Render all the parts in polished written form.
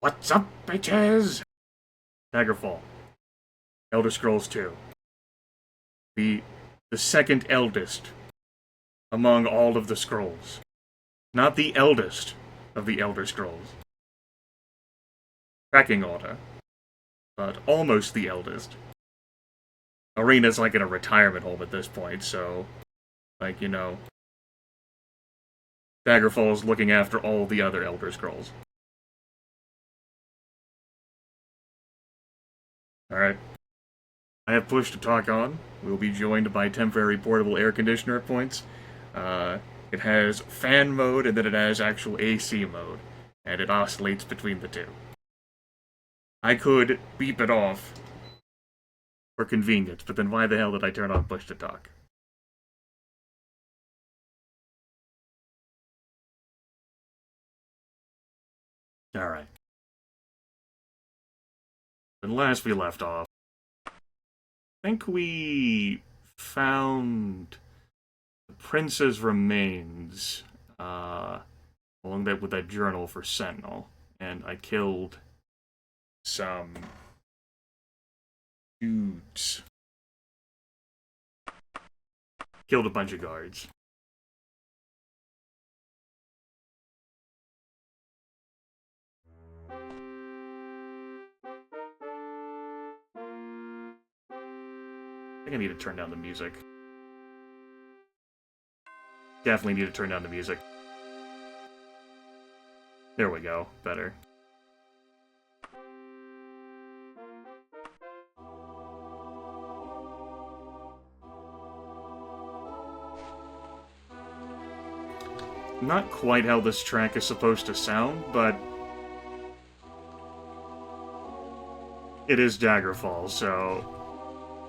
What's up, bitches? Daggerfall. Elder Scrolls 2. The second eldest among all of the scrolls. Not the eldest of the Elder Scrolls. Tracking order. But almost the eldest. Arena's like in a retirement home at this point, so... like, you know... Daggerfall's looking after all the other Elder Scrolls. Alright. I have push to talk on. We'll be joined by temporary portable air conditioner at points. It has fan mode, and then it has actual AC mode. And it oscillates between the two. I could beep it off for convenience, but then why the hell did I turn on push to talk? Alright. And last we left off, I think we found the prince's remains along with that journal for Sentinel, and I killed some dudes. Killed a bunch of guards. I think I need to turn down the music. Definitely need to turn down the music. There we go. Better. Not quite how this track is supposed to sound, but it is Daggerfall, so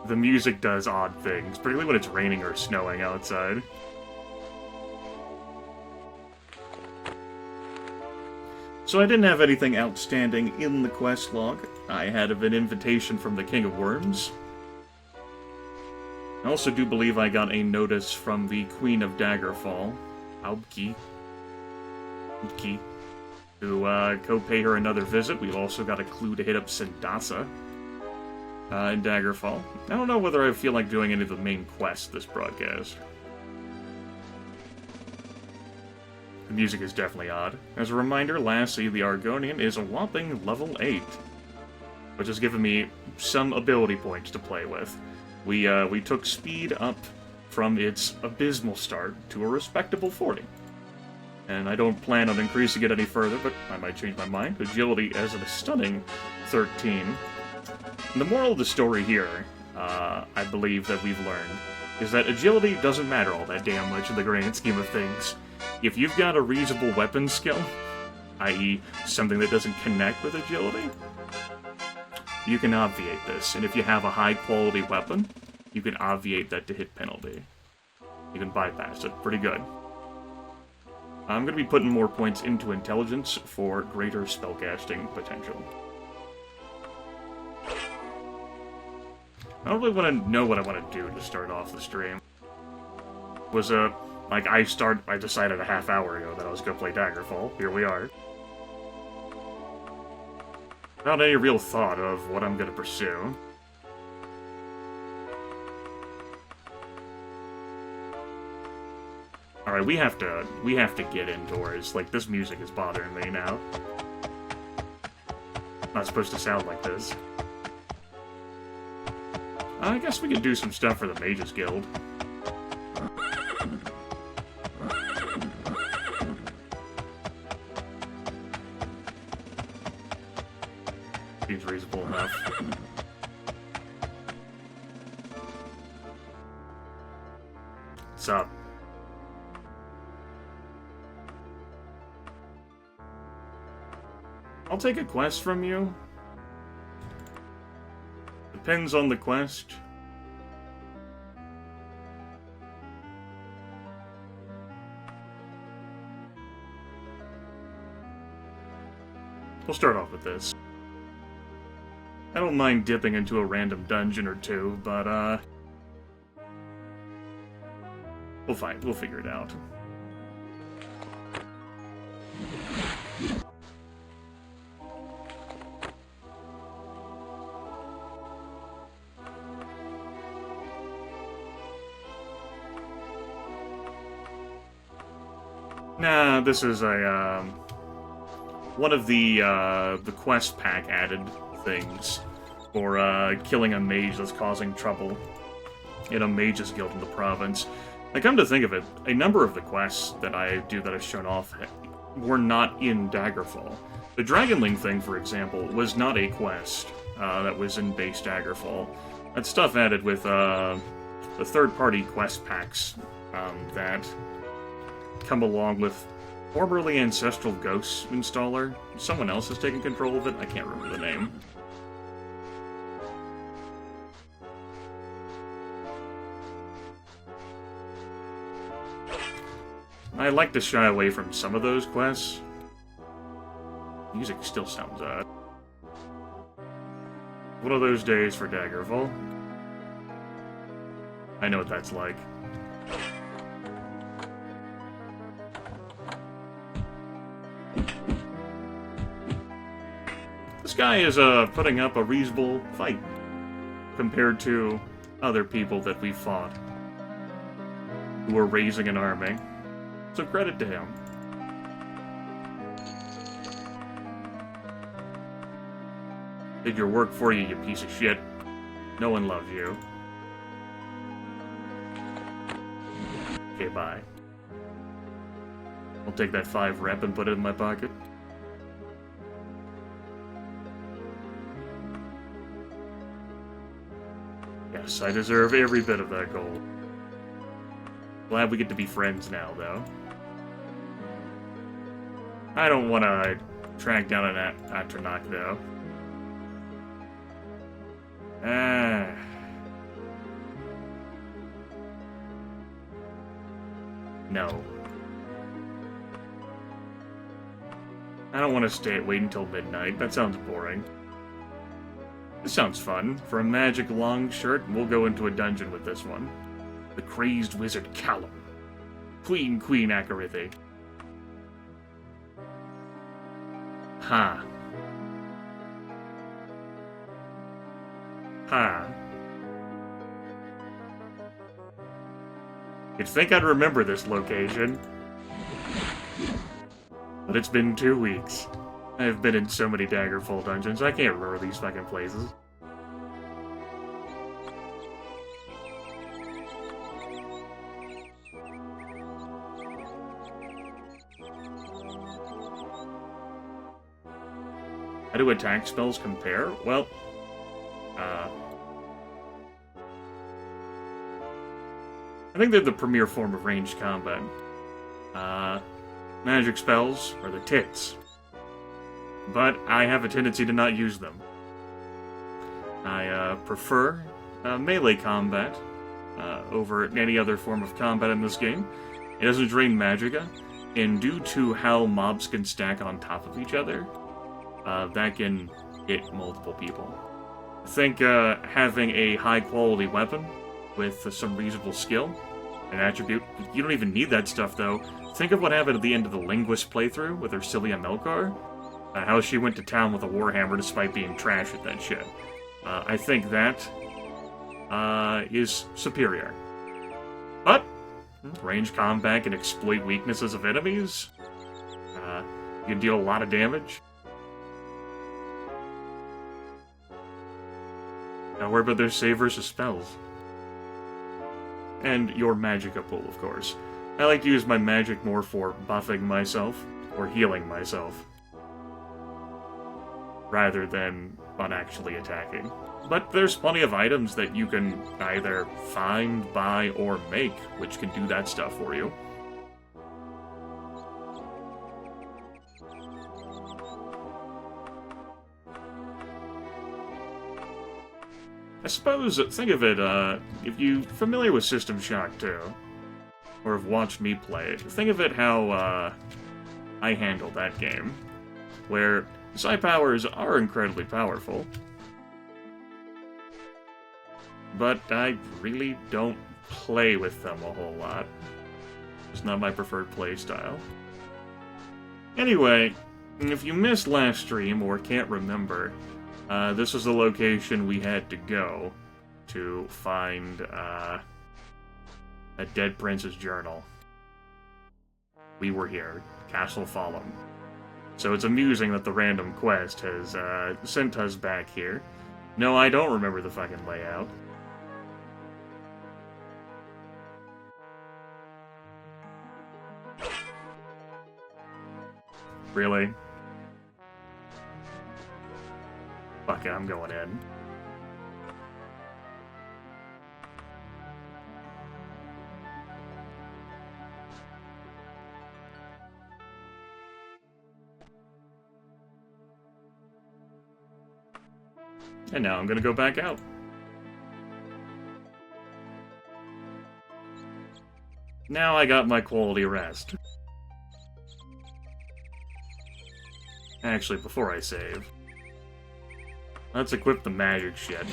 the music does odd things, particularly when it's raining or snowing outside. So I didn't have anything outstanding in the quest log. I had an invitation from the King of Worms. I also do believe I got a notice from the Queen of Daggerfall, Aubki, to go pay her another visit. We've also got a clue to hit up Sindasa in Daggerfall. I don't know whether I feel like doing any of the main quests this broadcast. The music is definitely odd. As a reminder, Lassie the Argonian is a whopping level 8, which has given me some ability points to play with. We took speed up from its abysmal start to a respectable 40. And I don't plan on increasing it any further, but I might change my mind. Agility as a stunning 13. And the moral of the story here, I believe that we've learned, is that agility doesn't matter all that damn much in the grand scheme of things. If you've got a reasonable weapon skill, i.e. something that doesn't connect with agility, you can obviate this. And if you have a high-quality weapon, you can obviate that to hit penalty. You can bypass it. Pretty good. I'm going to be putting more points into intelligence for greater spellcasting potential. I don't really want to know what I want to do to start off the stream. I decided a half hour ago that I was going to play Daggerfall. Here we are. Without any real thought of what I'm going to pursue. Alright, we have to get indoors. Like, this music is bothering me now. Not supposed to sound like this. I guess we could do some stuff for the Mages Guild. Seems reasonable enough. What's up? I'll take a quest from you. Depends on the quest. We'll start off with this. I don't mind dipping into a random dungeon or two, but, we'll figure it out. Nah, this is a, one of the quest pack added things for, killing a mage that's causing trouble in a mage's guild in the province. I come to think of it, a number of the quests that I do that I've shown off were not in Daggerfall. The Dragonling thing, for example, was not a quest that was in base Daggerfall. That's stuff added with the third-party quest packs that come along with formerly Ancestral Ghosts installer. Someone else has taken control of it. I can't remember the name. I like to shy away from some of those quests. Music still sounds odd. One of those days for Daggerfall. I know what that's like. This guy is putting up a reasonable fight compared to other people that we've fought who are raising an army. So credit to him. Did your work for you, you piece of shit. No one loves you. Okay, bye. I'll take that 5 rep and put it in my pocket. Yes, I deserve every bit of that gold. Glad we get to be friends now, though. I don't want to track down an Atronach, though. No. I don't want to wait until midnight. That sounds boring. This sounds fun. For a magic long shirt, we'll go into a dungeon with this one. The crazed wizard Callum. Queen Akarithe. Ha. Ha. You'd think I'd remember this location. But it's been 2 weeks. I've been in so many Daggerfall dungeons, I can't remember these fucking places. How do attack spells compare? Well, I think they're the premier form of ranged combat. Magic spells are the tits. But I have a tendency to not use them. I prefer melee combat over any other form of combat in this game. It doesn't drain magicka, and due to how mobs can stack on top of each other, that can hit multiple people. I think having a high-quality weapon with some reasonable skill, an attribute, you don't even need that stuff, though. Think of what happened at the end of the Linguist playthrough with Ursilia Melkar. How she went to town with a warhammer despite being trash at that shit. I think that is superior. But range combat can exploit weaknesses of enemies. You can deal a lot of damage. Now, where about their save versus spells? And your magicka pool, of course. I like to use my magic more for buffing myself, or healing myself, rather than on actually attacking. But there's plenty of items that you can either find, buy, or make, which can do that stuff for you. I suppose, think of it, if you're familiar with System Shock 2, or have watched me play it, think of it how, I handle that game, where psi powers are incredibly powerful, but I really don't play with them a whole lot. It's not my preferred playstyle. Anyway, if you missed last stream or can't remember, this is the location we had to go to find a dead prince's journal. We were here. Castle Fallen. So it's amusing that the random quest has sent us back here. No, I don't remember the fucking layout. Really? Fuck it, I'm going in. And now I'm gonna go back out. Now I got my quality rest. Actually, before I save, let's equip the magic shit.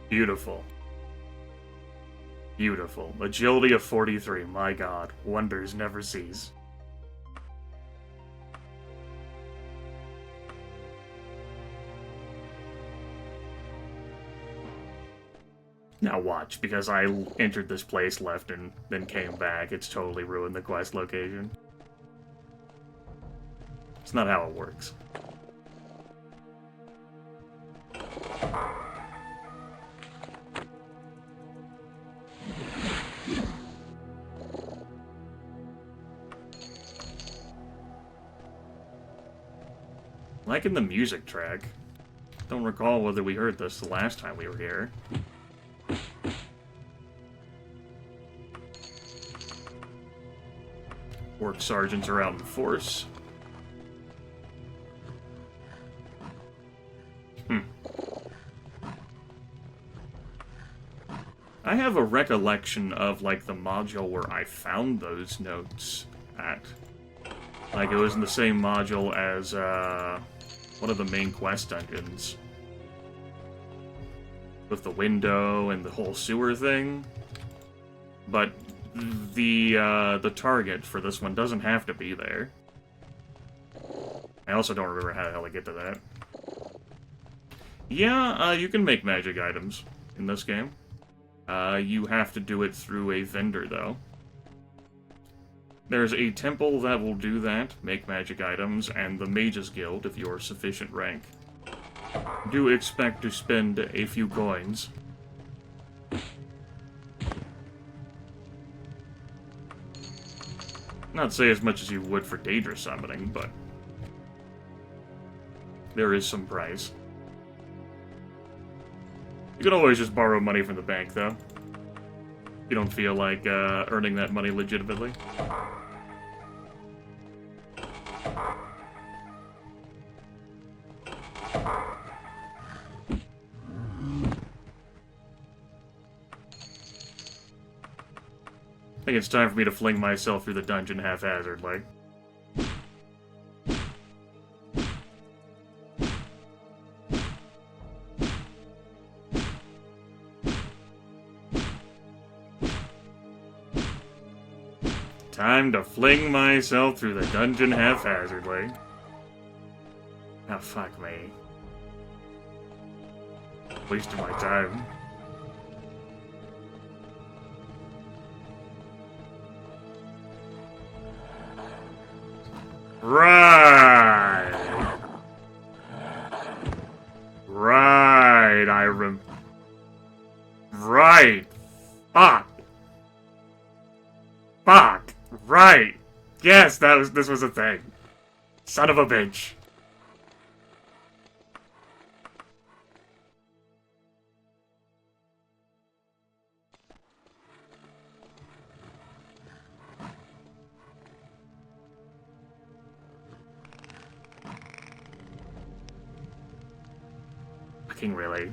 Beautiful. Beautiful. Agility of 43, my god. Wonders never cease. Now watch, because I entered this place, left, and then came back, it's totally ruined the quest location. It's not how it works. Liking the music track. Don't recall whether we heard this the last time we were here. Orc sergeants are out in force. I have a recollection of, like, the module where I found those notes at. Like, it was in the same module as, one of the main quest dungeons. With the window and the whole sewer thing. But the target for this one doesn't have to be there. I also don't remember how the hell I get to that. Yeah, you can make magic items in this game. You have to do it through a vendor, though. There's a temple that will do that, make magic items, and the Mages Guild, if you're sufficient rank. Do expect to spend a few coins. Not say as much as you would for Daedra summoning, but there is some price. You can always just borrow money from the bank, though. You don't feel like earning that money legitimately. I think it's time for me to fling myself through the dungeon haphazardly. Time to fling myself through the dungeon haphazardly. Ah, fuck me. Wasting my time. Right! Right, Right! Fuck! Fuck! Right! Yes, this was a thing. Son of a bitch. Fucking really.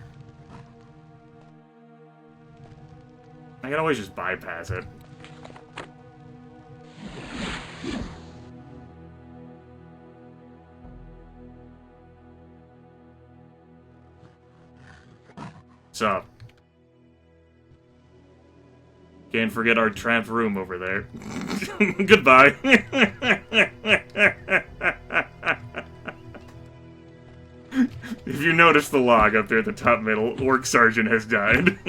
I can always just bypass it. What's up? Can't forget our trapped room over there. Goodbye. If you notice the log up there at the top middle, Orc Sergeant has died.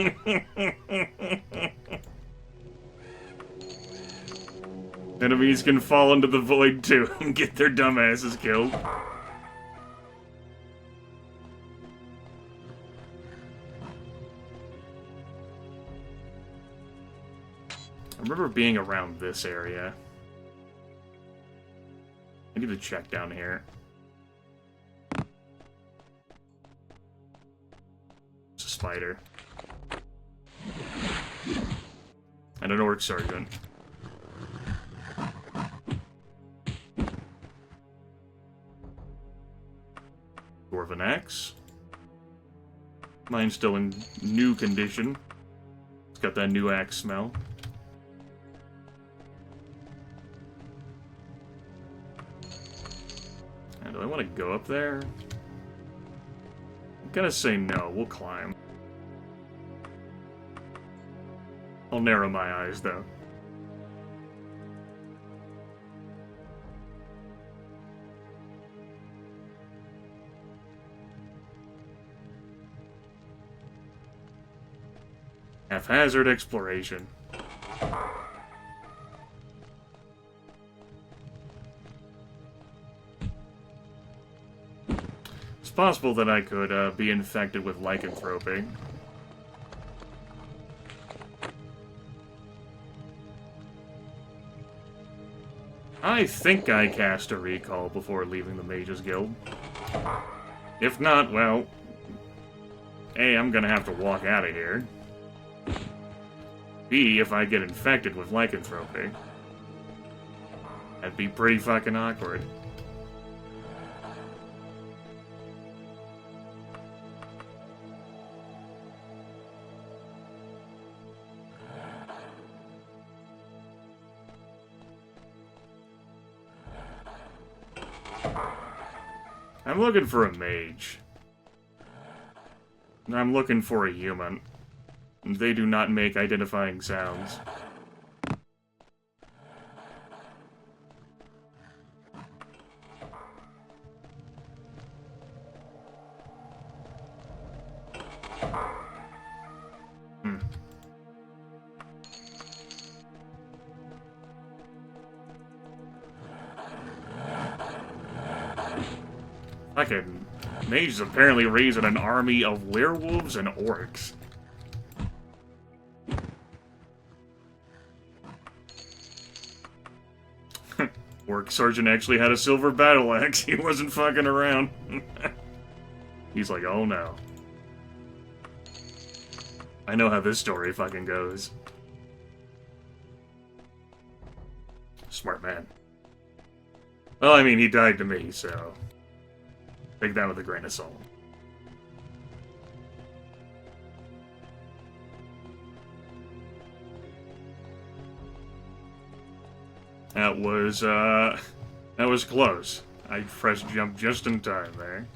Enemies can fall into the void too and get their dumbasses killed. I remember being around this area. I need to check down here. It's a spider. And an Orc Sergeant. Dwarven axe. Mine's still in new condition. It's got that new axe smell. And do I want to go up there? I'm gonna say no, we'll climb. I'll narrow my eyes, though. Haphazard exploration. It's possible that I could be infected with lycanthropy. I think I cast a recall before leaving the Mages Guild. If not, well... A, I'm gonna have to walk out of here. B, if I get infected with lycanthropy. That'd be pretty fucking awkward. I'm looking for a mage. I'm looking for a human. They do not make identifying sounds. Fucking mages apparently raising an army of werewolves and orcs. Orc Sergeant actually had a silver battle axe. He wasn't fucking around. He's like, oh no. I know how this story fucking goes. Smart man. Well, I mean, he died to me, so... take that with a grain of salt. That was close. I fresh jumped just in time there.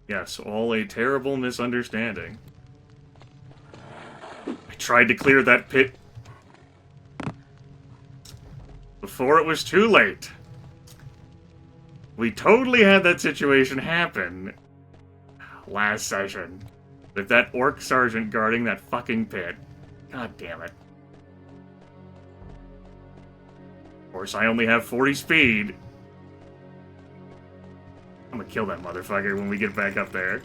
Yes, all a terrible misunderstanding. I tried to clear that pit before it was too late. We totally had that situation happen last session. With that Orc Sergeant guarding that fucking pit. God damn it. Of course, I only have 40 speed. I'm gonna kill that motherfucker when we get back up there.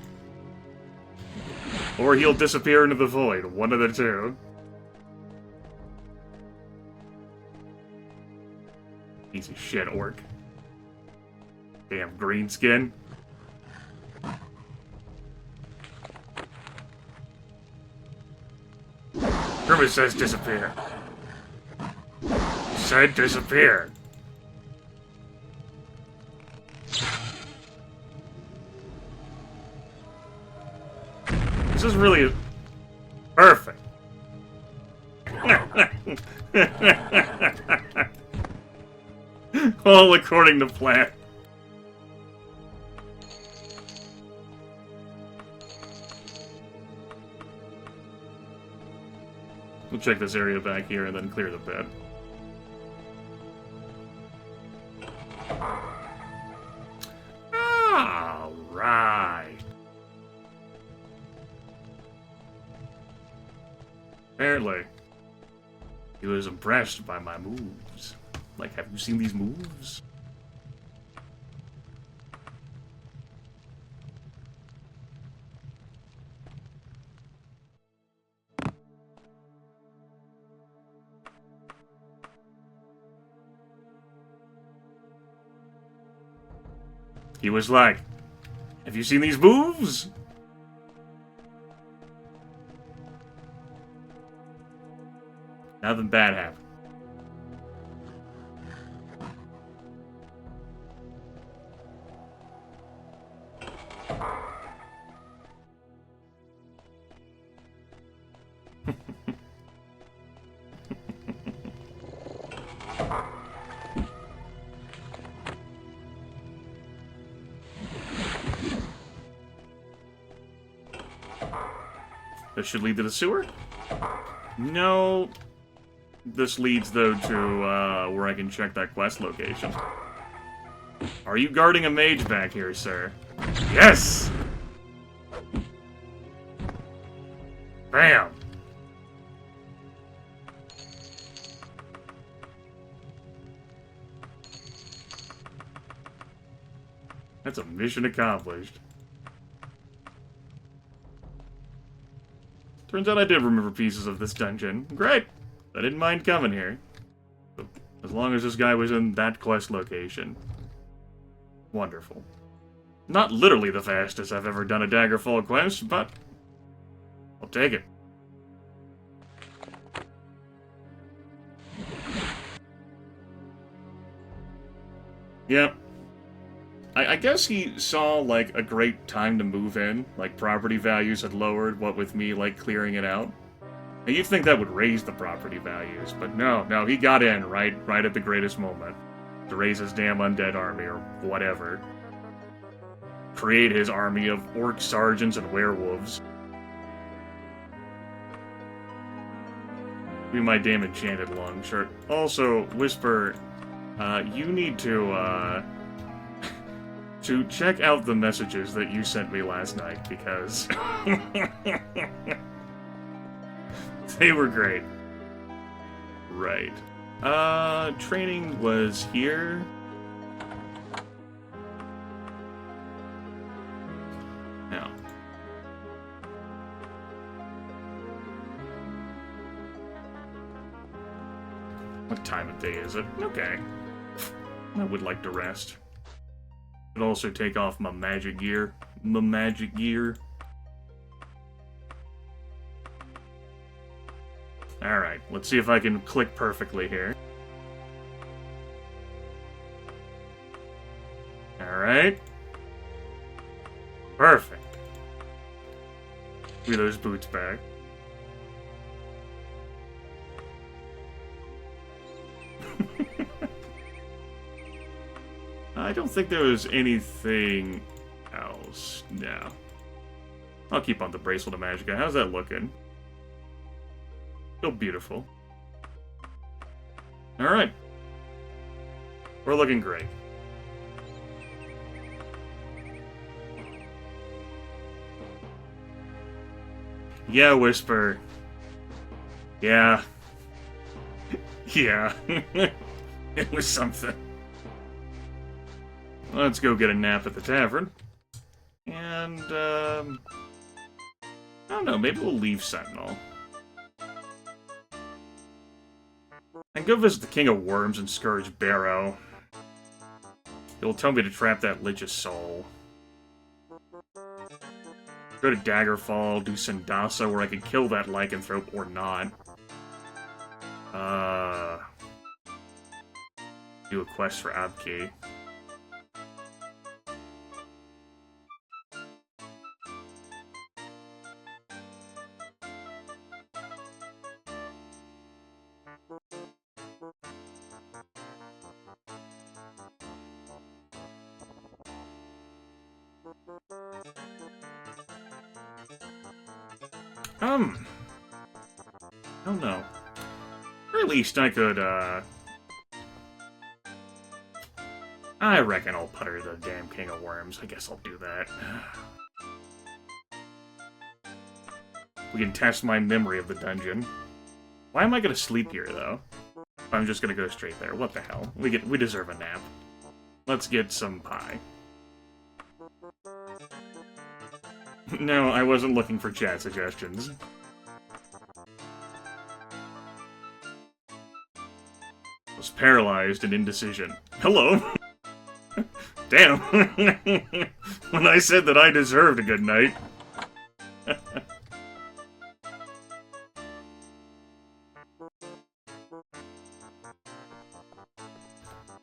Or he'll disappear into the void. One of the two. Piece of shit, Orc. Damn green skin. Grimith says disappear. Said disappear. This is really perfect. All according to plan. We'll check this area back here and then clear the bed. Alright. Apparently, he was impressed by my moves. Like, have you seen these moves? He was like, have you seen these moves? Nothing bad happened. This should lead to the sewer? No. This leads, though, to where I can check that quest location. Are you guarding a mage back here, sir? Yes! Bam! That's a mission accomplished. Turns out I did remember pieces of this dungeon. Great! I didn't mind coming here. As long as this guy was in that quest location. Wonderful. Not literally the fastest I've ever done a Daggerfall quest, but I'll take it. Yep. I guess he saw, like, a great time to move in. Like, property values had lowered, what with me, like, clearing it out. And you'd think that would raise the property values, but no, he got in right at the greatest moment. To raise his damn undead army, or whatever. Create his army of orc sergeants and werewolves. Be my damn enchanted long shirt. Also, Whisper, you need to check out the messages that you sent me last night, because they were great. Right. Training was here. Now. What time of day is it? Okay. I would like to rest. Could also take off my magic gear. Alright, let's see if I can click perfectly here. Alright. Perfect. Give me those boots back. I don't think there was anything else. No. I'll keep on the Bracelet of Magicka. How's that looking? Still beautiful. Alright. We're looking great. Yeah, Whisper. Yeah. Yeah. It was something. Let's go get a nap at the tavern. And, I don't know, maybe we'll leave Sentinel. And go visit the King of Worms and Scourge Barrow. He'll tell me to trap that Lich's soul. Go to Daggerfall, do Sindasa, where I can kill that lycanthrope or not. Do a quest for Abkey. I don't know. Or at least I could, I reckon I'll putter the damn King of Worms. I guess I'll do that. We can test my memory of the dungeon. Why am I gonna sleep here, though? I'm just gonna go straight there. What the hell? We deserve a nap. Let's get some pie. No, I wasn't looking for chat suggestions. I was paralyzed in indecision. Hello! Damn! When I said that I deserved a good night.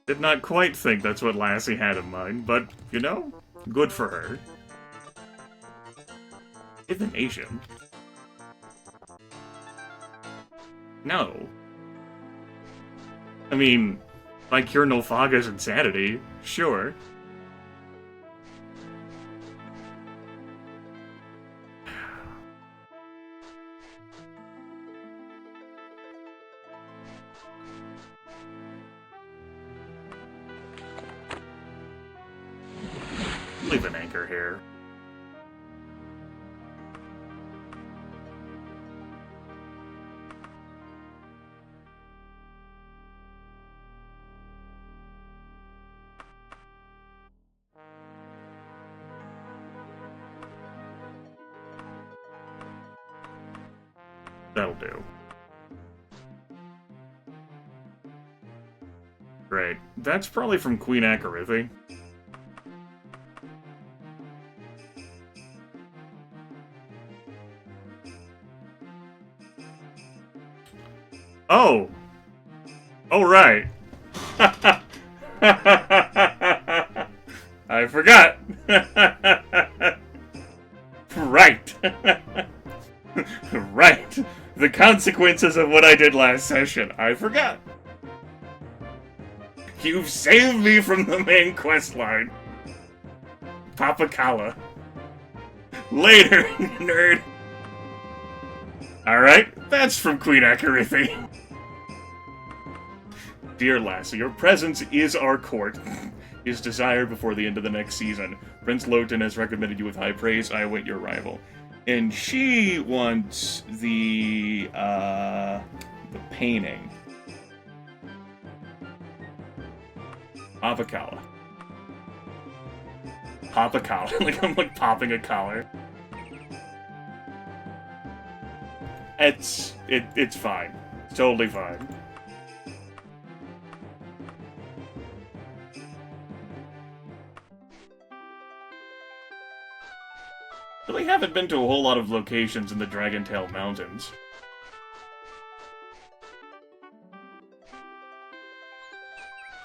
Did not quite think that's what Lassie had in mind, but, you know, good for her. Divination? No. I mean, like cure Nulfaga's insanity, sure. Leave an anchor here. That'll do. Great. That's probably from Queen Akarithy. Oh! Oh, right. I forgot. Right. Right. The consequences of what I did last session. I forgot. You've saved me from the main quest line. Papa Kala. Later, nerd. Alright, that's from Queen Akarithy. Dear Lassie, your presence is our court. Is desired before the end of the next season. Prince Loten has recommended you with high praise. I await your arrival. And she wants the painting. Papa Kala. Papa Kala. Like, I'm like popping a collar. It's fine. It's totally fine. Really haven't been to a whole lot of locations in the Dragontail Mountains.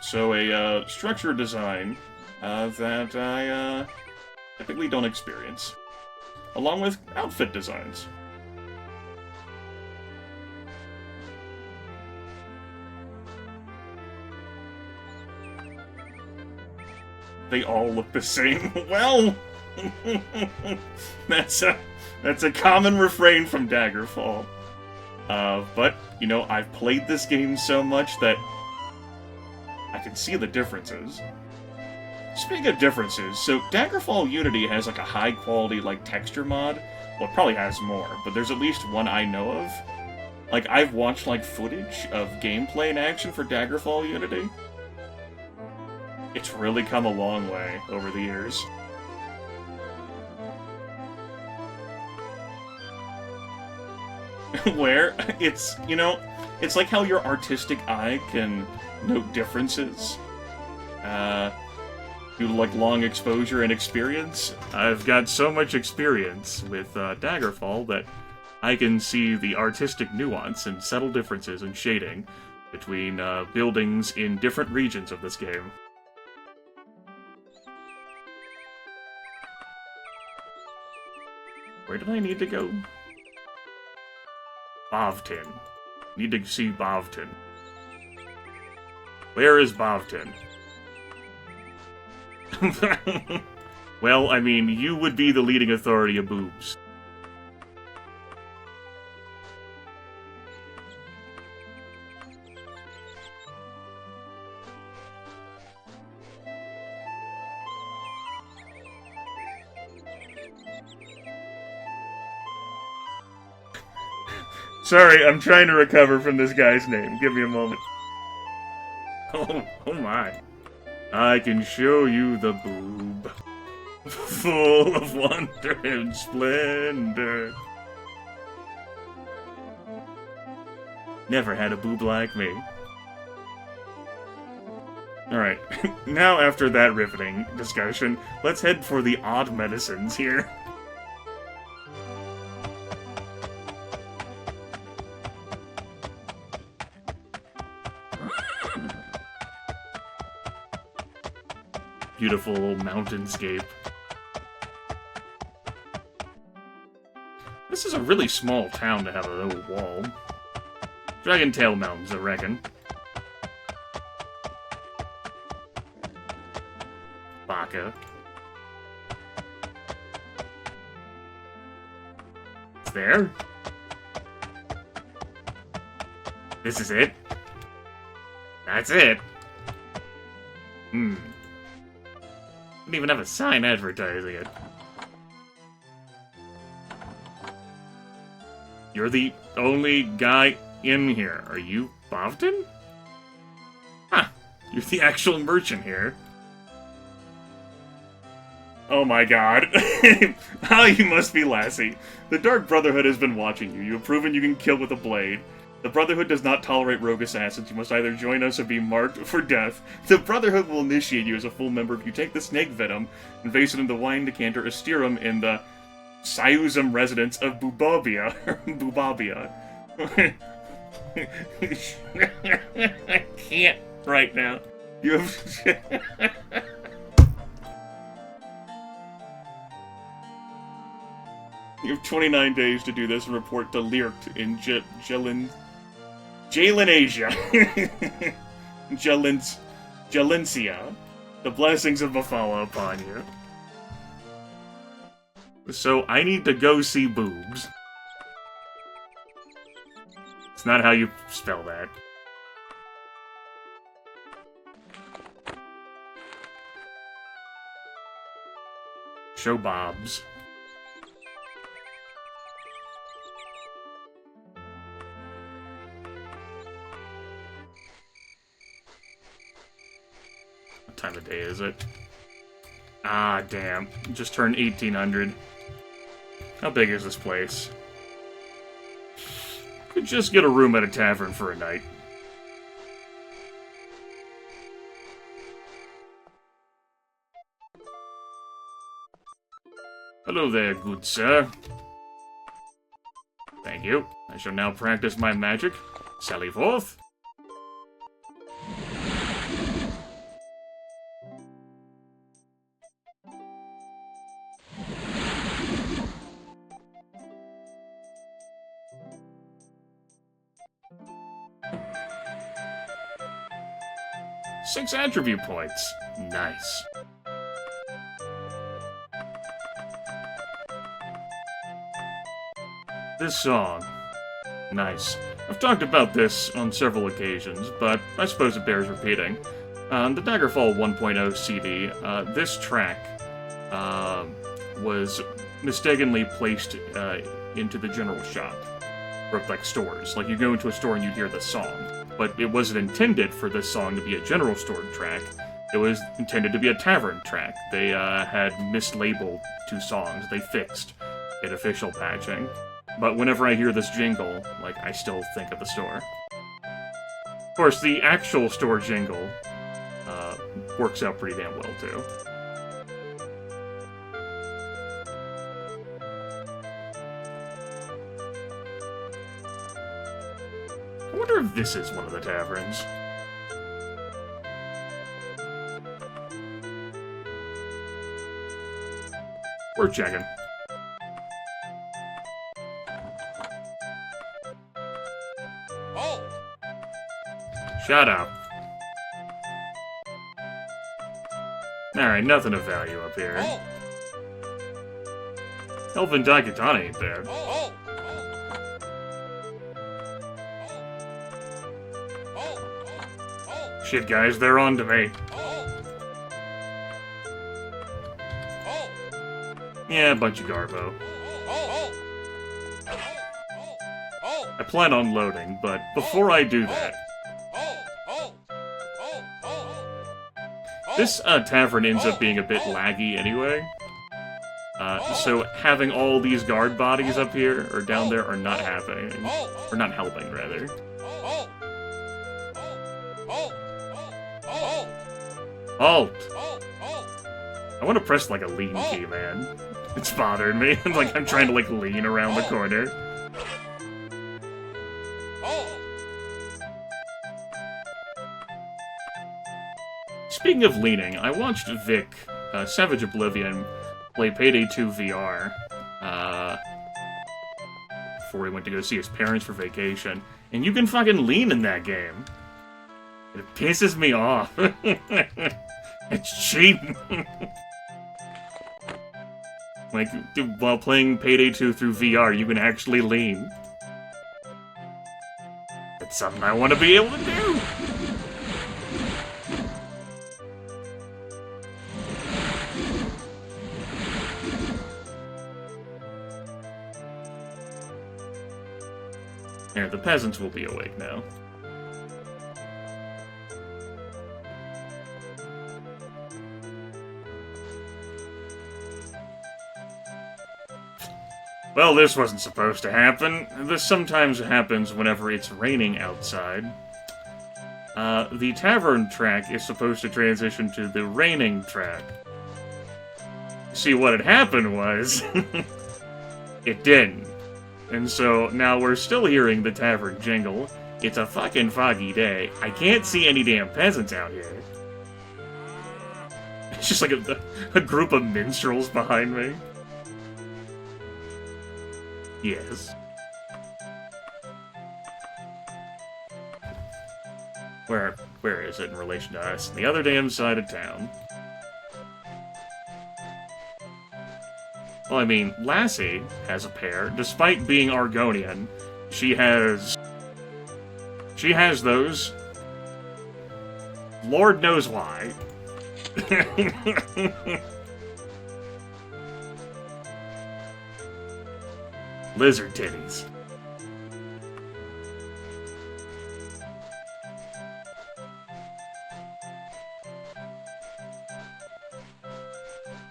So a structure design that I typically don't experience, along with outfit designs. They all look the same. Well, that's a common refrain from Daggerfall. But you know, I've played this game so much that I can see the differences. Speaking of differences, so Daggerfall Unity has like a high quality like texture mod. Well, it probably has more, but there's at least one I know of. Like, I've watched like footage of gameplay in action for Daggerfall Unity. It's really come a long way over the years. Where it's, you know, it's like how your artistic eye can note differences due to like long exposure and experience. I've got so much experience with Daggerfall that I can see the artistic nuance and subtle differences in shading between buildings in different regions of this game. Where did I need to go? Bovtin. Need to see Bovtin. Where is Bovtin? Well, I mean, you would be the leading authority of boobs. Sorry, I'm trying to recover from this guy's name. Give me a moment. Oh my. I can show you the boob. Full of wonder and splendor. Never had a boob like me. Alright, now after that riveting discussion, let's head for the odd medicines here. Beautiful mountainscape. This is a really small town to have a little wall. Dragon Tail Mountains, I reckon. Baka. It's there. This is it. That's it. Didn't even have a sign advertising it. You're the only guy in here. Are you Bovden? Huh. You're the actual merchant here. Oh my god. How you must be Lassie. The Dark Brotherhood has been watching you. You have proven you can kill with a blade. The Brotherhood does not tolerate rogue assassins. You must either join us or be marked for death. The Brotherhood will initiate you as a full member if you take the snake venom and vase it in the wine decanter Asterum in the Siuzum residence of Bubabia. Bubabia. I can't right now. You have... You have 29 days to do this and report to Lyrt in Jalinasia. Jalencia. The blessings of Mafala upon you. So, I need to go see boobs. It's not how you spell that. Show Bobs. What time of day is it? Ah, damn. Just turned 1800. How big is this place? Could just get a room at a tavern for a night. Hello there, good sir. Thank you. I shall now practice my magic. Sally forth. Six attribute points. Nice. This song. Nice. I've talked about this on several occasions, but I suppose it bears repeating. On the Daggerfall 1.0 CD, this track was mistakenly placed into the general shop. Or, like, stores. Like, you go into a store and you hear the song. But it wasn't intended for this song to be a general store track. It was intended to be a tavern track. They had mislabeled two songs. They fixed it official patching. But whenever I hear this jingle, like, I still think of the store. Of course, the actual store jingle works out pretty damn well, too. I wonder if this is one of the taverns. We're checking. Oh! Shut up. Alright, nothing of value up here. Oh! Elvin Daikatana ain't there. Oh! Shit, guys, they're on to me. Yeah, a bunch of garbo. I plan on loading, but before I do that... This tavern ends up being a bit laggy anyway. So having all these guard bodies up here, or down there, are not happening. Or not helping, rather. Halt! I want to press, like, a lean key, man. It's bothering me. Like, I'm trying to, like, lean around the corner. Speaking of leaning, I watched Vic, Savage Oblivion, play Payday 2 VR, before he went to go see his parents for vacation, and you can fucking lean in that game. It pisses me off. It's cheap. Like, while playing Payday 2 through VR, you can actually lean. It's something I want to be able to do. There, the peasants will be awake now. Well, this wasn't supposed to happen. This sometimes happens whenever it's raining outside. The tavern track is supposed to transition to the raining track. See, what had happened was... it didn't. And so, now we're still hearing the tavern jingle. It's a fucking foggy day. I can't see any damn peasants out here. It's just like a group of minstrels behind me. Yes. Where is it in relation to us? The other damn side of town. Well, I mean, Lassie has a pair. Despite being Argonian, she has those. Lord knows why. Lizard titties.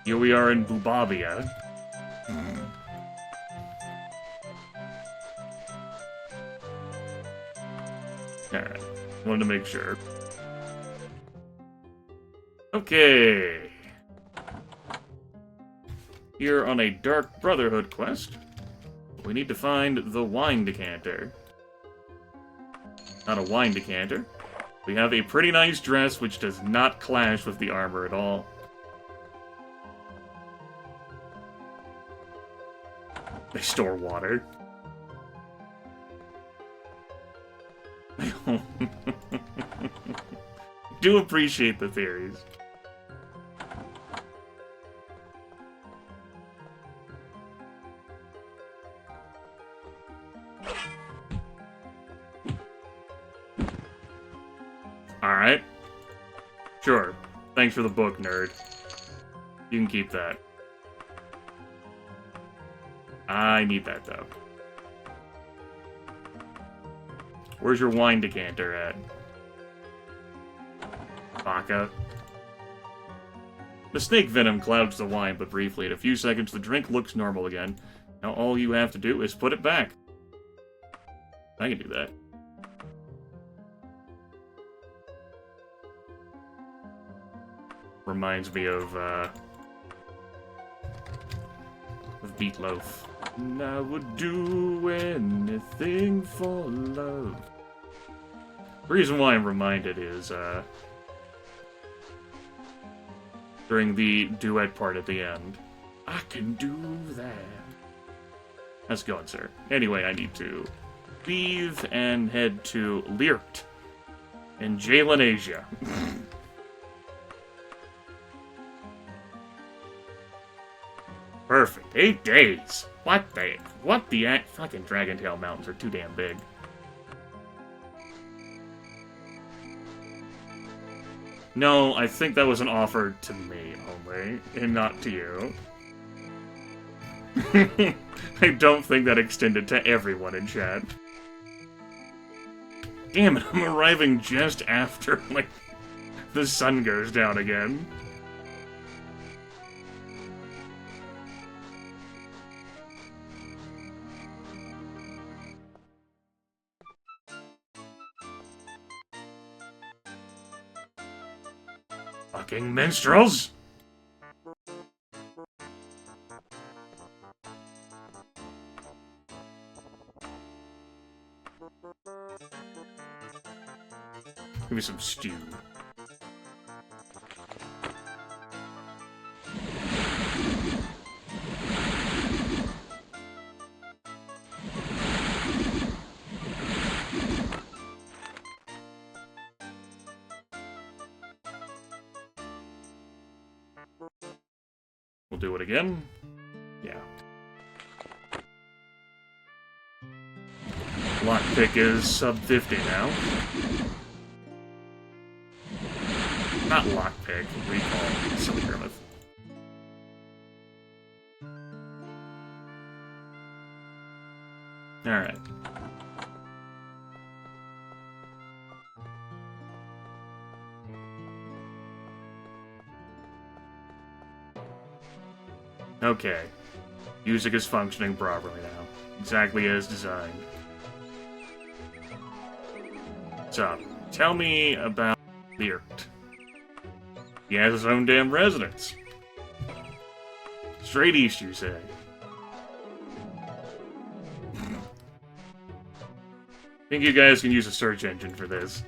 Here we are in Bubabia. Alright, wanted to make sure. Okay. Here on a Dark Brotherhood quest, we need to find the wine decanter. Not a wine decanter. We have a pretty nice dress which does not clash with the armor at all. They store water. Do appreciate the theories. Alright. Sure. Thanks for the book, nerd. You can keep that. I need that, though. Where's your wine decanter at? Baka. The snake venom clouds the wine, but briefly. In a few seconds, the drink looks normal again. Now all you have to do is put it back. I can do that. Reminds me of Meatloaf. And I would do anything for love. The reason why I'm reminded is, during the duet part at the end. I can do that. How's it going, sir? Anyway, I need to leave and head to Lirt in Jalen, Asia. Perfect. 8 days. What the fucking Dragontail Mountains are too damn big. No, I think that was an offer to me only, and not to you. I don't think that extended to everyone in chat. Damn it, I'm arriving just after, like, the sun goes down again. Fucking minstrels! Give me some stew. We'll do it again. Yeah. Lockpick is sub 50 now. Not lockpick, recall. Silly Grimith. Alright. Okay. Music is functioning properly now. Exactly as designed. So, tell me about Beert. He has his own damn residence. Straight east, you say? Think you guys can use a search engine for this.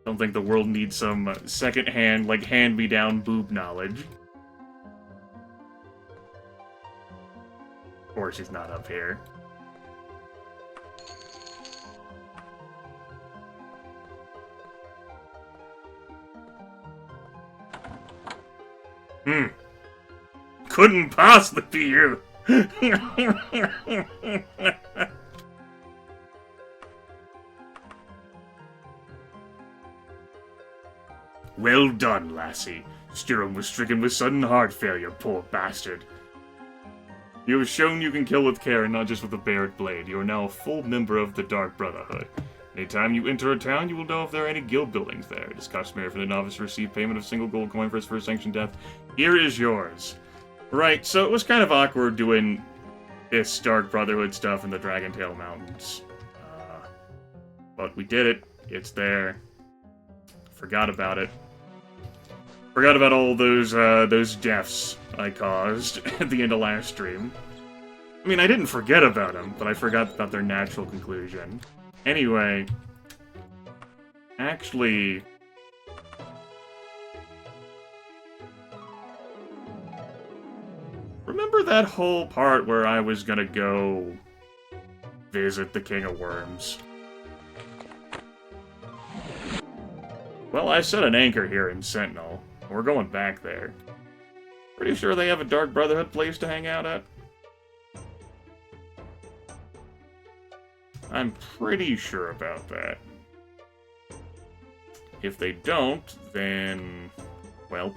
Don't think the world needs some second-hand, like, hand-me-down boob knowledge. Of course he's not up here. Couldn't possibly be you. Well done, lassie. Styrum was stricken with sudden heart failure, poor bastard. You have shown you can kill with care and not just with a bared blade. You are now a full member of the Dark Brotherhood. Anytime you enter a town, you will know if there are any guild buildings there. It is customary for the novice to receive payment of a single gold coin for his first sanctioned death. Here is yours. Right, so it was kind of awkward doing this Dark Brotherhood stuff in the Dragontail Mountains. But we did it. It's there. Forgot about it. Forgot about all those deaths I caused at the end of last stream. I mean, I didn't forget about them, but I forgot about their natural conclusion. Anyway, actually, remember that whole part where I was gonna go visit the King of Worms? Well, I set an anchor here in Sentinel. We're going back there. Pretty sure they have a Dark Brotherhood place to hang out at. I'm pretty sure about that. If they don't, then... well...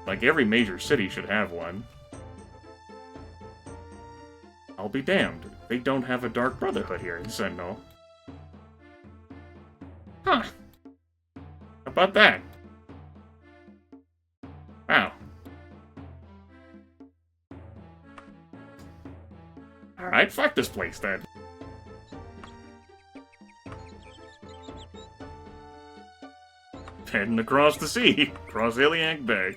like, every major city should have one. I'll be damned. They don't have a Dark Brotherhood here in Sentinel. Huh. How about that? Wow. Alright, fuck this place then. Heading across the sea, across Iliac Bay.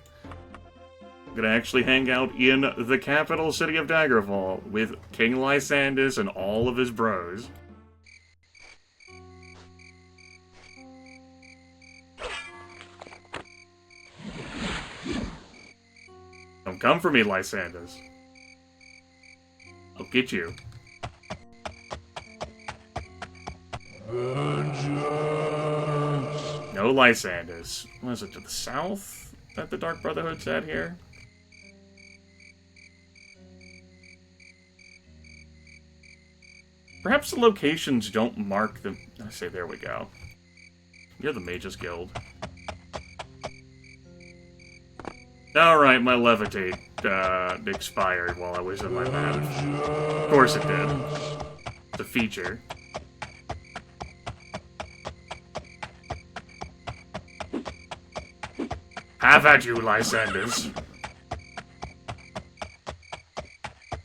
I'm gonna actually hang out in the capital city of Daggerfall with King Lysandus and all of his bros. Don't come for me, Lysandus. I'll get you. Vengeance. No Lysandus. What is it, to the south that the Dark Brotherhood's at here? Perhaps the locations don't mark the... I say, there we go. You're the Mages Guild. Alright, my levitate expired while I was in my map. Of course it did. It's a feature. Have at you, Lysanders.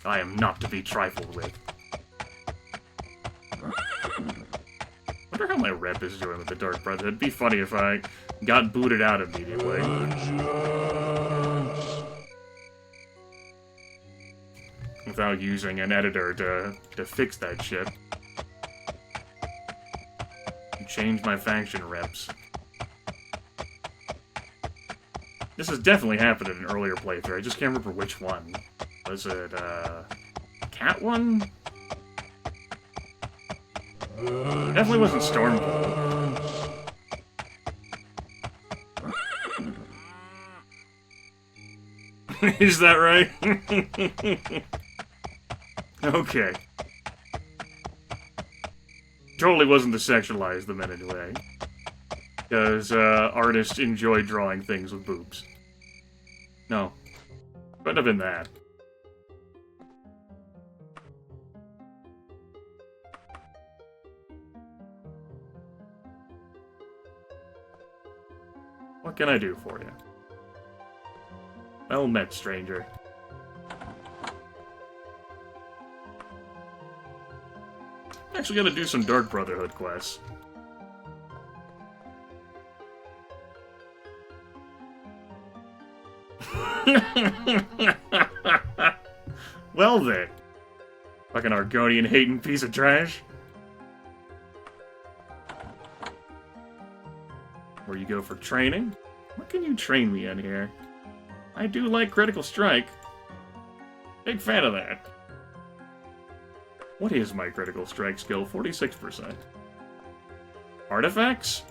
I am not to be trifled with. Wonder how my rep is doing with the Dark Brotherhood. It'd be funny if I got booted out immediately. Without using an editor to fix that shit. Change my faction reps. This has definitely happened in an earlier playthrough. I just can't remember which one. Was it, Cat one? Definitely wasn't Stormbolt. Is that right? Okay. Totally wasn't the sexualize them in any way. Because, artists enjoy drawing things with boobs. No. Couldn't have been that. What can I do for you? Well met, stranger. Actually gotta do some Dark Brotherhood quests. Well then. Fucking Argonian hating piece of trash. Where you go for training? What can you train me in here? I do like Critical Strike. Big fan of that. What is my Critical Strike skill? 46%. Artifacts?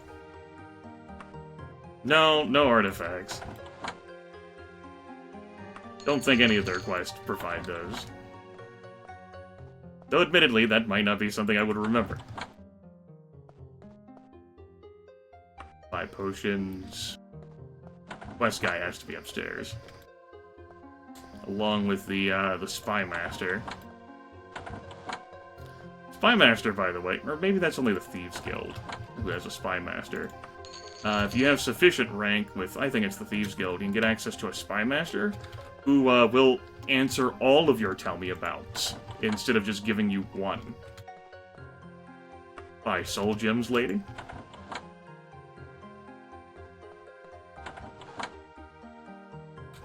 No, no artifacts. Don't think any of their quests provide those. Though admittedly, that might not be something I would remember. Buy potions. Quest guy has to be upstairs. Along with the Spy Master. Spy Master, by the way, or maybe that's only the Thieves Guild who has a Spy Master. If you have sufficient rank with, I think it's the Thieves Guild, you can get access to a Spy Master who will answer all of your tell me abouts instead of just giving you one. Buy soul gems, lady.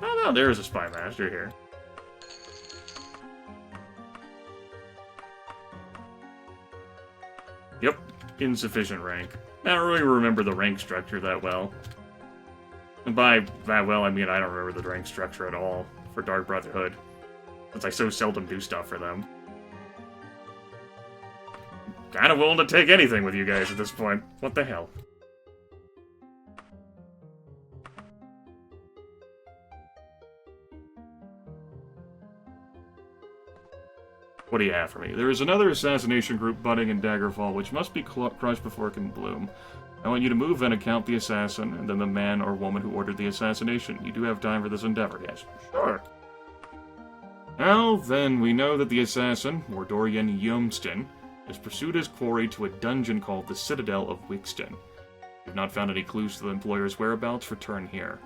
Oh no, there's a Spy Master here. Yep, insufficient rank. I don't really remember the rank structure that well. And by that well, I mean I don't remember the rank structure at all for Dark Brotherhood, since I so seldom do stuff for them. Kinda willing to take anything with you guys at this point. What the hell? What do you have for me? There is another assassination group budding in Daggerfall, which must be crushed before it can bloom. I want you to move and account the assassin, and then the man or woman who ordered the assassination. You do have time for this endeavor, yes? Sure. Well, then, we know that the assassin, Mordorian Yomston, has pursued his quarry to a dungeon called the Citadel of Wixton. If you've not found any clues to the employer's whereabouts, return here.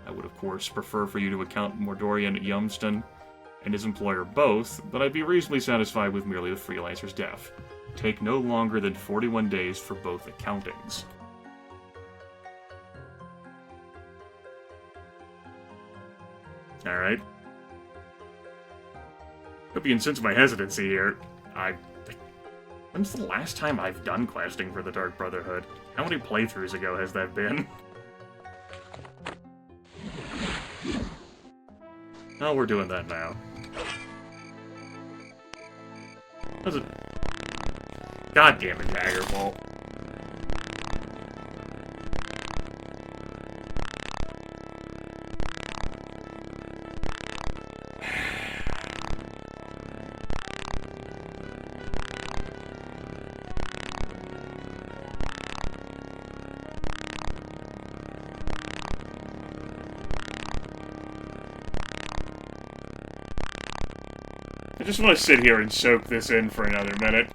I would, of course, prefer for you to account Mordorian Yomston and his employer both, but I'd be reasonably satisfied with merely the freelancer's death. Take no longer than 41 days for both accountings. Alright. Hope you can sense my hesitancy here. When's the last time I've done questing for the Dark Brotherhood? How many playthroughs ago has that been? Oh, we're doing that now. How's it? God damn it, Daggerfall. I just want to sit here and soak this in for another minute.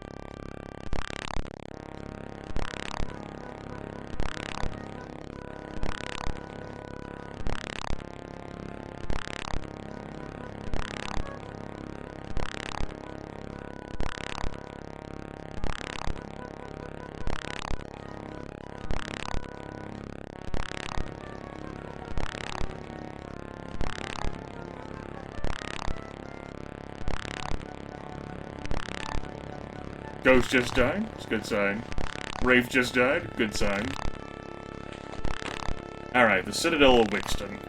Ghost just died. It's a good sign. Wraith just died. Good sign. Alright, the Citadel of Wixton.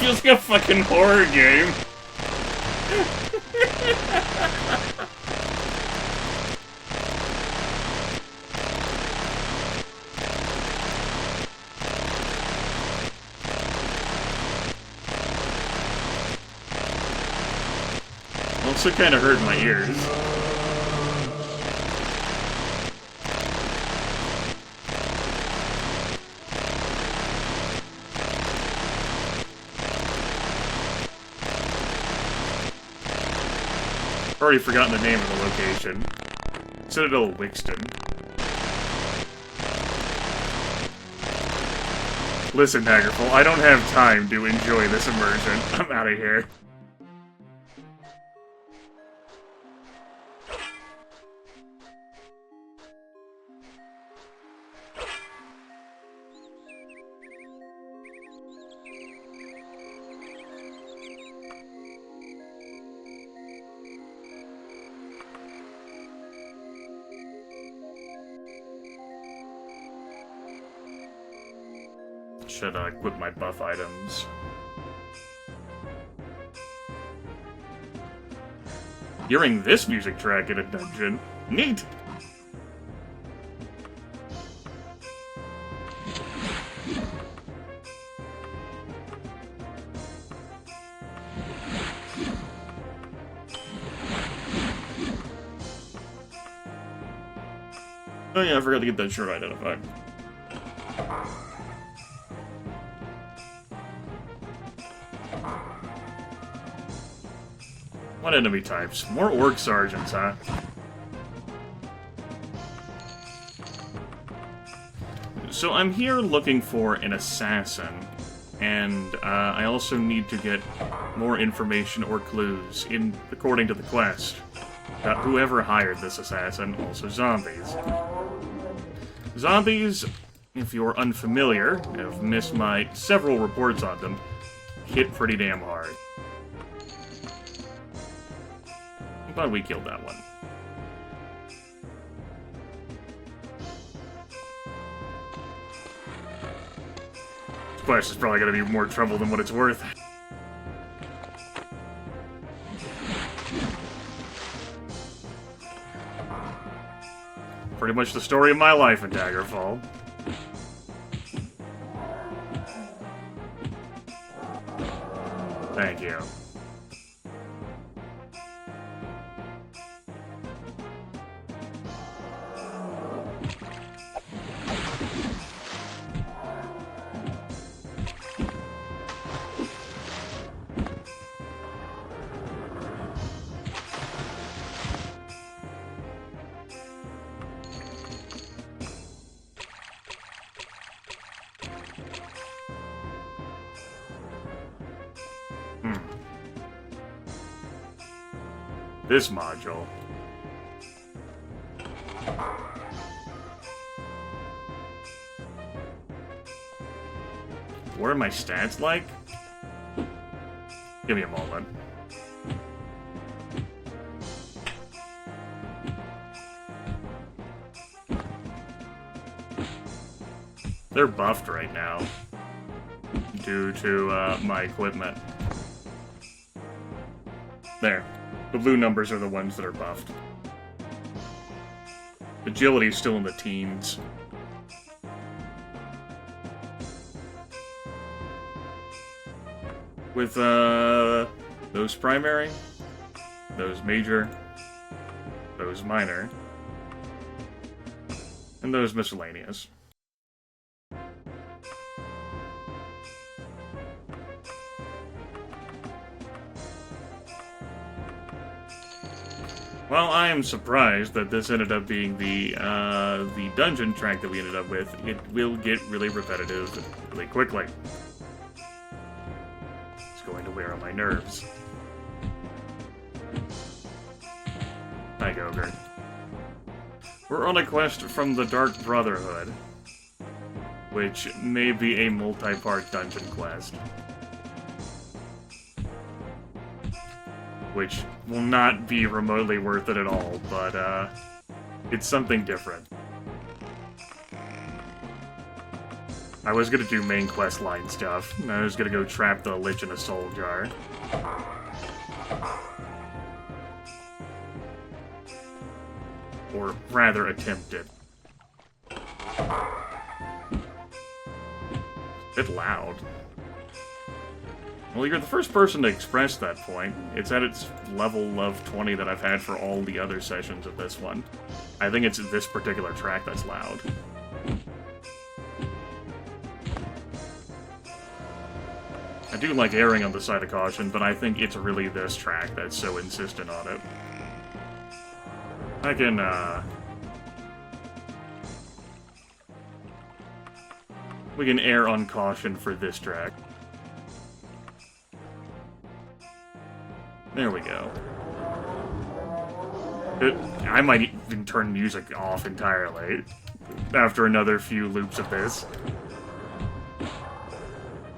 Feels like a fucking horror game. Also kind of hurt my ears. Already forgotten the name of the location. Citadel of Wixton. Listen, Daggerfall, I don't have time to enjoy this immersion. I'm out of here. Should equip my buff items. Hearing this music track in a dungeon. Neat! Oh yeah, I forgot to get that shirt identified. What enemy types? More orc sergeants, huh? So I'm here looking for an assassin, and I also need to get more information or clues according to the quest. Whoever hired this assassin, also zombies. Zombies, if you're unfamiliar, have missed my several reports on them, hit pretty damn hard. I'm glad we killed that one. This quest is probably going to be more trouble than what it's worth. Pretty much the story of my life in Daggerfall. Thank you. This module. What are my stats like? Give me a moment. They're buffed right now due to my equipment. There. The blue numbers are the ones that are buffed. Agility's still in the teens. With, those primary, those major, those minor, and those miscellaneous. Well, I am surprised that this ended up being the dungeon track that we ended up with. It will get really repetitive really quickly. It's going to wear on my nerves. Hi, Ogre. We're on a quest from the Dark Brotherhood, which may be a multi-part dungeon quest. Which will not be remotely worth it at all, but it's something different. I was gonna do main quest line stuff. I was gonna go trap the Lich in a soul jar. Or rather, attempt it. It's a bit loud. Well, you're the first person to express that point. It's at its level of 20 that I've had for all the other sessions of this one. I think it's this particular track that's loud. I do like erring on the side of caution, but I think it's really this track that's so insistent on it. I can, we can err on caution for this track. There we go. I might even turn music off entirely after another few loops of this.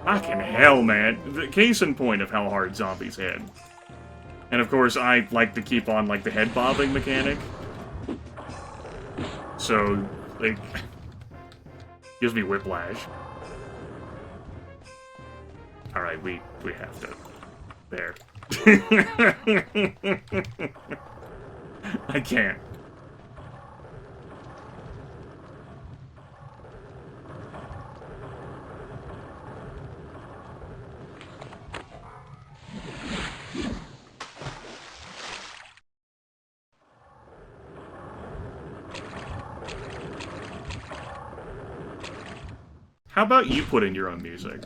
Fucking hell, man. The case in point of how hard zombies hit. And of course, I like to keep on, like, the head bobbing mechanic. So, like, gives me whiplash. Alright, we have to. There. I can't. How about you put in your own music?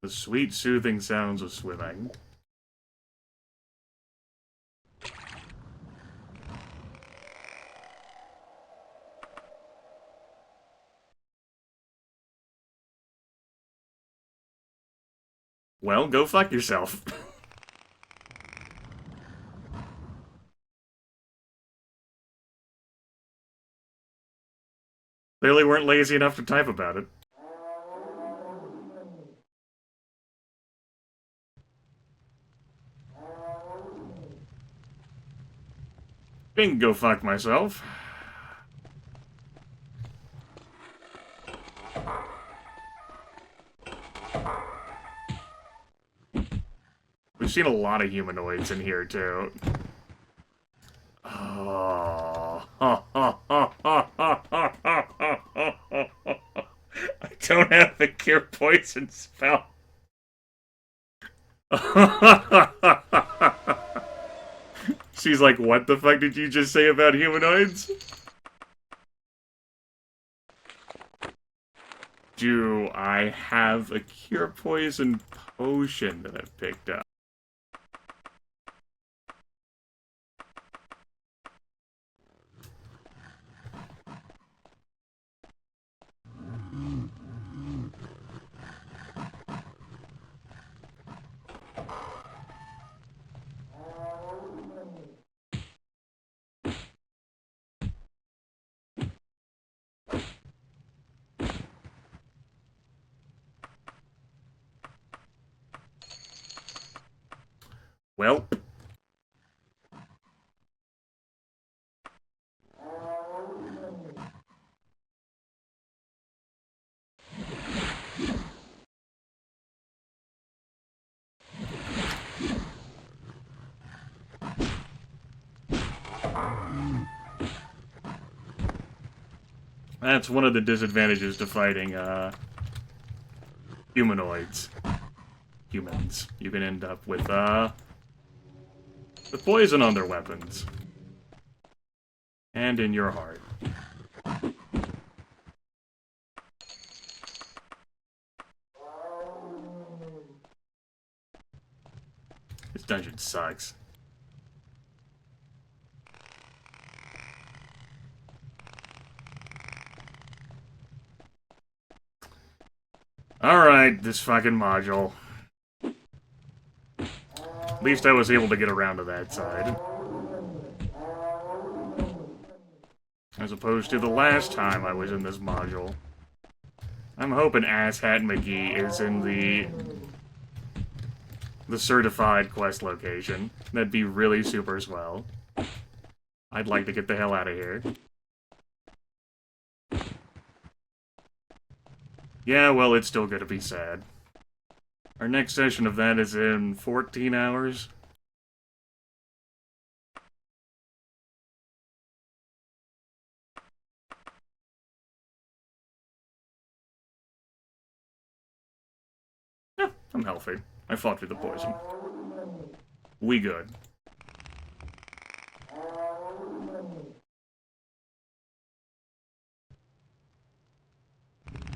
The sweet, soothing sounds of swimming. Well, go fuck yourself. Clearly weren't lazy enough to type about it. Can go fuck myself. We've seen a lot of humanoids in here, too. Oh. I don't have the cure poison spell. She's like, what the fuck did you just say about humanoids? Do I have a cure poison potion that I've picked up? Well, That's one of the disadvantages to fighting, humanoids. Humans. You can end up with poison on their weapons. And in your heart. This dungeon sucks. Alright, this fucking module. At least I was able to get around to that side. As opposed to the last time I was in this module. I'm hoping Asshat McGee is in the certified quest location. That'd be really super swell. I'd like to get the hell out of here. Yeah, well, it's still gonna be sad. Our next session of that is in 14 hours. Yeah, I'm healthy. I fought through the poison. We good.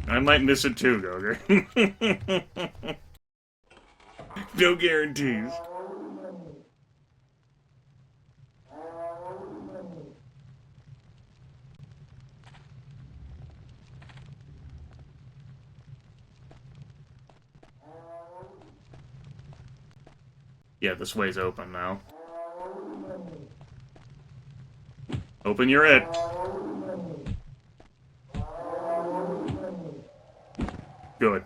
I might miss it too, Goger. No guarantees. Yeah, this way's open now. Open your it. Good.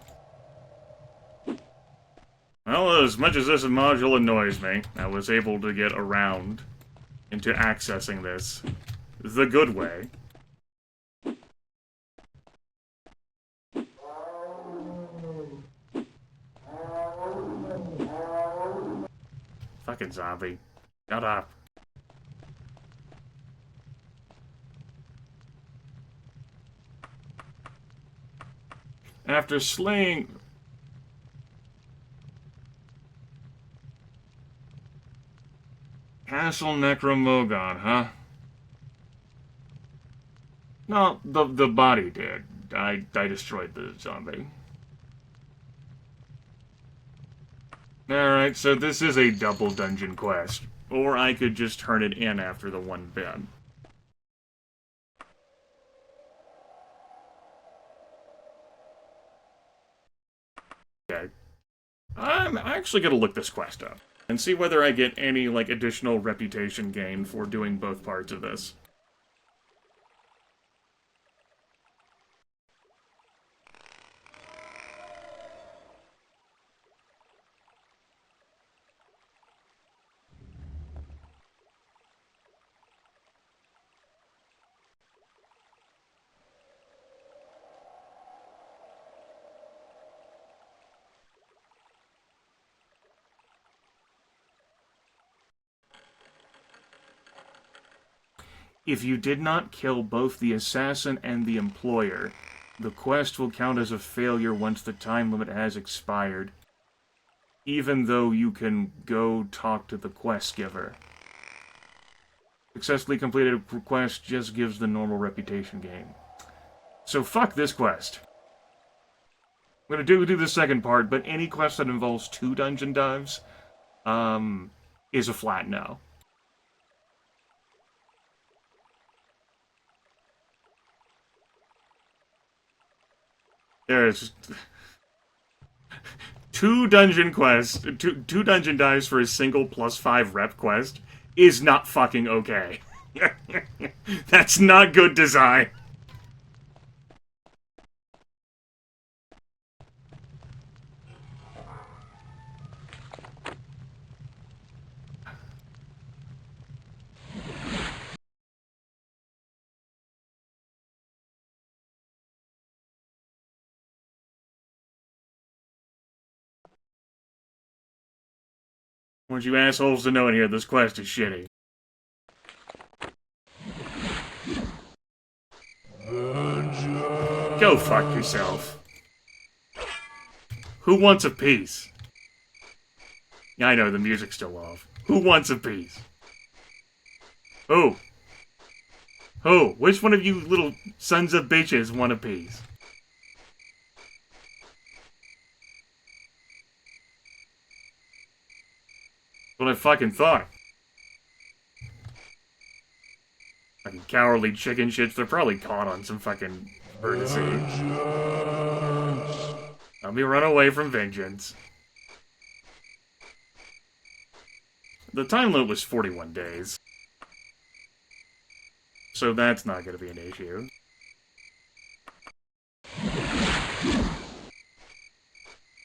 Well, as much as this module annoys me, I was able to get around into accessing this the good way. Fucking zombie. Shut up. After slaying... Castle Necromoghan, huh? No, the body did. I destroyed the zombie. Alright, so this is a double dungeon quest. Or I could just turn it in after the one bit. Okay. I'm actually gonna look this quest up. And see whether I get any, like, additional reputation gain for doing both parts of this. If you did not kill both the assassin and the employer, the quest will count as a failure once the time limit has expired, even though you can go talk to the quest giver. Successfully completed quest just gives the normal reputation gain. So fuck this quest. I'm gonna do the second part, but any quest that involves 2 dungeon dives, is a flat no. There's 2 dungeon quests, two dungeon dives for a single +5 rep quest is not fucking okay. That's not good design. I want you assholes to know in here, this quest is shitty. Go fuck yourself. Who wants a piece? Yeah, I know, the music's still off. Who wants a piece? Who? Who? Which one of you little sons of bitches want a piece? What I fucking thought. Fucking cowardly chicken shits, they're probably caught on some fucking emergency. Let me run away from vengeance. The time limit was 41 days. So that's not gonna be an issue.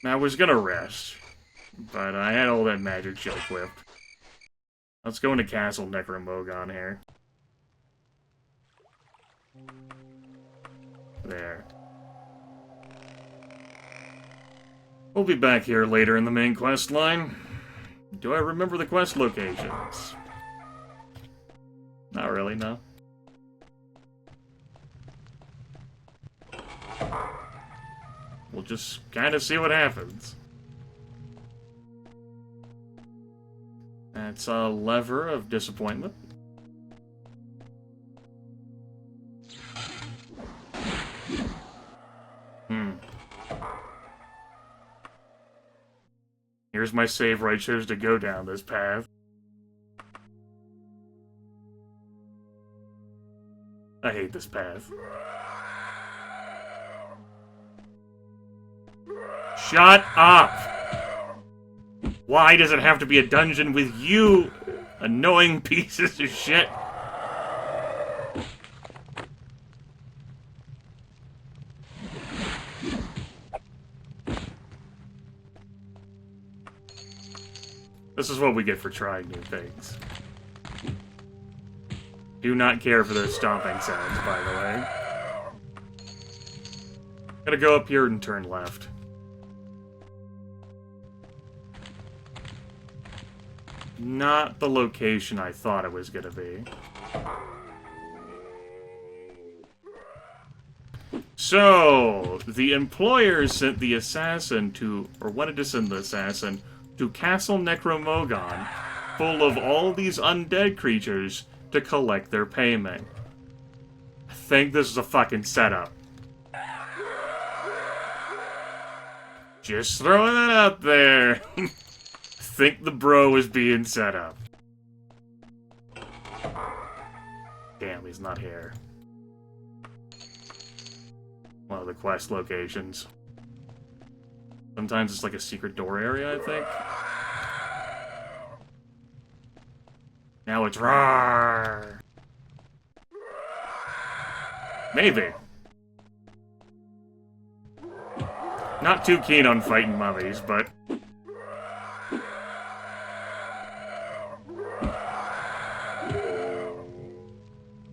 I was gonna rest, but I had all that magic shit equipped. Let's go into Castle Necromoghan here. There. We'll be back here later in the main quest line. Do I remember the quest locations? Not really, no. We'll just kind of see what happens. That's a lever of disappointment. Here's my save where I chose to go down this path. I hate this path. Shut up! Why does it have to be a dungeon with you, annoying pieces of shit? This is what we get for trying new things. Do not care for those stomping sounds, by the way. Gotta go up here and turn left. Not the location I thought it was gonna be. So, the employer sent the assassin to, or wanted to send the assassin to Castle Necromoghan, full of all these undead creatures, to collect their payment. I think this is a fucking setup. Just throwing that out there. Think the bro is being set up. Damn, he's not here. One of the quest locations. Sometimes it's like a secret door area, I think. Now it's roar. Maybe. Not too keen on fighting mummies, but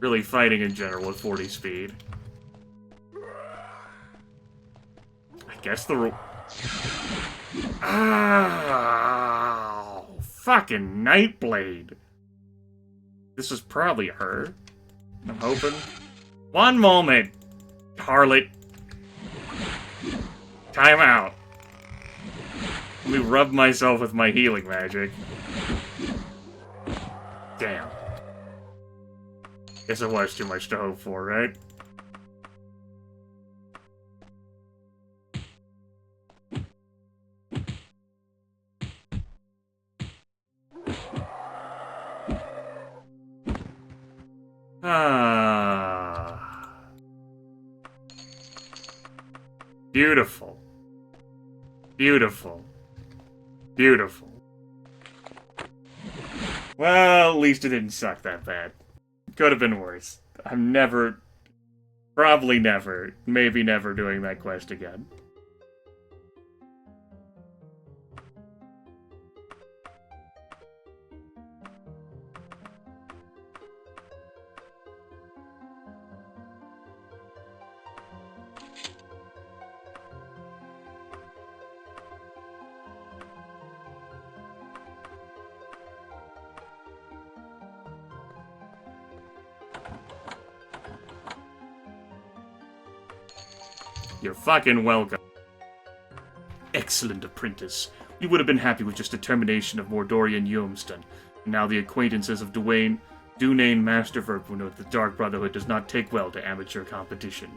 really fighting in general at 40 speed. I guess the oh, fucking Nightblade. This is probably her. I'm hoping. One moment, harlot. Time out. Let me rub myself with my healing magic. Damn. Guess it was too much to hope for, right? Beautiful. Beautiful. Beautiful. Well, at least it didn't suck that bad. Could have been worse. I'm never, probably never, maybe never doing that quest again. You're fucking welcome. Excellent apprentice. We would have been happy with just a termination of Mordorian Yomston. Now the acquaintances of Dunane Masterverk will note the Dark Brotherhood does not take well to amateur competition.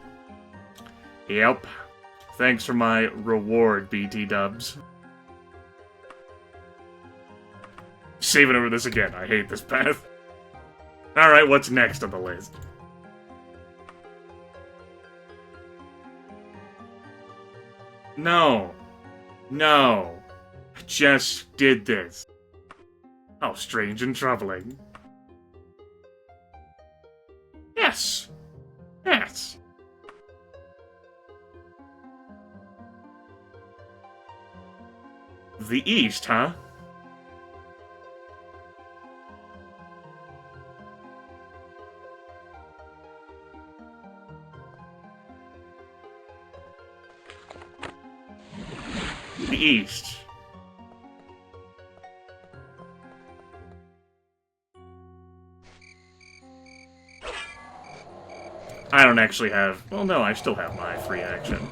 Yep. Thanks for my reward, BT dubs. Saving over this again. I hate this path. Alright, what's next on the list? No. No. I just did this. How strange and troubling. Yes. Yes. The East, huh? The East. I don't actually have... Well, no, I still have my free action.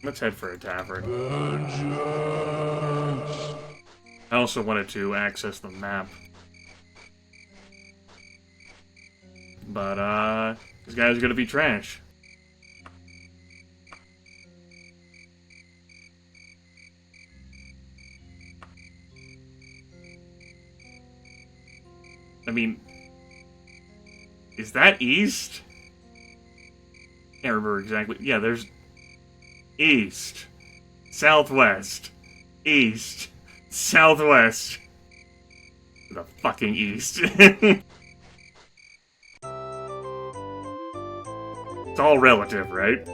Let's head for a tavern. I also wanted to access the map. But, this guy's gonna be trash. I mean... Is that east? Can't remember exactly. Yeah, there's... East. Southwest. East. Southwest. The fucking east. It's all relative, right?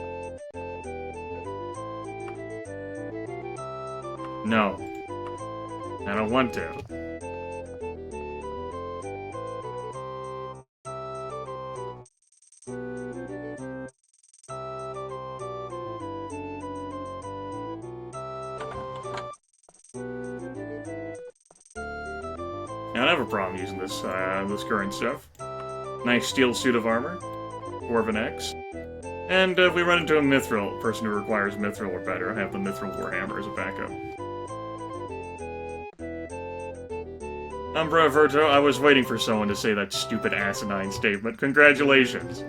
No. I don't want to. I don't have a problem using this this current stuff. Nice steel suit of armor. Dwarven X. And if we run into a Mithril person who requires Mithril or better, I have the Mithril Warhammer as a backup. Umbra Verto, I was waiting for someone to say that stupid asinine statement. Congratulations!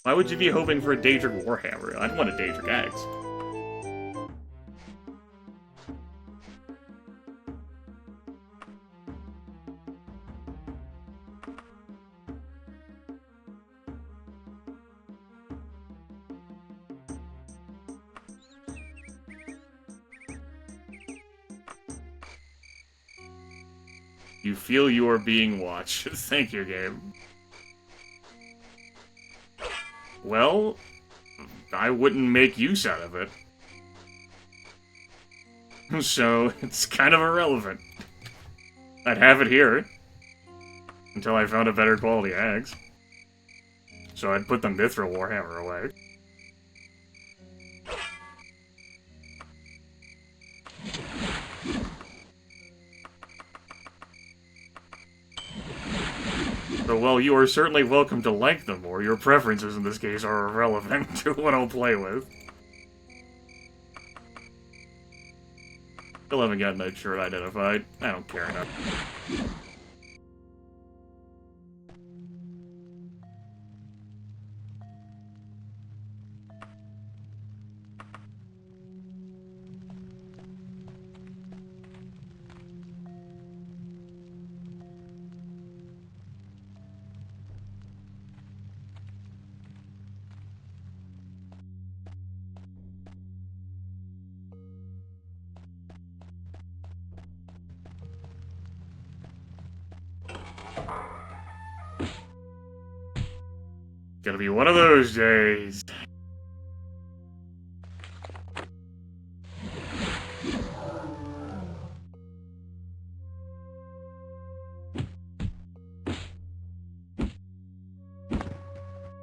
Why would you be hoping for a Daedric Warhammer? I'd want a Daedric Axe. You feel you are being watched. Thank you, game. Well, I wouldn't make use out of it. So, it's kind of irrelevant. I'd have it here. Until I found a better quality axe. So I'd put the Mithril Warhammer away. So, well, you are certainly welcome to like them more. Your preferences in this case are irrelevant to what I'll play with. Still haven't gotten that shirt identified. I don't care enough. Gonna be one of those days.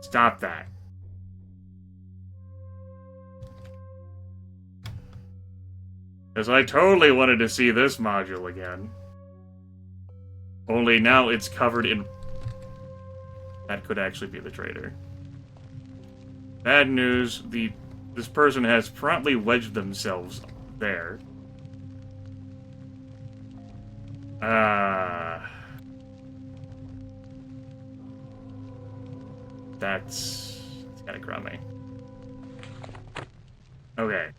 Stop that. Because I totally wanted to see this module again. Only now it's covered in... That could actually be the traitor. Bad news, this person has promptly wedged themselves there. That's kind of crummy. Okay.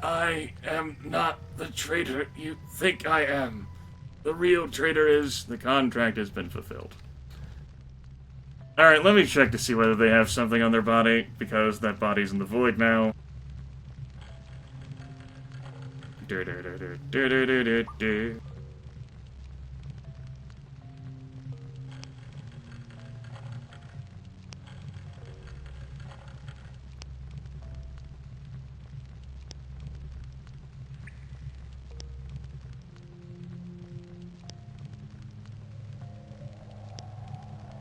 I am not the traitor you think I am. The real traitor is... The contract has been fulfilled. Alright, let me check to see whether they have something on their body, because that body's in the void now.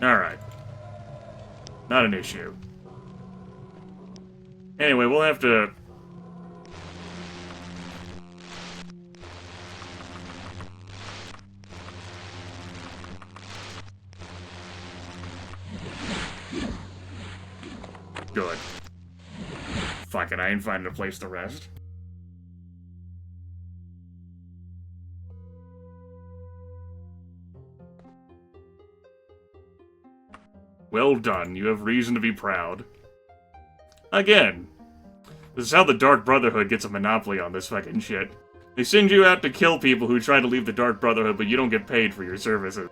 Alright. Not an issue. Anyway, we'll have to... Good. Fuck it, I ain't finding a place to rest. Well done, you have reason to be proud. Again, this is how the Dark Brotherhood gets a monopoly on this fucking shit. They send you out to kill people who try to leave the Dark Brotherhood, but you don't get paid for your services.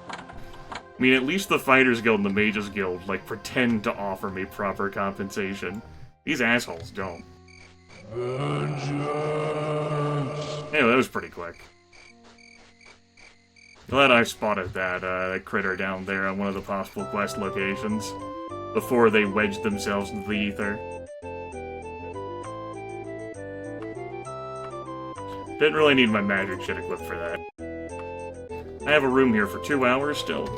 I mean, at least the Fighters Guild and the Mages Guild, like, pretend to offer me proper compensation. These assholes don't. Vengeance. Anyway, that was pretty quick. Glad I spotted that critter down there on one of the possible quest locations before they wedged themselves into the ether. Didn't really need my magic shit equipped for that. I have a room here for 2 hours still,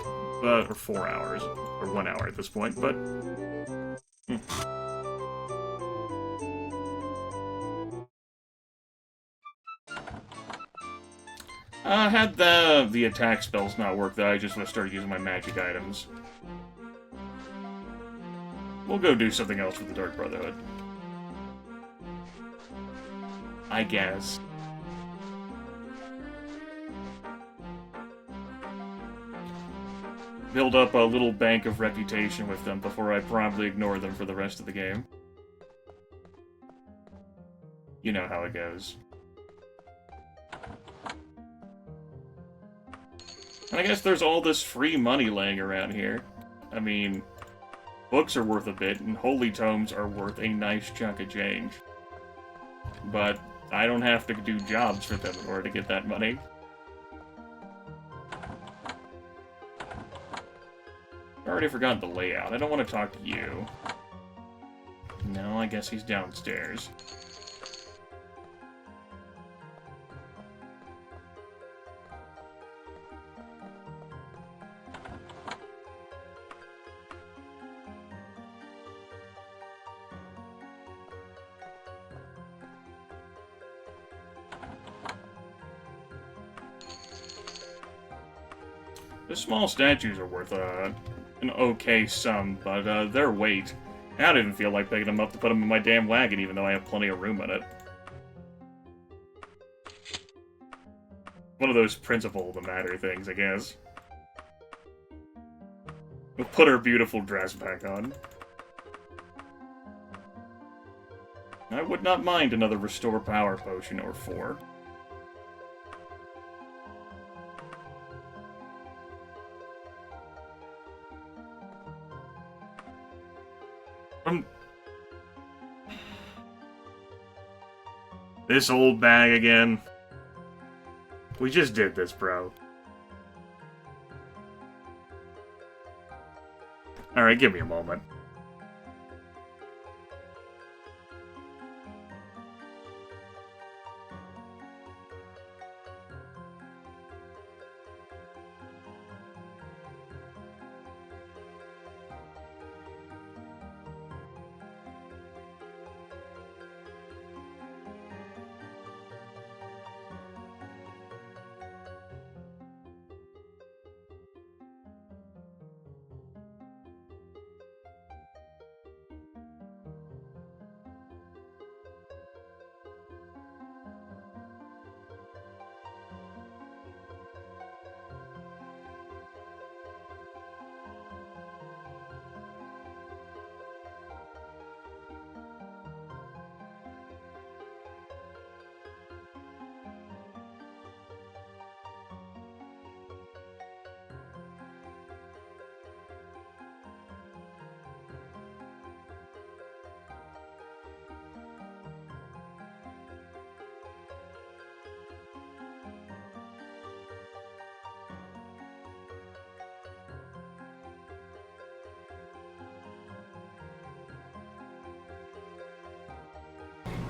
or 4 hours, or 1 hour at this point, but... Had the attack spells not work, though, I just would have started using my magic items. We'll go do something else with the Dark Brotherhood. I guess. Build up a little bank of reputation with them before I promptly ignore them for the rest of the game. You know how it goes. And I guess there's all this free money laying around here. I mean, books are worth a bit, and holy tomes are worth a nice chunk of change. But I don't have to do jobs for them in order to get that money. I already forgot the layout. I don't want to talk to you. No, I guess he's downstairs. The small statues are worth an okay sum, but their weight. I don't even feel like picking them up to put them in my damn wagon, even though I have plenty of room in it. One of those principle of the matter things, I guess. We'll put her beautiful dress back on. I would not mind another Restore Power Potion or 4. This old bag again. We just did this, bro. Alright, give me a moment.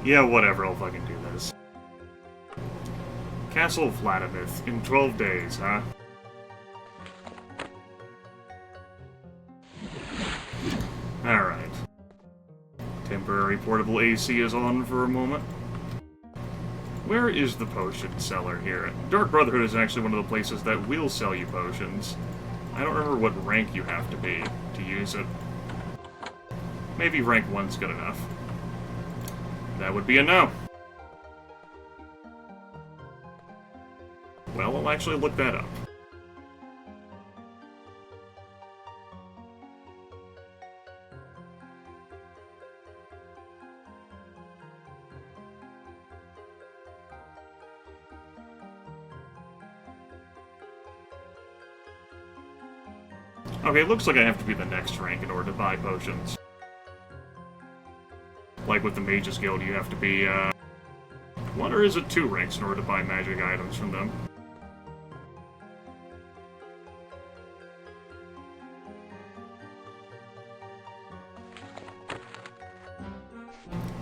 Yeah, whatever, I'll fucking do this. Castle Vladimith in 12 days, huh? Alright. Temporary portable AC is on for a moment. Where is the potion seller here? Dark Brotherhood is actually one of the places that will sell you potions. I don't remember what rank you have to be to use it. Maybe rank 1's good enough. That would be a no. Well, I'll actually look that up. Okay, it looks like I have to be the next rank in order to buy potions. Like with the Mages Guild, you have to be, 1 or is it 2 ranks in order to buy magic items from them?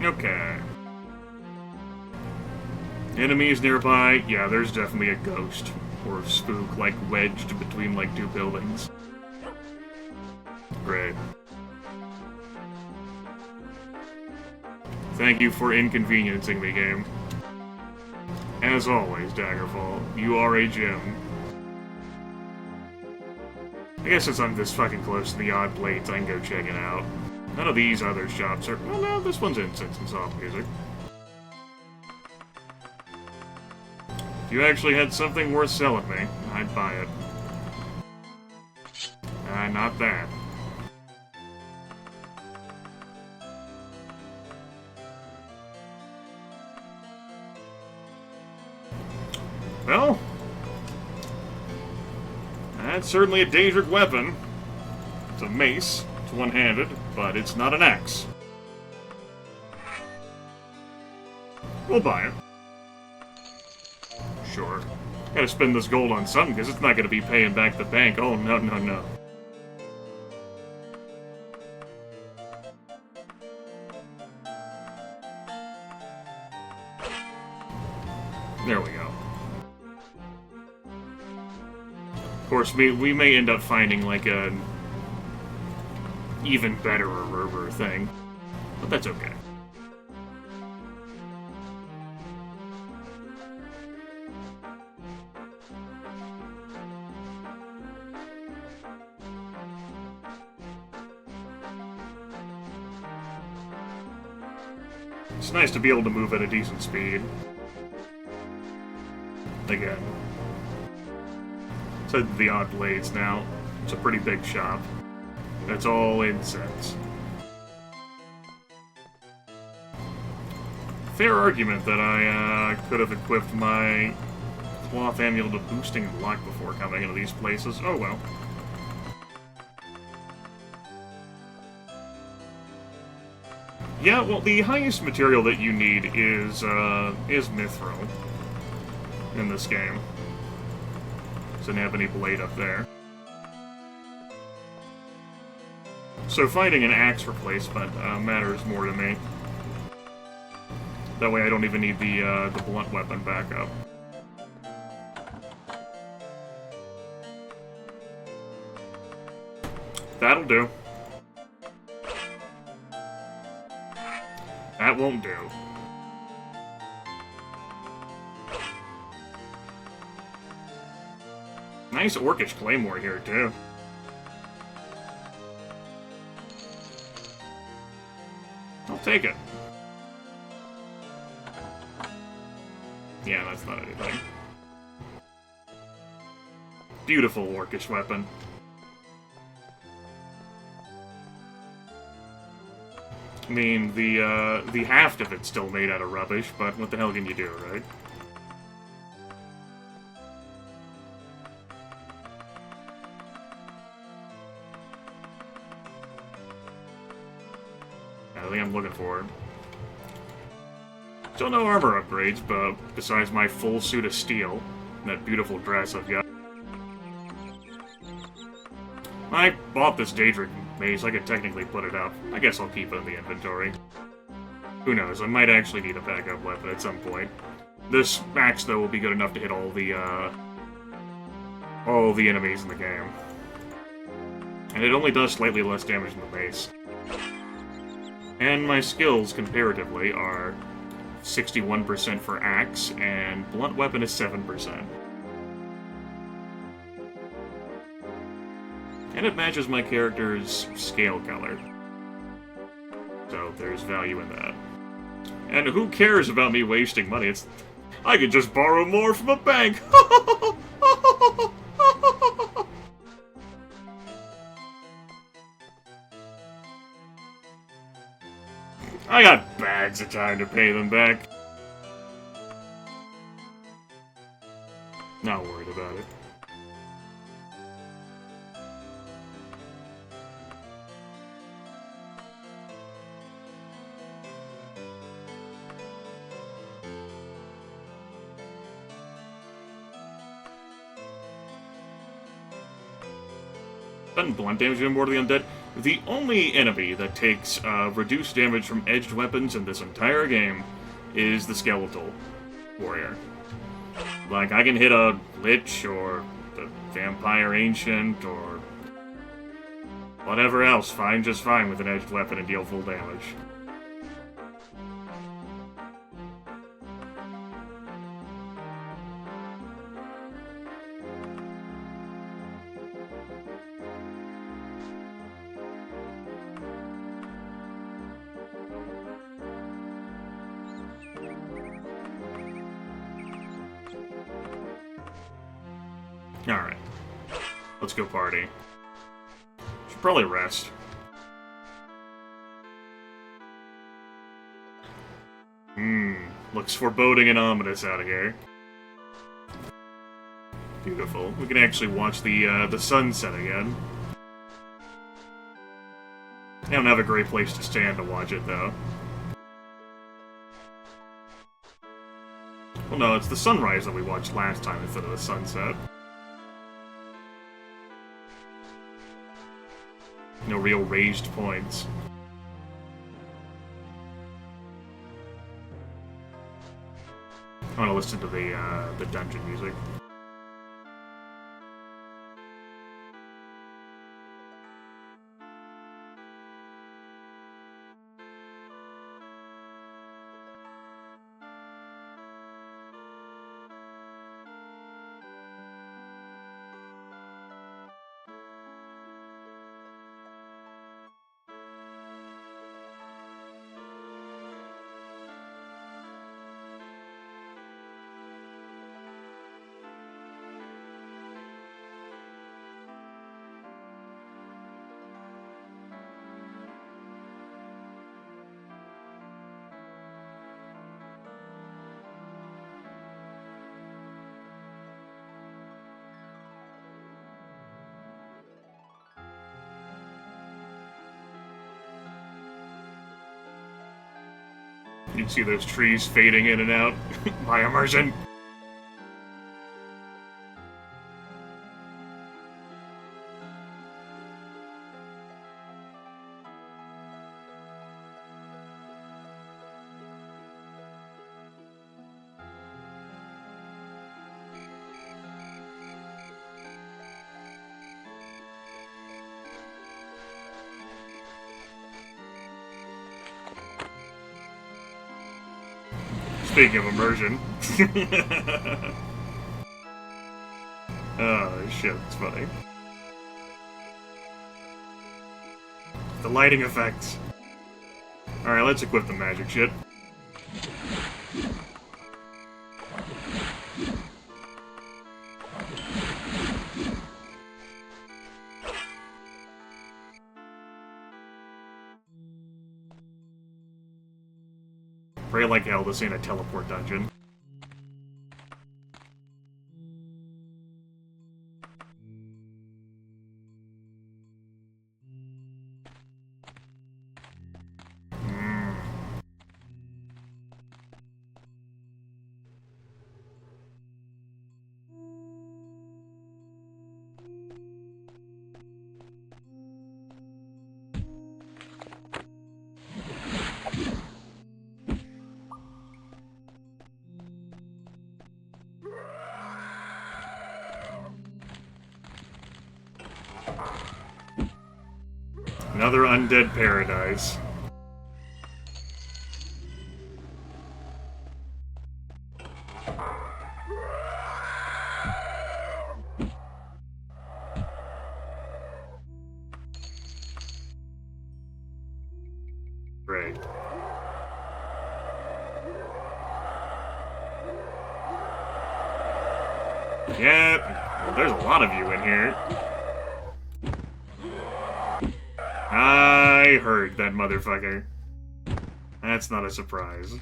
Okay. Enemies nearby? Yeah, there's definitely a ghost or a spook, like, wedged between, like, 2 buildings. Great. Thank you for inconveniencing me, game. As always, Daggerfall, you are a gem. I guess since I'm this fucking close to the odd blades, I can go check it out. None of these other shops are... Well, no, this one's incense and soft music. If you actually had something worth selling me, I'd buy it. Not that. Well, that's certainly a Daedric weapon. It's a mace. It's one-handed, but it's not an axe. We'll buy it. Sure. Gotta spend this gold on something, because it's not gonna be paying back the bank. Oh, no, no, no. There we go. Of course, we may end up finding, like, a even better reverber thing. But that's okay. It's nice to be able to move at a decent speed. Again. So the odd blades now. It's a pretty big shop. That's all incense. Fair argument that I could have equipped my cloth amulet of boosting luck before coming into these places. Oh well. Yeah, well, the highest material that you need is mithril in this game. It's an ebony blade up there. So finding an axe replacement matters more to me. That way I don't even need the blunt weapon backup. That'll do. That won't do. Nice orcish claymore here, too. I'll take it. Yeah, that's not anything. Beautiful orcish weapon. I mean, the haft of it's still made out of rubbish, but what the hell can you do, right? I think I'm looking for. Still no armor upgrades, but besides my full suit of steel, and that beautiful dress I've got. I bought this Daedric mace, I could technically put it up. I guess I'll keep it in the inventory. Who knows, I might actually need a backup weapon at some point. This max, though, will be good enough to hit all the enemies in the game. And it only does slightly less damage than the base. And my skills, comparatively, are 61% for axe, and blunt weapon is 7%. And it matches my character's scale color. So there's value in that. And who cares about me wasting money? I could just borrow more from a bank! I got bags of time to pay them back. Not worried about it. Doesn't blunt damage do more to the undead? The only enemy that takes reduced damage from edged weapons in this entire game is the Skeletal Warrior. Like, I can hit a Lich, or the Vampire Ancient, or whatever else, just fine with an edged weapon and deal full damage. Alright. Let's go party. Should probably rest. Looks foreboding and ominous out of here. Beautiful. We can actually watch the sunset again. I don't have a great place to stand to watch it, though. Well, no, it's the sunrise that we watched last time instead of the sunset. No real raised points. I want to listen to the dungeon music. You can see those trees fading in and out by immersion. Speaking of immersion. Oh, shit, it's funny. The lighting effects. Alright, let's equip the magic shit. Pray like hell this ain't a teleport dungeon. Another undead paradise. Great. Yeah, well, there's a lot of you in here. I heard that motherfucker. That's not a surprise.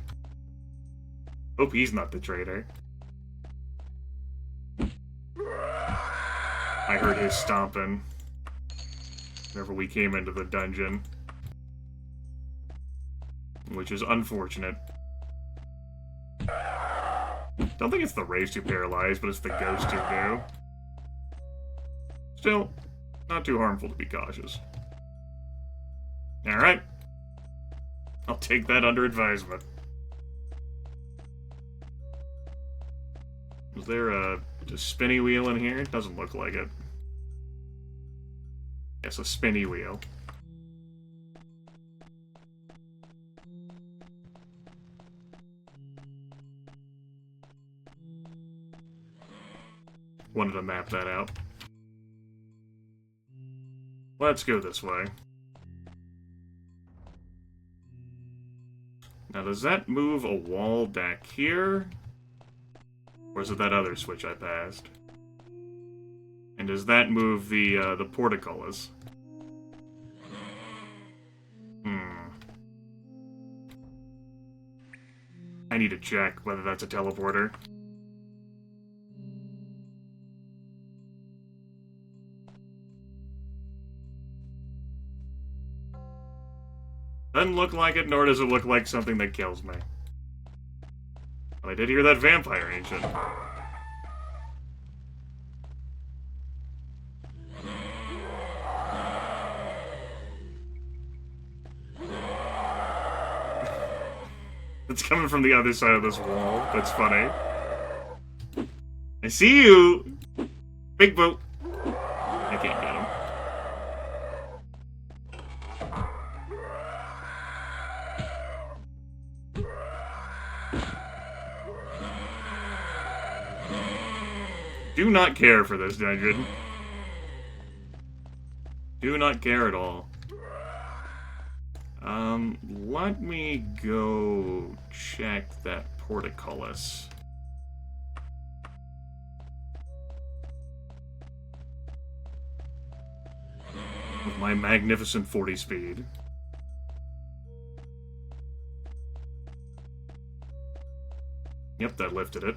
Hope he's not the traitor. I heard his stomping whenever we came into the dungeon. Which is unfortunate. Don't think it's the race who paralyzed, but it's the ghost who do. Still, not too harmful to be cautious. Alright. I'll take that under advisement. Is there a spinny wheel in here? It doesn't look like it. Yes, a spinny wheel. Wanted to map that out. Let's go this way. Now, does that move a wall back here? Or is it that other switch I passed? And does that move the portcullis? I need to check whether that's a teleporter. Doesn't look like it, nor does it look like something that kills me. But I did hear that vampire ancient. It's coming from the other side of this wall. That's funny. I see you! Big boat. I can't get him. Do not care for this dungeon. Do not care at all. Let me go check that portcullis. With my magnificent 40 speed. Yep, that lifted it.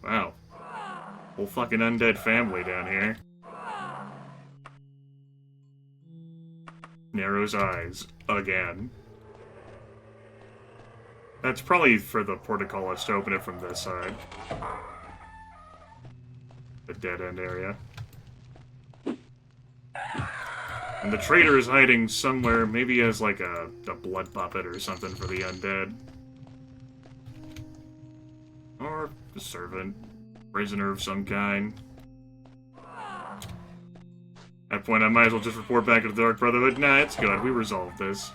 Wow. Whole fucking undead family down here. Narrows eyes. Again. That's probably for the portcullis to open it from this side. The dead end area. And the traitor is hiding somewhere, maybe as like a blood puppet or something for the undead. Or a servant. Prisoner of some kind. At that point, I might as well just report back to the Dark Brotherhood. Nah, it's good. We resolved this.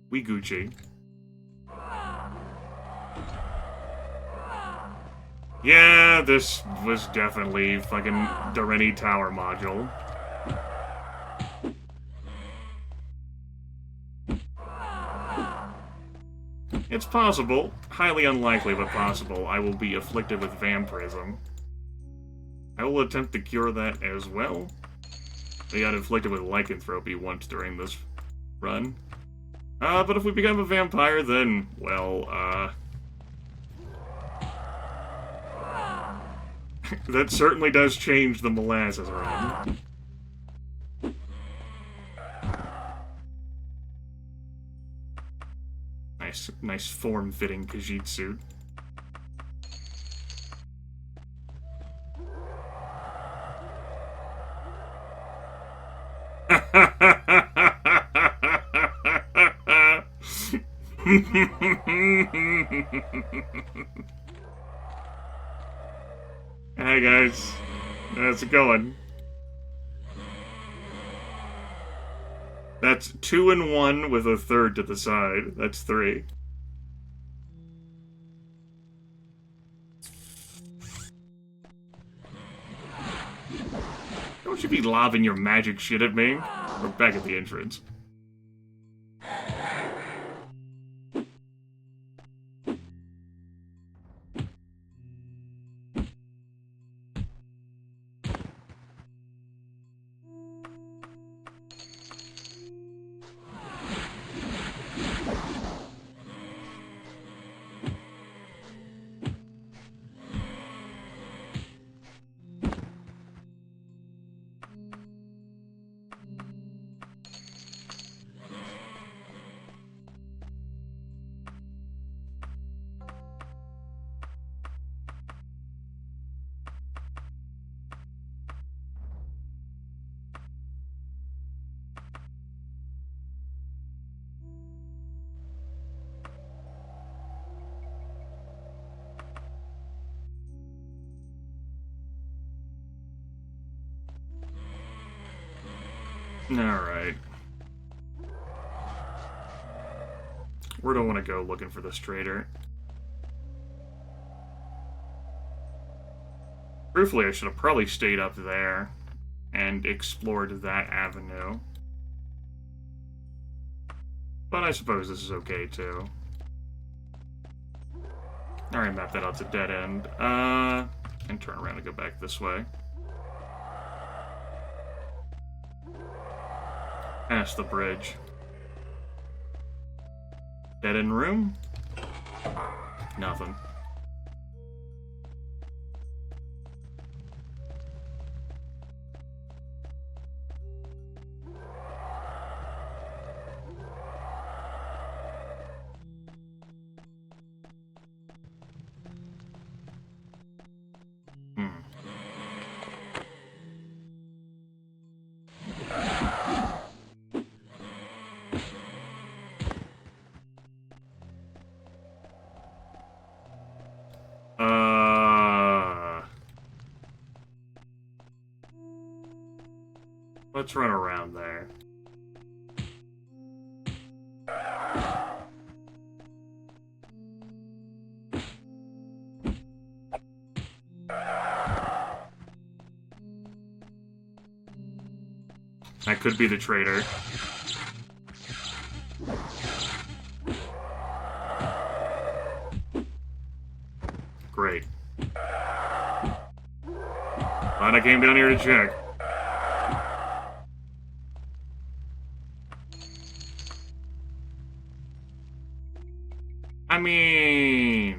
We Gucci. Yeah, this was definitely fucking Dareni Tower module. It's possible, highly unlikely but possible, I will be afflicted with vampirism. I will attempt to cure that as well. I got inflicted with lycanthropy once during this run. But if we become a vampire, then, well, that certainly does change the Molasses run. Nice form-fitting Khajiit suit. Hi guys. How's it going? That's 2 and 1 with a third to the side. That's 3. Don't you be lobbing your magic shit at me. We're back at the entrance. Alright. Where do I want to go looking for this trader? Truthfully, I should have probably stayed up there and explored that avenue. But I suppose this is okay, too. Alright, map that out to dead end. And turn around and go back this way. Past the bridge. Dead end room? Nothing. Let's run around there. That could be the traitor. Great. Glad I came down here to check. I mean...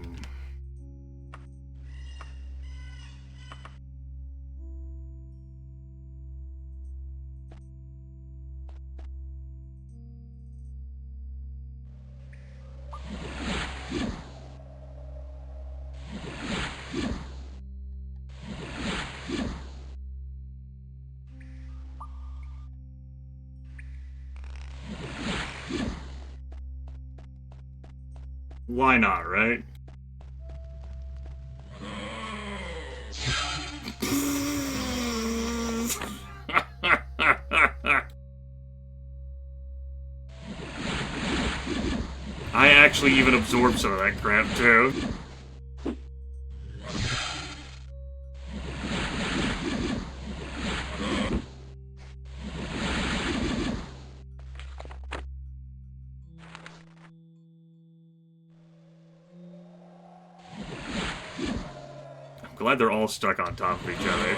why not, right? I actually even absorbed some of that crap, too. Glad they're all stuck on top of each other.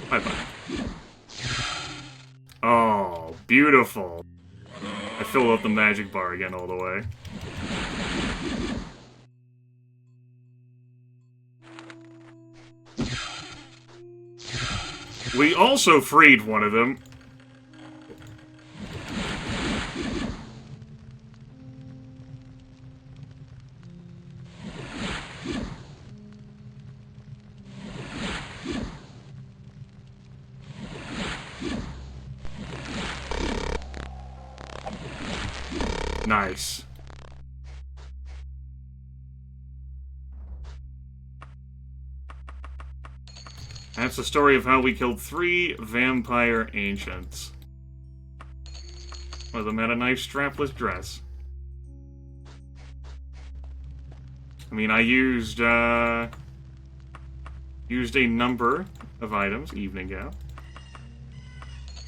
Bye-bye. Oh, beautiful. I filled up the magic bar again all the way. We also freed one of them. Nice. That's the story of how we killed 3 vampire ancients. One of them had a nice strapless dress. I mean, I used a number of items. Evening gown.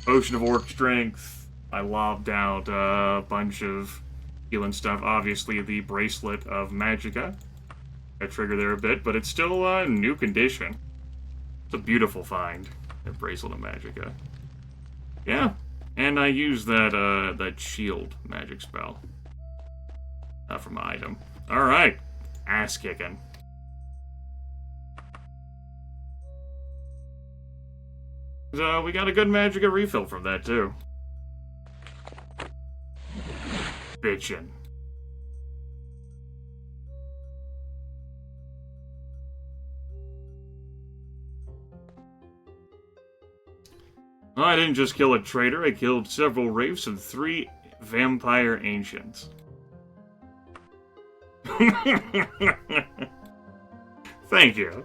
Potion of Orc Strength. I lobbed out a bunch of healing stuff. Obviously, the Bracelet of Magicka. Got trigger there a bit, but it's still new condition. It's a beautiful find, the Bracelet of Magicka. Yeah, and I used that shield magic spell from my item. All right, ass kicking. We got a good Magicka refill from that too. Bitchin'. I didn't just kill a traitor, I killed several wraiths and 3 vampire ancients. Thank you.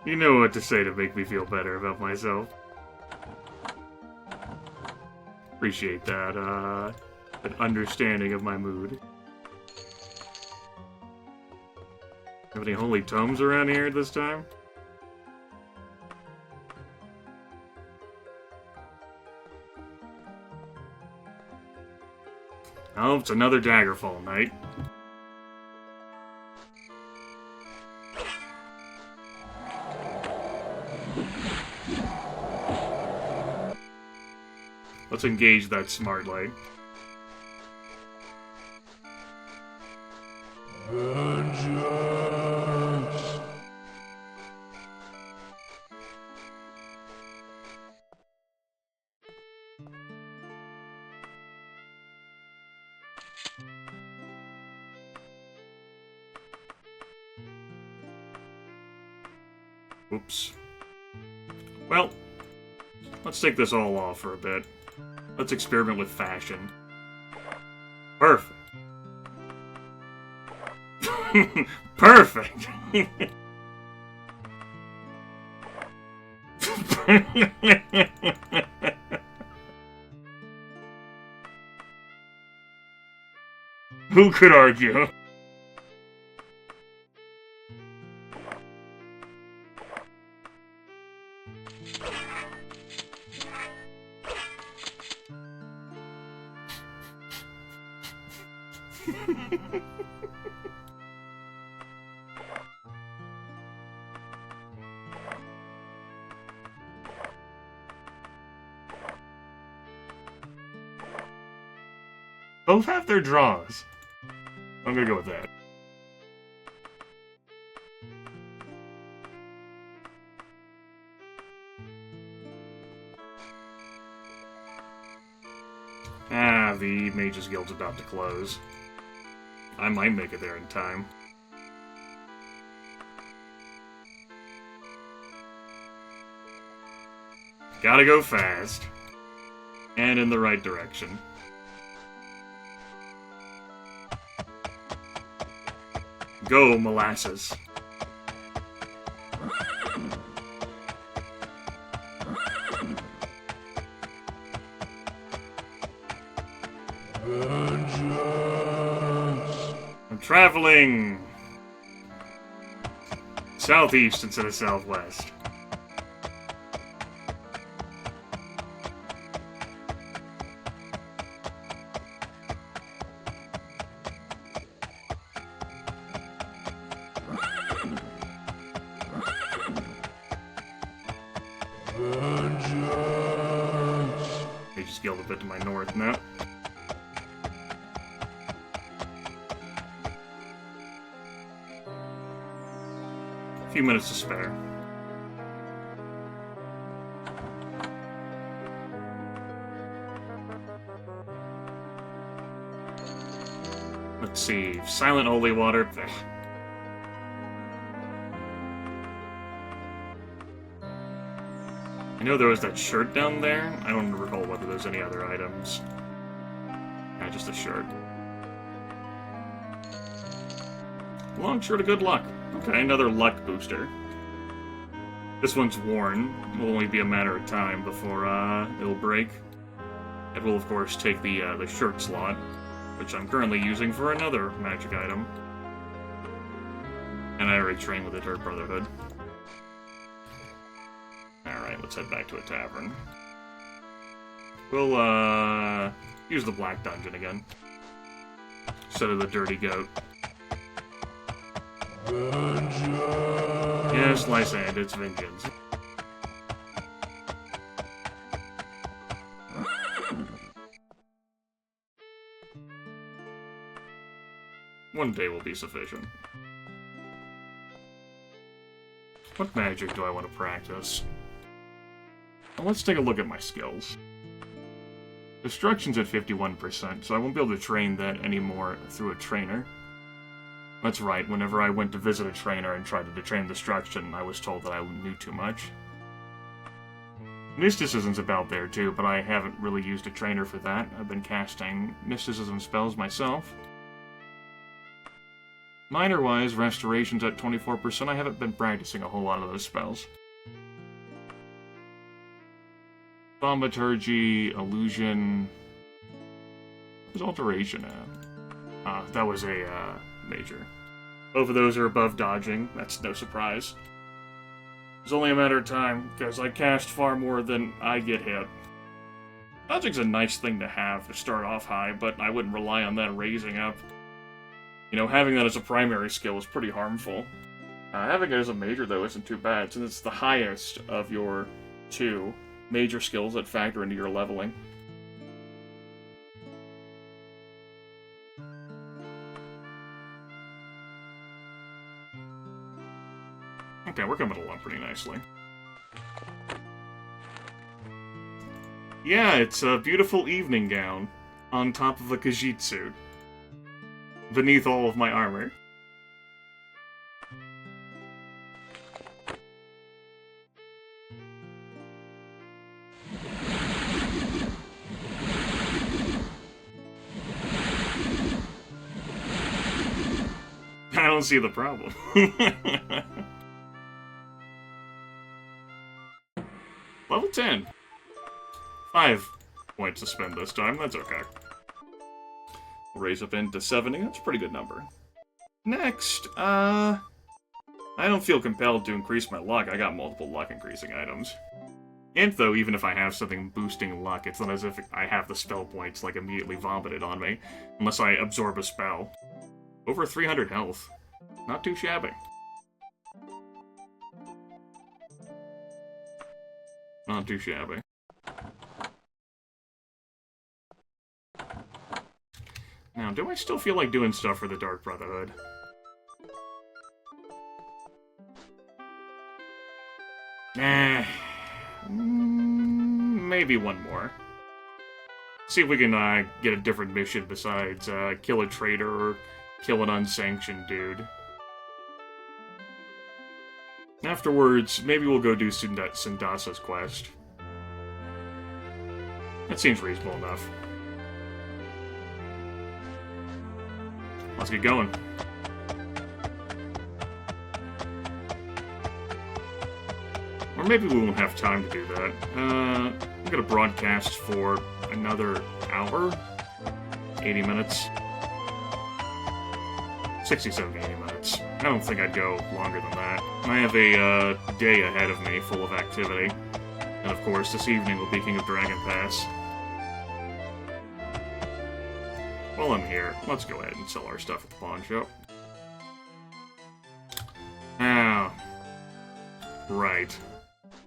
You know what to say to make me feel better about myself. Appreciate that, that understanding of my mood. Have any holy tomes around here this time? Oh, it's another Daggerfall night. Let's engage that smartly. Oops. Well, let's take this all off for a bit. Let's experiment with fashion. Perfect. Perfect! Who could argue? Both have their draws. I'm gonna go with that. Ah, the Mage's Guild's about to close. I might make it there in time. Gotta go fast. And in the right direction. Go, Molasses. I'm traveling southeast instead of southwest. Mage's Guild a bit to my north now. A few minutes to spare. Let's see. Silent Holy Water. I know there was that shirt down there. I don't recall whether there's any other items. Yeah, just a shirt. Long shirt of good luck. Okay, another luck booster. This one's worn. It'll only be a matter of time before it'll break. It will, of course, take the shirt slot, which I'm currently using for another magic item. And I already trained with the Dirt Brotherhood. Alright, let's head back to a tavern. We'll, use the Black Dungeon again. Instead of the Dirty Goat. Vengeance. Yes, Lysand, it's vengeance. One day will be sufficient. What magic do I want to practice? Well, let's take a look at my skills. Destruction's at 51%, so I won't be able to train that anymore through a trainer. That's right, whenever I went to visit a trainer and tried to train Destruction, I was told that I knew too much. Mysticism's about there too, but I haven't really used a trainer for that. I've been casting Mysticism spells myself. Minor-wise, Restoration's at 24%. I haven't been practicing a whole lot of those spells. Thaumaturgy, Illusion... What was Alteration at? That was a, major. Both of those are above dodging. That's no surprise. It's only a matter of time, because I cast far more than I get hit. Dodging's a nice thing to have to start off high, but I wouldn't rely on that raising up. You know, having that as a primary skill is pretty harmful. Having it as a major, though, isn't too bad, since it's the highest of your two major skills that factor into your leveling. Okay, we're coming along pretty nicely. Yeah, it's a beautiful evening gown on top of a Khajiit suit. Beneath all of my armor. I don't see the problem. Level 10. 5 points to spend this time, that's okay. Raise up into 70, that's a pretty good number. Next, I don't feel compelled to increase my luck. I got multiple luck increasing items. And though, even if I have something boosting luck, it's not as if I have the spell points, like, immediately vomited on me. Unless I absorb a spell. Over 300 health. Not too shabby. Not too shabby. Now, do I still feel like doing stuff for the Dark Brotherhood? Maybe one more. See if we can get a different mission besides kill a traitor or kill an unsanctioned dude. Afterwards, maybe we'll go do Syndasa's quest. That seems reasonable enough. Let's get going. Or maybe we won't have time to do that. I'm gonna broadcast for another hour? 80 minutes? 67, 80 minutes. I don't think I'd go longer than that. I have a day ahead of me full of activity. And of course, this evening will be King of Dragon Pass. While I'm here, let's go ahead and sell our stuff at the pawn shop. Ah. Right.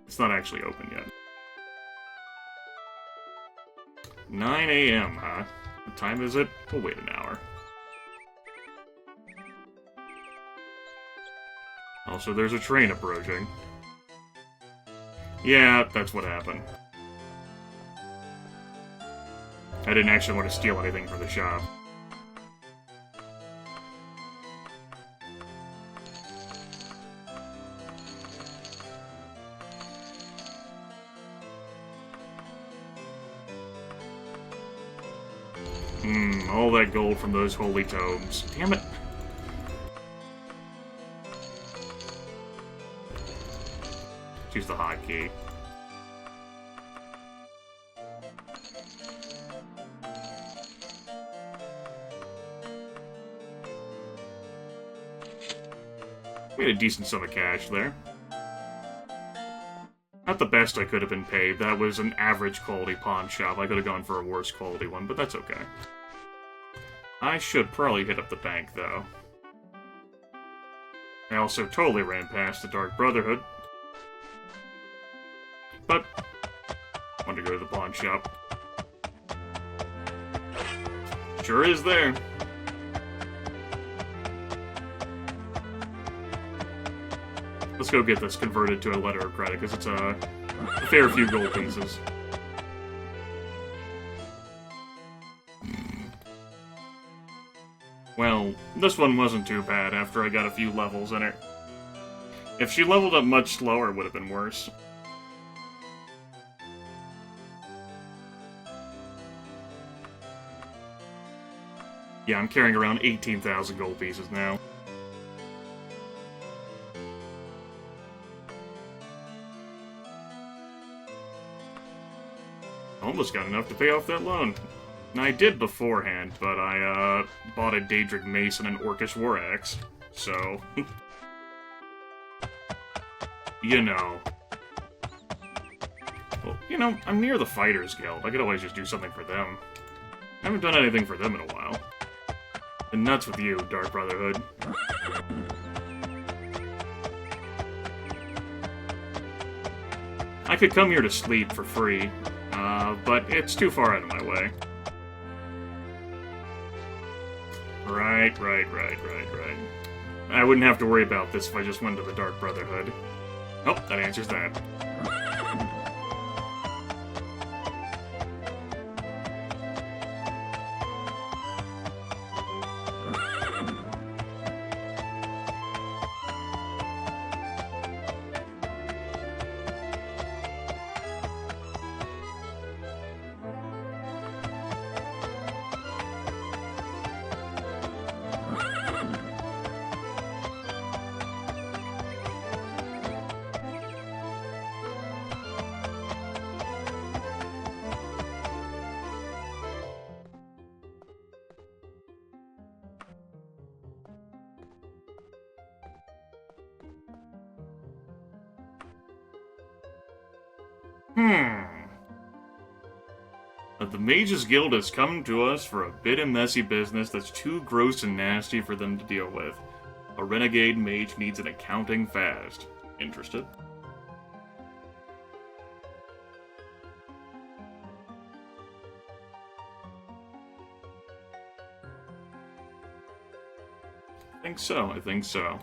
It's not actually open yet. 9 a.m., huh? What time is it? We'll wait an hour. Also, there's a train approaching. Yeah, that's what happened. I didn't actually want to steal anything from the shop. All that gold from those holy tomes. Damn it. Use the hotkey. We had a decent sum of cash there. Not the best I could have been paid. That was an average quality pawn shop. I could have gone for a worse quality one, but that's okay. I should probably hit up the bank, though. I also totally ran past the Dark Brotherhood. But I wanted to go to the pawn shop. Sure is there. Let's go get this converted to a letter of credit, because it's a fair few gold pieces. Well, this one wasn't too bad after I got a few levels in it. If she leveled up much slower, it would have been worse. Yeah, I'm carrying around 18,000 gold pieces now. Almost got enough to pay off that loan. And I did beforehand, but I bought a Daedric Mace and an Orcish War Axe. So... you know. Well, you know, I'm near the Fighters Guild. I could always just do something for them. I haven't done anything for them in a while. Been nuts with you, Dark Brotherhood. I could come here to sleep for free, but it's too far out of my way. Right. I wouldn't have to worry about this if I just went to the Dark Brotherhood. Oh, that answers that. The Mages Guild has come to us for a bit of messy business that's too gross and nasty for them to deal with. A renegade mage needs an accounting fast. Interested? I think so.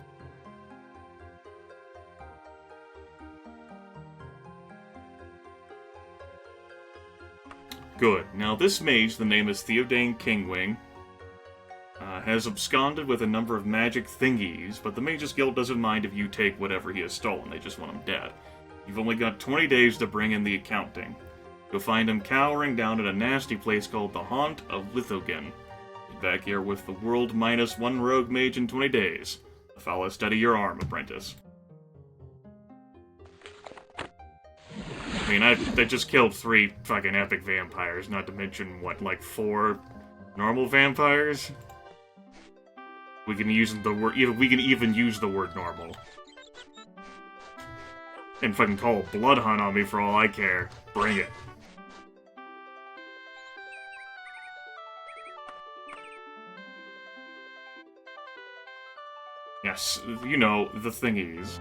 Good. Now, this mage, the name is Theodane Kingwing, has absconded with a number of magic thingies, but the Mages Guild doesn't mind if you take whatever he has stolen. They just want him dead. You've only got 20 days to bring in the accounting. You'll find him cowering down at a nasty place called the Haunt of Lithogen. Get back here with the world minus one rogue mage in 20 days. The fellow steady your arm, apprentice. I mean, they just killed 3 fucking epic vampires, not to mention, what, like 4 normal vampires? We can use the word, we can even use the word normal. And fucking call a blood hunt on me for all I care. Bring it. Yes, you know, the thingies.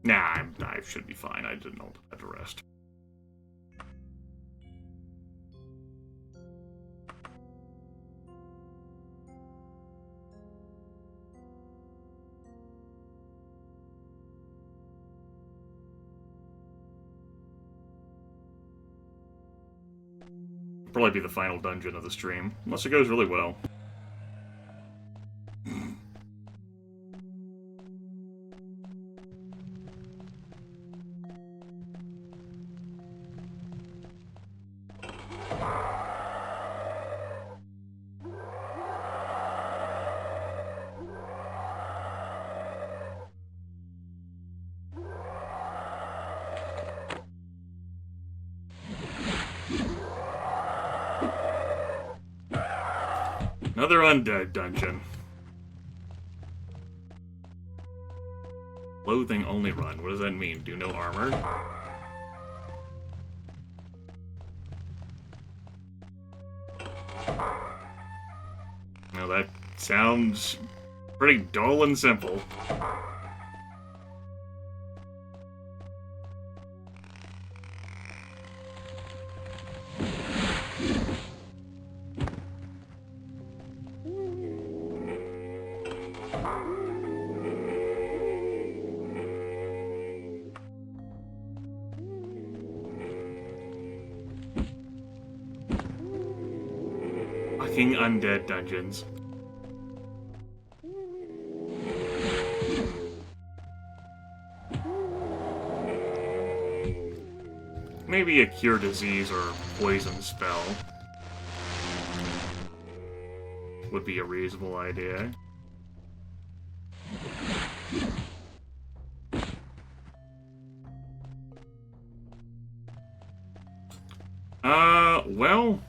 Nah, I should be fine. I didn't hold that to rest. probably be the final dungeon of the stream, unless it goes really well. Another undead dungeon. Clothing only run. What does that mean? Do no armor? Now that sounds pretty dull and simple. Fucking undead dungeons. Maybe a cure disease or poison spell would be a reasonable idea. Well,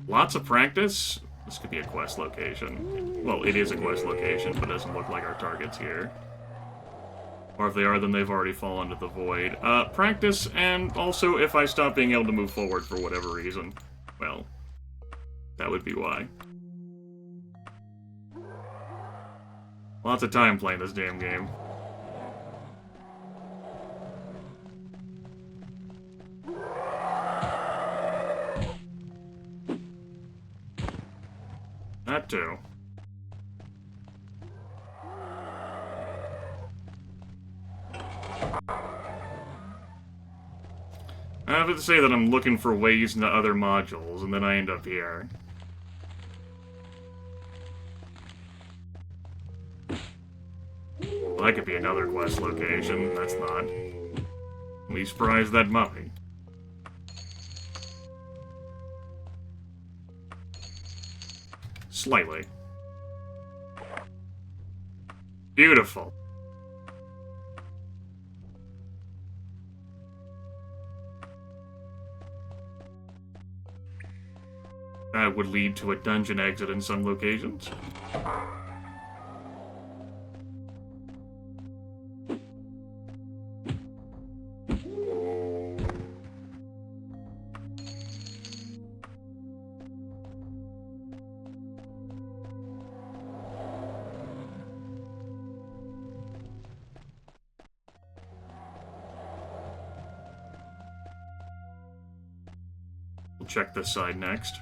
lots of practice. This could be a quest location. Well, it is a quest location, but doesn't look like our target's here. Or if they are, then they've already fallen to the void. Practice, and also if I stop being able to move forward for whatever reason. Well, that would be why. Lots of time playing this damn game. That too. I have to say that I'm looking for ways into other modules, and then I end up here. Well, that could be another quest location. That's not. At least prize that mummy. Slightly. Beautiful. That would lead to a dungeon exit in some locations. We'll check this side next.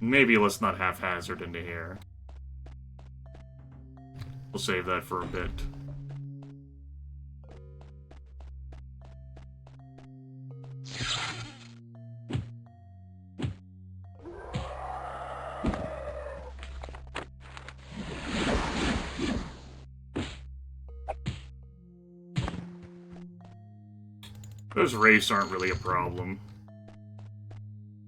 Maybe let's not haphazard into here. We'll save that for a bit. Those wraiths aren't really a problem.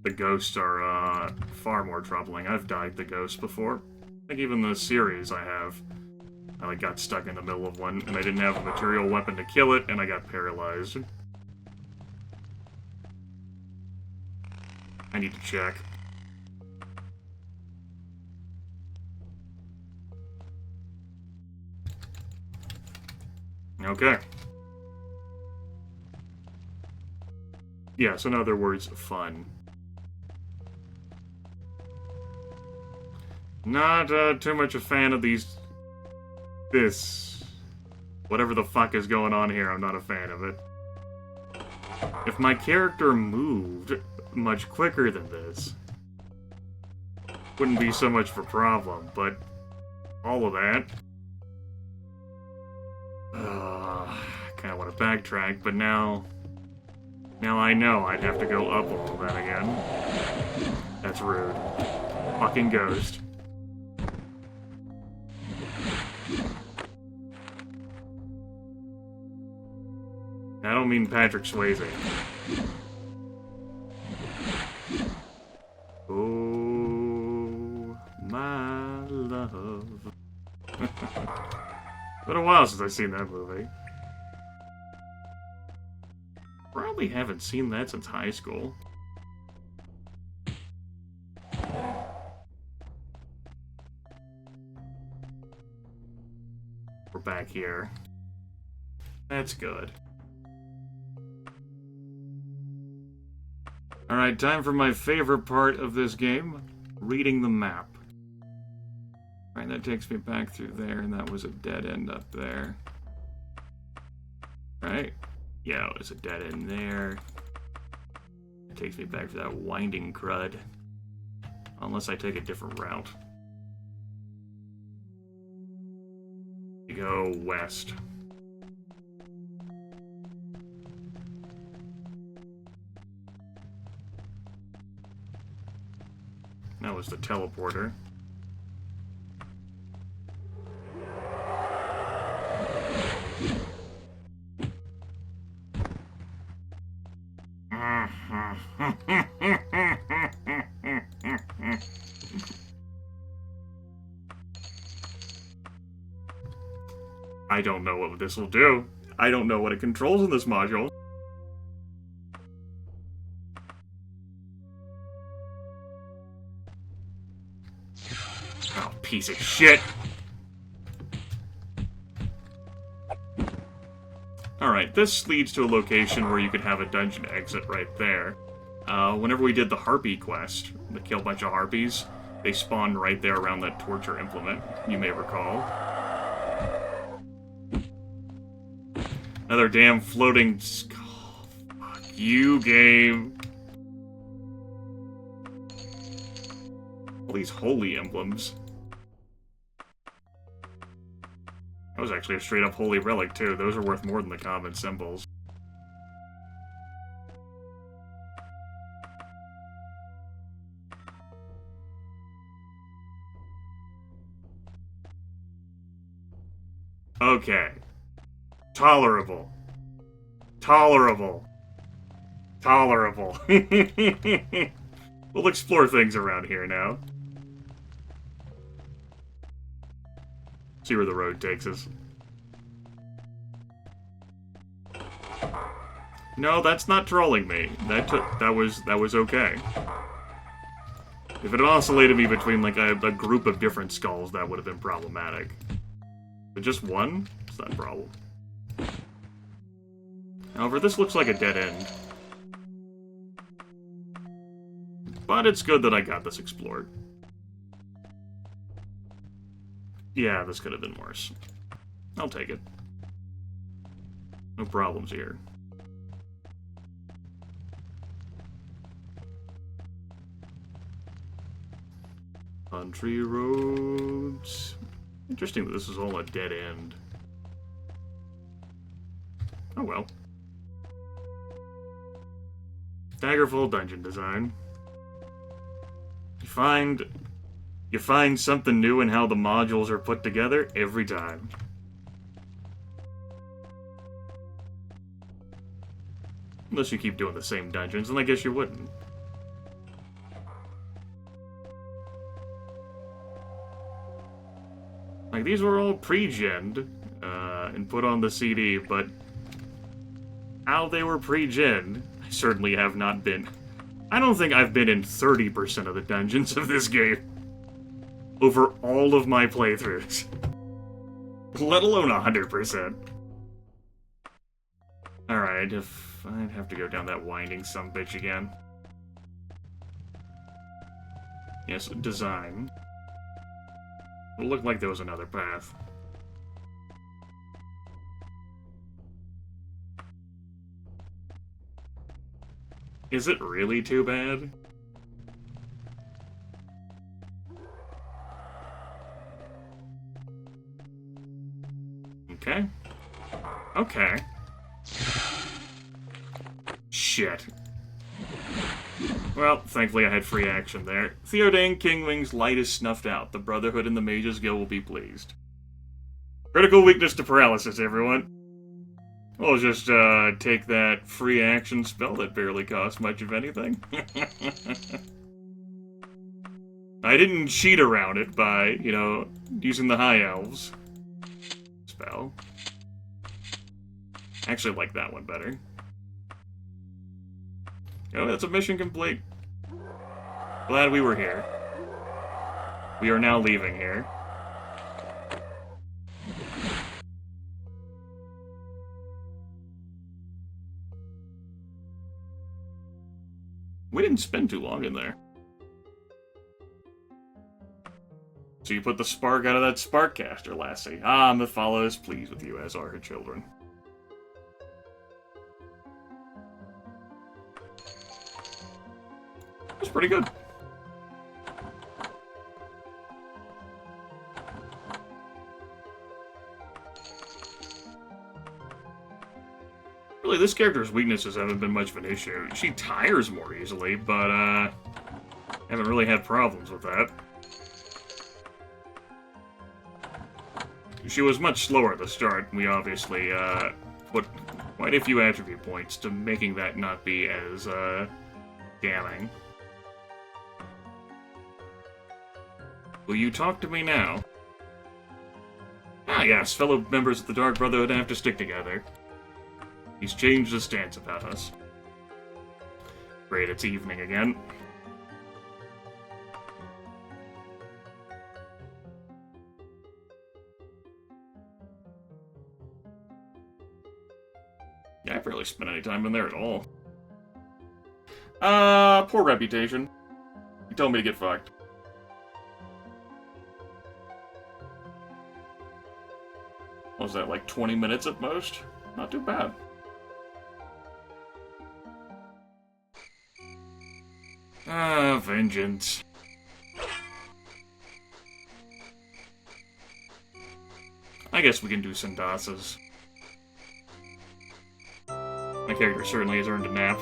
The ghosts are, far more troubling. I've died to ghosts before. I think even the series I have. I like, got stuck in the middle of one, and I didn't have a material weapon to kill it, and I got paralyzed. I need to check. Okay. Yes, in other words, fun. Not too much a fan of this. Whatever the fuck is going on here, I'm not a fan of it. If my character moved much quicker than this, wouldn't be so much of a problem, but all of that... kind of want to backtrack, but now I know I'd have to go up all that again. That's rude. Fucking ghost. I don't mean Patrick Swayze. Oh, my love. Been a while since I've seen that movie. Probably haven't seen that since high school. We're back here. That's good. Alright, time for my favorite part of this game. Reading the map. Alright, that takes me back through there, and that was a dead end up there. Right? Yeah, it was a dead end there. It takes me back to that winding crud. Unless I take a different route. We go west. That was the teleporter. I don't know what this will do. I don't know what it controls in this module. Oh, piece of shit. Alright, this leads to a location where you could have a dungeon exit right there. Whenever we did the Harpy quest, to kill a bunch of Harpies, they spawned right there around that torture implement, you may recall. Another damn floating... Oh, fuck you, game. All these holy emblems. That was actually a straight-up holy relic, too. Those are worth more than the common symbols. Okay. Tolerable. Tolerable. Tolerable. We'll explore things around here now. See where the road takes us. No, that's not trolling me. That was okay. If it oscillated me between like a group of different skulls, that would have been problematic. But just one? It's not a problem. However, this looks like a dead end. But it's good that I got this explored. Yeah, this could have been worse. I'll take it. No problems here. Country roads. Interesting that this is all a dead end. Oh well. Daggerfall dungeon design. You find something new in how the modules are put together every time. Unless you keep doing the same dungeons, and I guess you wouldn't. Like, these were all pre-genned, and put on the CD, but how they were pre-genned, I certainly have not been. I don't think I've been in 30% of the dungeons of this game. Over all of my playthroughs. Let alone 100%. Alright, if I'd have to go down that winding sumbitch again. Yes, design. It looked like there was another path. Is it really too bad? Okay. Okay. Shit. Well, thankfully I had free action there. Theodane Kingwing's light is snuffed out. The Brotherhood and the Mages Guild will be pleased. Critical weakness to paralysis, everyone. We'll just, take that free action spell that barely costs much of anything. I didn't cheat around it by, you know, using the High Elves spell. I actually like that one better. Oh, that's a mission complete. Glad we were here. We are now leaving here. We didn't spend too long in there. So you put the spark out of that Sparkcaster, lassie. Ah, Mythala is pleased with you, as are her children. It's pretty good. Really, this character's weaknesses haven't been much of an issue. She tires more easily, but, haven't really had problems with that. She was much slower at the start. We obviously, put quite a few attribute points to making that not be as, damning. Will you talk to me now? Ah, yes, fellow members of the Dark Brotherhood have to stick together. He's changed his stance about us. Great, it's evening again. Yeah, I barely spent any time in there at all. Poor reputation. He told me to get fucked. What was that, like 20 minutes at most? Not too bad. Ah, vengeance. I guess we can do Sandasas. My character certainly has earned a nap.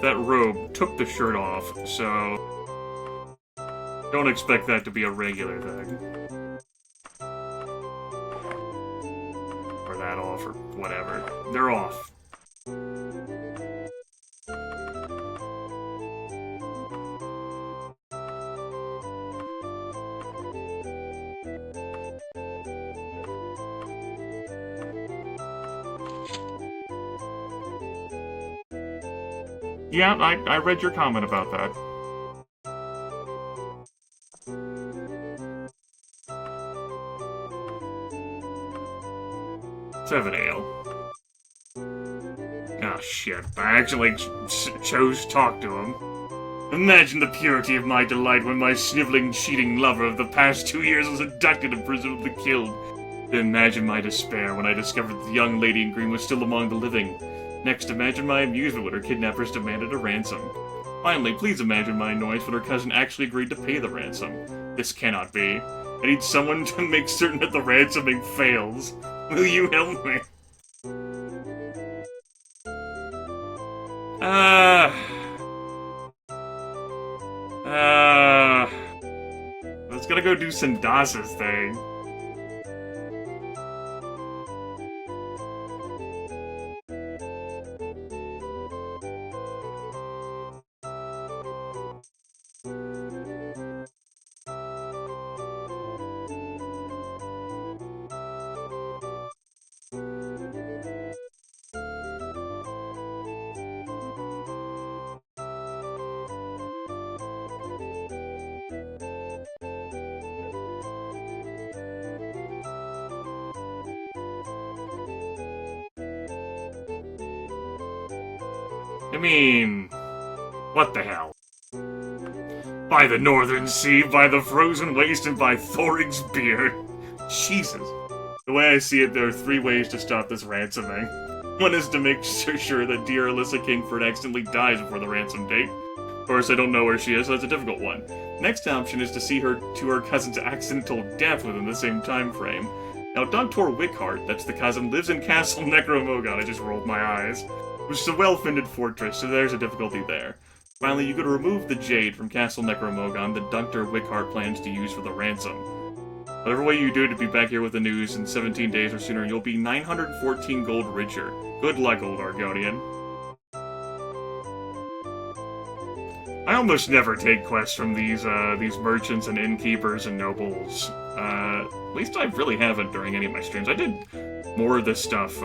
That robe took the shirt off, so don't expect that to be a regular thing. Or that off, or whatever. They're off. Yeah, I read your comment about that. Seven ale. Oh shit, I actually chose to talk to him. Imagine the purity of my delight when my sniveling, cheating lover of the past 2 years was abducted and presumably killed. Imagine my despair when I discovered that the young lady in green was still among the living. Next, imagine my amusement when her kidnappers demanded a ransom. Finally, please imagine my annoyance when her cousin actually agreed to pay the ransom. This cannot be. I need someone to make certain that the ransoming fails. Will you help me? Let's gotta go do Sandas's thing. I mean, what the hell? By the northern sea, by the frozen waste, and by Thorig's beard. Jesus. The way I see it, there are 3 ways to stop this ransoming. One is to make sure that dear Alyssa Kingford accidentally dies before the ransom date. Of course, I don't know where she is, so that's a difficult one. Next option is to see her to her cousin's accidental death within the same time frame. Now, Dr. Wickhart, that's the cousin, lives in Castle Necromoghan. I just rolled my eyes. Which is a well-funded fortress, so there's a difficulty there. Finally, you could remove the jade from Castle Necromoghan that Dr. Wickhart plans to use for the ransom. Whatever way you do to be back here with the news in 17 days or sooner, you'll be 914 gold richer. Good luck, old Argonian. I almost never take quests from these merchants and innkeepers and nobles. At least I really haven't during any of my streams. I did more of this stuff,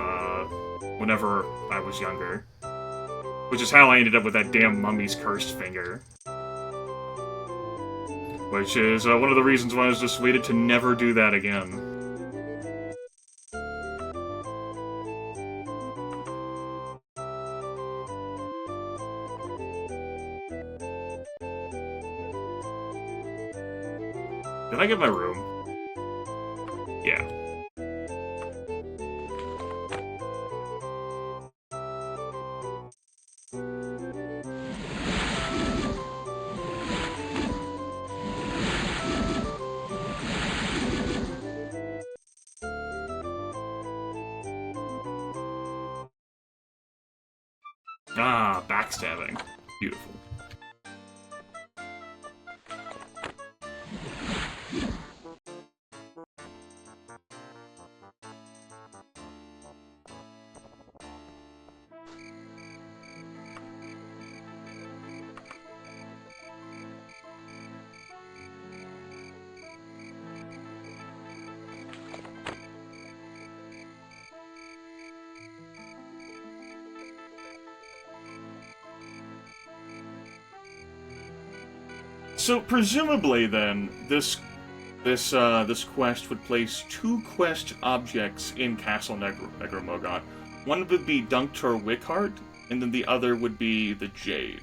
whenever I was younger. Which is how I ended up with that damn mummy's cursed finger. Which is one of the reasons why I was dissuaded to never do that again. Did I get my room? Yeah. Ah, backstabbing. Beautiful. So presumably, then, this quest would place 2 quest objects in Castle Necromoghan. One would be Dr. Wickhart, and then the other would be the Jade.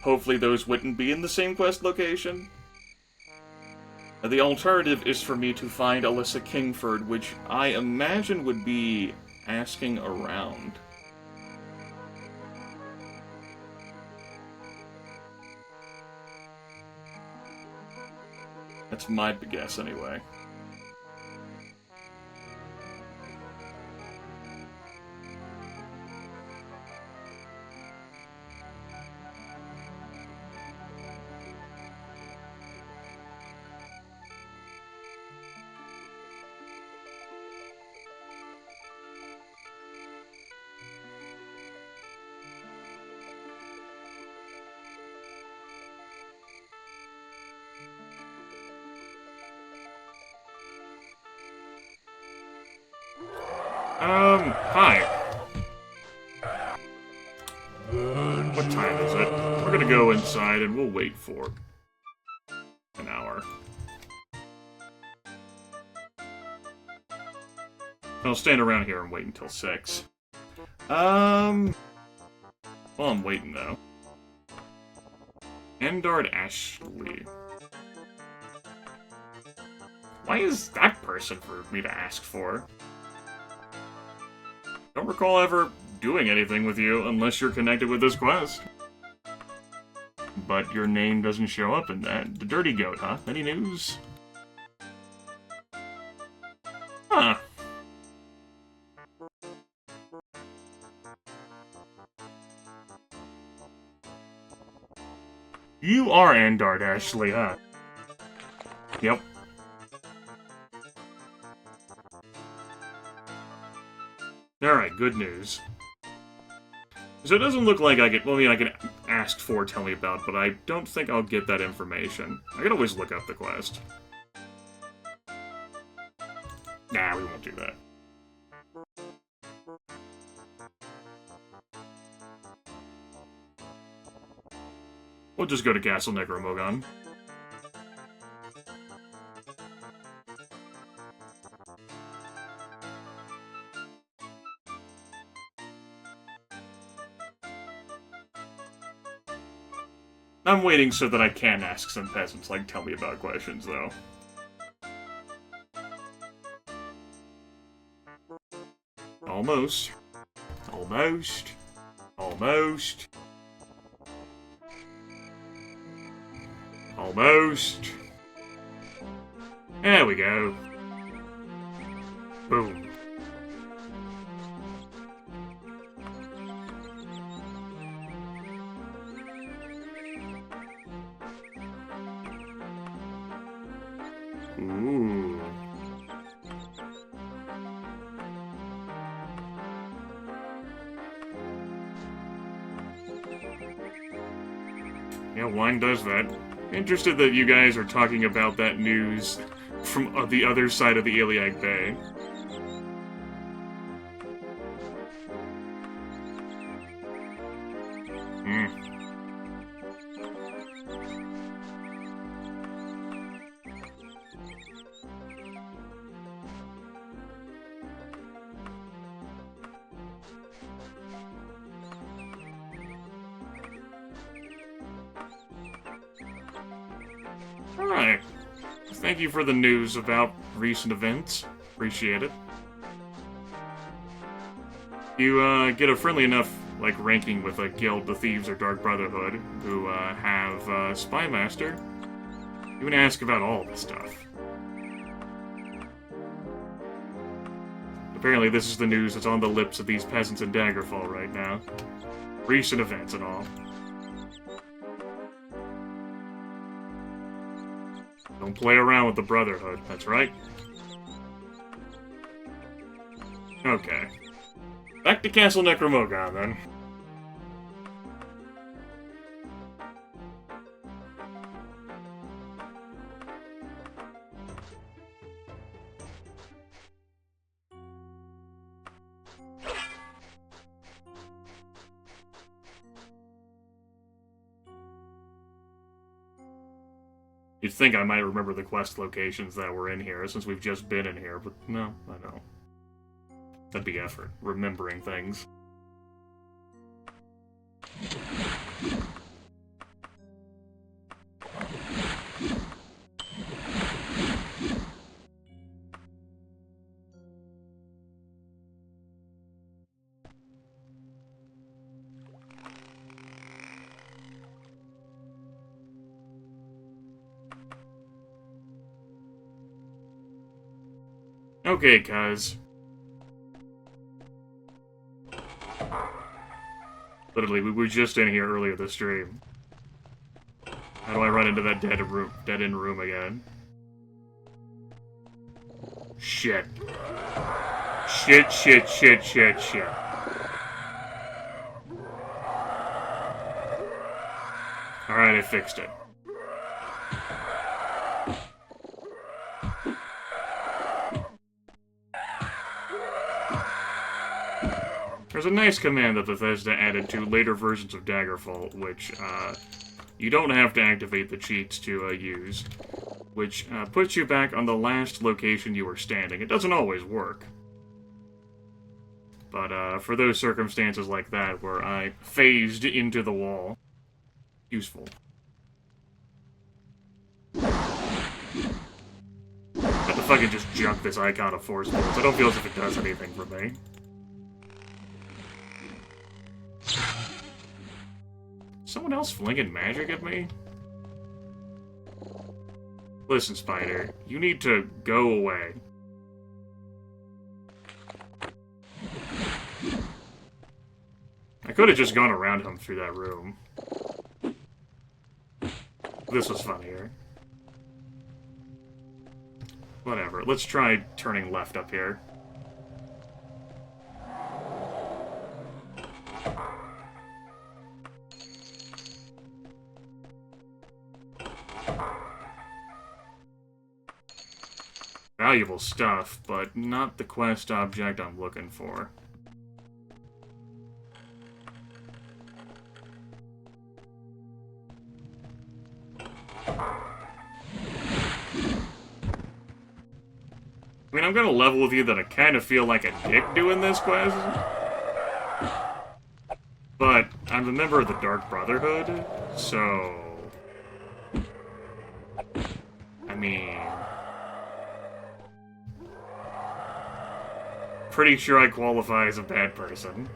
Hopefully, those wouldn't be in the same quest location. The alternative is for me to find Alyssa Kingford, which I imagine would be asking around. That's my guess, anyway. Hi. What time is it? We're gonna go inside and we'll wait for an hour. I'll stand around here and wait until 6. Well, I'm waiting, though. Endard Ashley. Why is that person for me to ask for? Don't recall ever doing anything with you unless you're connected with this quest. But your name doesn't show up in that. The Dirty Goat, huh? Any news? Huh. You are Endard Ashley, huh? Yep. Alright, good news. So it doesn't look like I can... Well, I mean, I can ask for tell me about, but I don't think I'll get that information. I can always look up the quest. Nah, we won't do that. We'll just go to Castle Necromoghan. I'm waiting so that I can ask some peasants, like, tell me about questions, though. Almost. Almost. Almost. Almost. There we go. Boom. Ooh. Yeah, wine does that. Interested that you guys are talking about that news from the other side of the Iliac Bay. Alright. Thank you for the news about recent events. Appreciate it. You, get a friendly enough, like, ranking with a guild, the Thieves or Dark Brotherhood, who, have, Spymaster. You can ask about all this stuff. Apparently this is the news that's on the lips of these peasants in Daggerfall right now. Recent events and all. Don't play around with the Brotherhood, that's right. Okay. Back to Castle Necromoghan, then. You'd think I might remember the quest locations that were in here, since we've just been in here, but no, I don't. That'd be effort, remembering things. Okay, cuz. Literally, we were just in here earlier this stream. How do I run into that dead-end room again? Shit. Shit, shit, shit, shit, shit. Alright, I fixed it. There's a nice command that Bethesda added to later versions of Daggerfall, which, you don't have to activate the cheats to, use, which, puts you back on the last location you were standing. It doesn't always work. But, for those circumstances like that, where I phased into the wall, useful. Have to fucking just junk this icon of force bolts. I don't feel as if it does anything for me. Someone else flinging magic at me? Listen, Spider, you need to go away. I could have just gone around him through that room. This was funnier. Whatever, let's try turning left up here. Valuable stuff, but not the quest object I'm looking for. I mean, I'm gonna level with you that I kind of feel like a dick doing this quest. But I'm a member of the Dark Brotherhood, so... I mean... pretty sure I qualify as a bad person.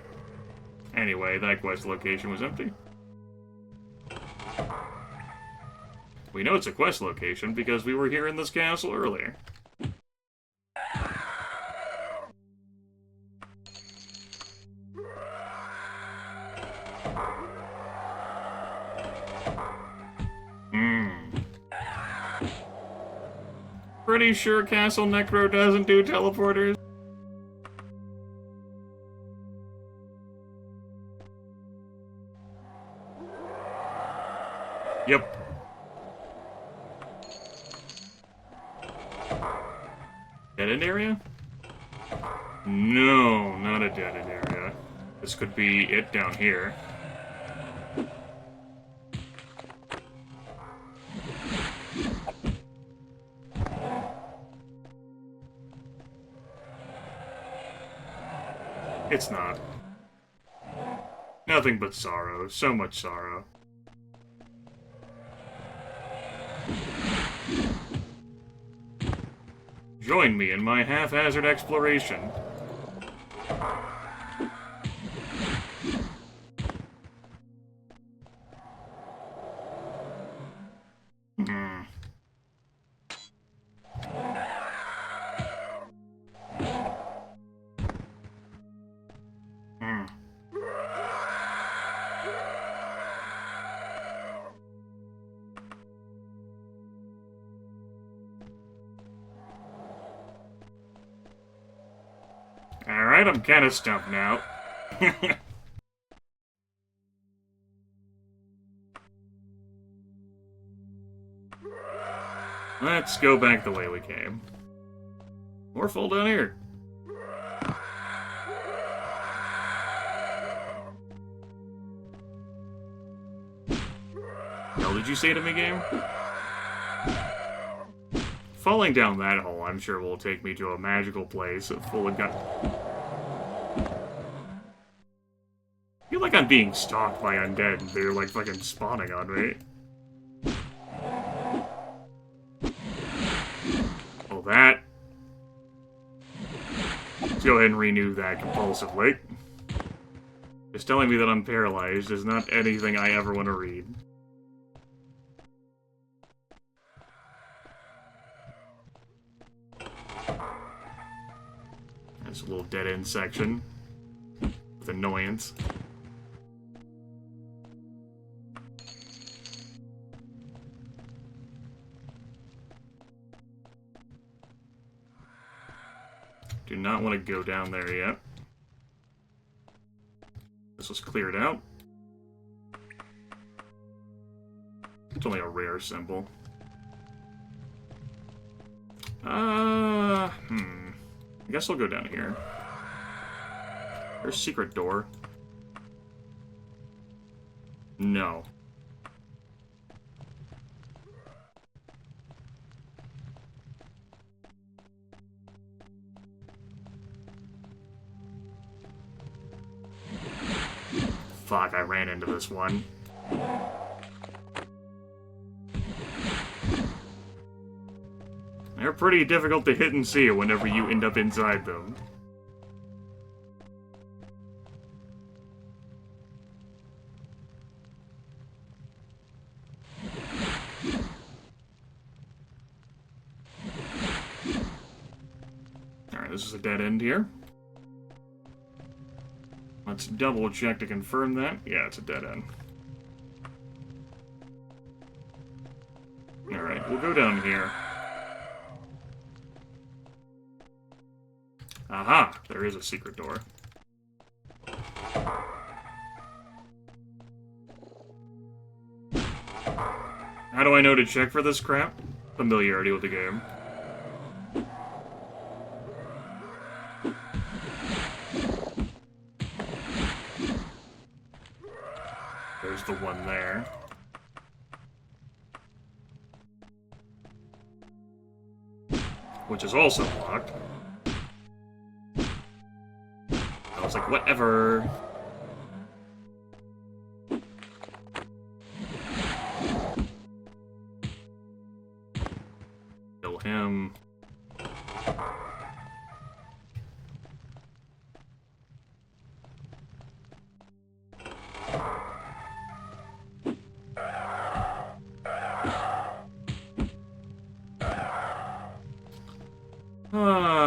Anyway, that quest location was empty. We know it's a quest location because we were here in this castle earlier. Pretty sure Castle Necro doesn't do teleporters. Yep. Dead-end area? No, not a dead-end area. This could be it down here. It's not. Nothing but sorrow. So much sorrow. Join me in my haphazard exploration. Alright, I'm kinda stumped now. Let's go back the way we came. More fall down here. Hell did you say to me, game? Falling down that hole, I'm sure, will take me to a magical place full of gun. I feel like I'm being stalked by undead and they're like fucking spawning on me. Well, that. Let's go ahead and renew that compulsively. Just telling me that I'm paralyzed is not anything I ever want to read. There's a little dead-end section with annoyance. Do not want to go down there yet. This was cleared out. It's only a rare symbol. I guess I'll go down here. There's a secret door. No. Fuck, I ran into this one. They're pretty difficult to hit and see whenever you end up inside them. Alright, this is a dead end here. Let's double check to confirm that. Yeah, it's a dead end. Alright, we'll go down here. Aha! There is a secret door. How do I know to check for this crap? Familiarity with the game. There's the one there. Which is also locked. I was like, whatever. Kill him.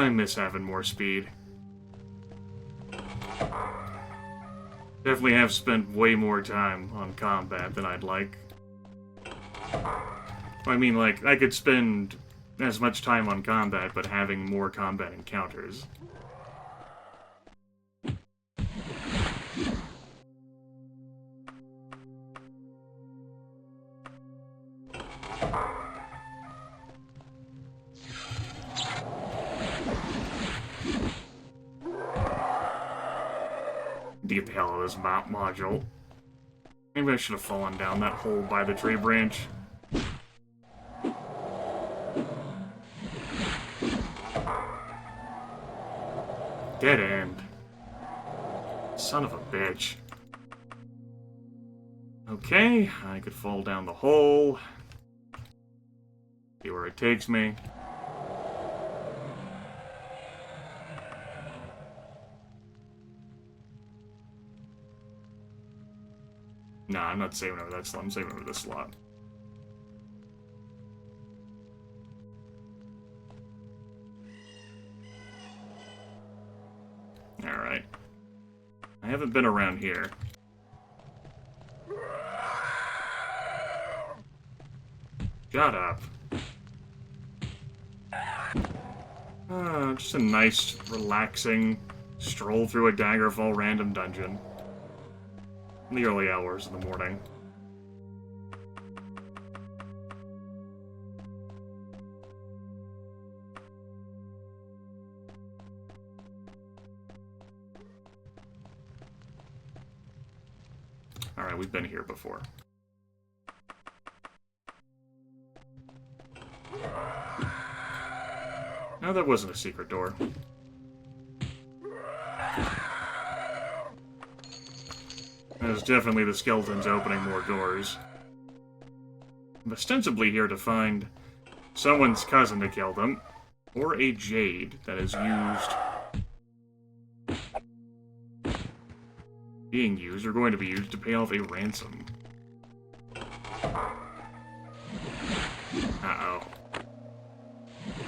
I miss having more speed. Definitely have spent way more time on combat than I'd like. I mean, like, I could spend as much time on combat, but having more combat encounters. Get the hell out of this map module. Maybe I should have fallen down that hole by the tree branch. Dead end. Son of a bitch. Okay, I could fall down the hole. See where it takes me. Nah, I'm not saving over that slot. I'm saving over this slot. Alright. I haven't been around here. Shut up. Just a nice, relaxing stroll through a Daggerfall random dungeon. In the early hours of the morning. Alright, we've been here before. No, that wasn't a secret door. That was definitely the skeletons opening more doors. I'm ostensibly here to find someone's cousin to kill them, or a jade that is being used, or going to be used to pay off a ransom. Uh-oh.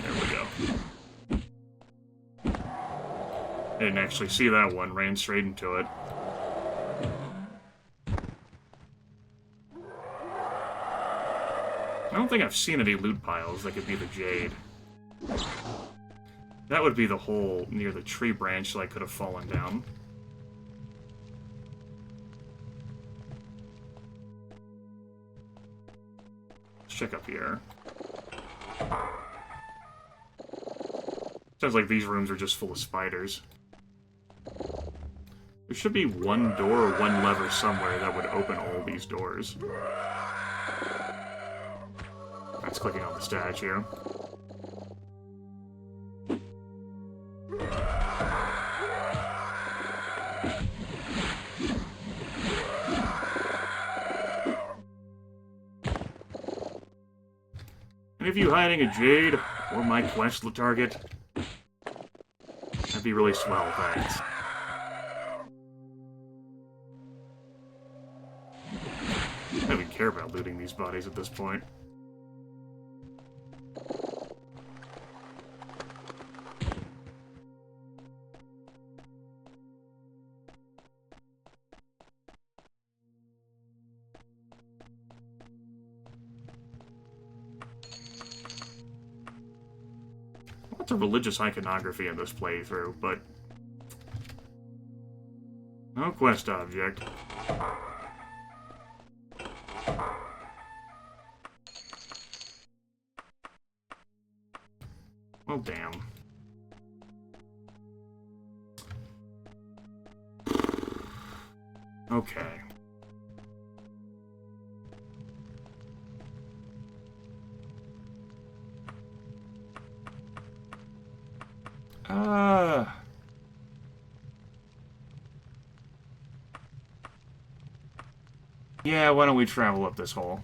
There we go. I didn't actually see that one, ran straight into it. I don't think I've seen any loot piles that could be the jade. That would be the hole near the tree branch that I could have fallen down. Let's check up here. Sounds like these rooms are just full of spiders. There should be one door or one lever somewhere that would open all these doors. That's clicking on the statue. Any of you hiding a jade or my quest target? That'd be really swell, thanks. I don't even care about looting these bodies at this point. Lots of religious iconography in this playthrough, but no quest object. Oh, damn. Okay. Yeah, why don't we travel up this hole?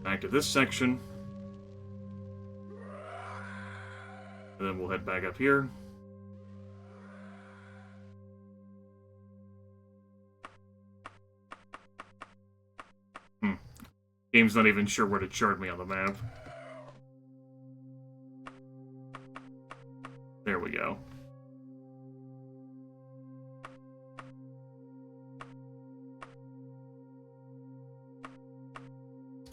Back to this section. And then we'll head back up here. Game's not even sure where to chart me on the map. There we go.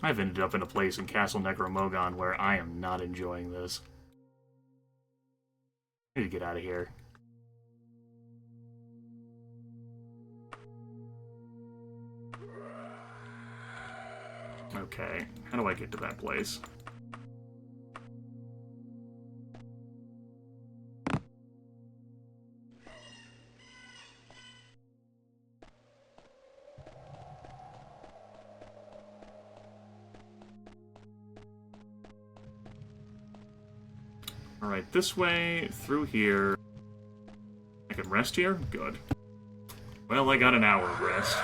I've ended up in a place in Castle Necromoghan where I am not enjoying this. I need to get out of here. Okay, how do I get to that place? Alright, this way, through here. I can rest here? Good. Well, I got an hour of rest.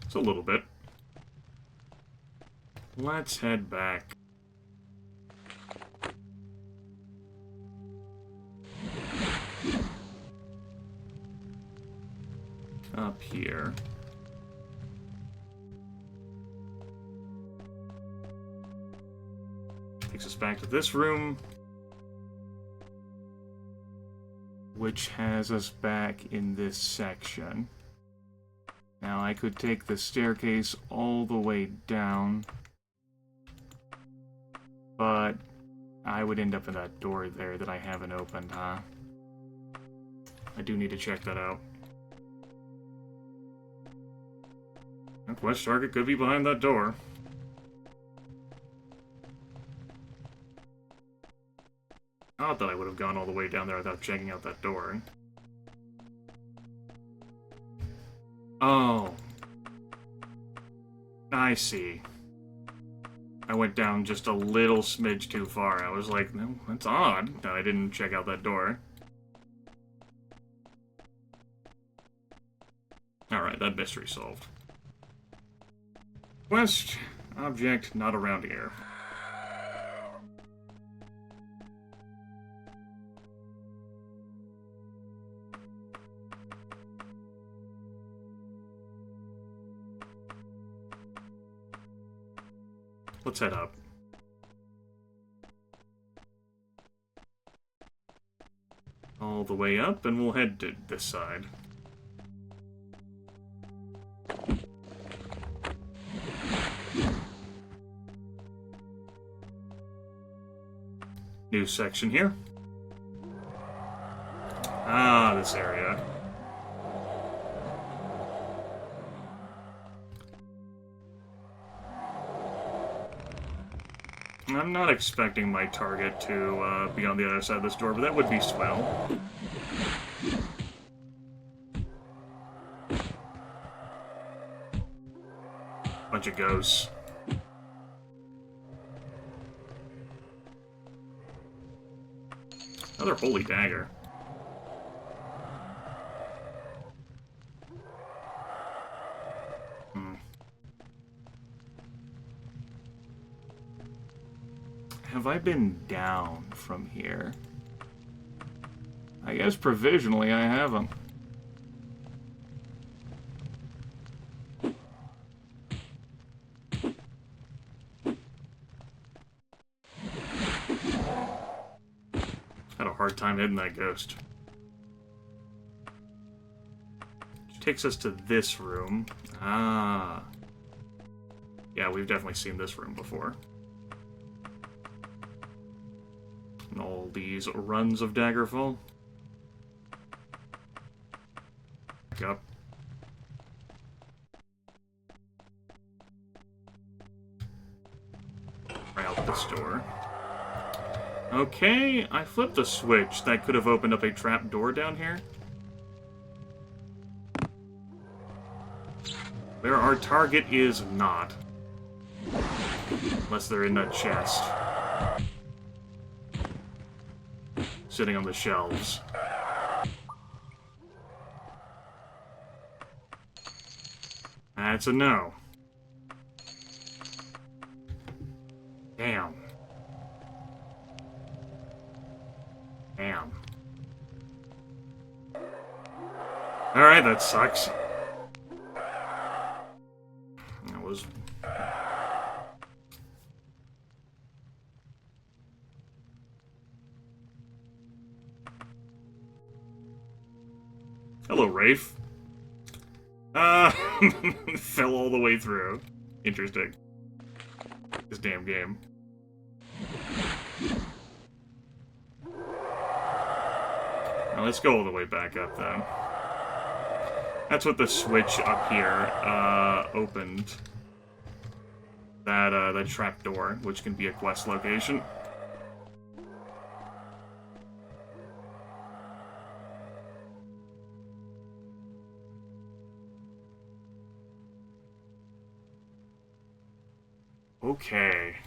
It's a little bit. Let's head back. Up here. Takes us back to this room, which has us back in this section. Now, I could take the staircase all the way down, but I would end up in that door there that I haven't opened, huh? I do need to check that out. The quest target could be behind that door. Not that I would have gone all the way down there without checking out that door. Oh. I see. I went down just a little smidge too far. I was like, no, that's odd that I didn't check out that door. Alright, that mystery solved. Quest, object, not around here. Let's head up. All the way up, and we'll head to this side. New section here. Ah, this area. I'm not expecting my target to be on the other side of this door, but that would be swell. Bunch of ghosts. Another holy dagger. Have I been down from here? I guess provisionally I haven't. Had a hard time hitting that ghost. Which takes us to this room. Ah. Yeah, we've definitely seen this room before. And all these runs of Daggerfall. Back up. Right out this door. Okay, I flipped the switch. That could have opened up a trap door down here. Where our target is not. Unless they're in that chest. Sitting on the shelves. That's a no. Damn. Damn. Alright, that sucks. That was... Hello, Rafe. Fell all the way through. Interesting. This damn game. Now let's go all the way back up, then. That's what the switch up here, opened. That trap door, which can be a quest location. Okay.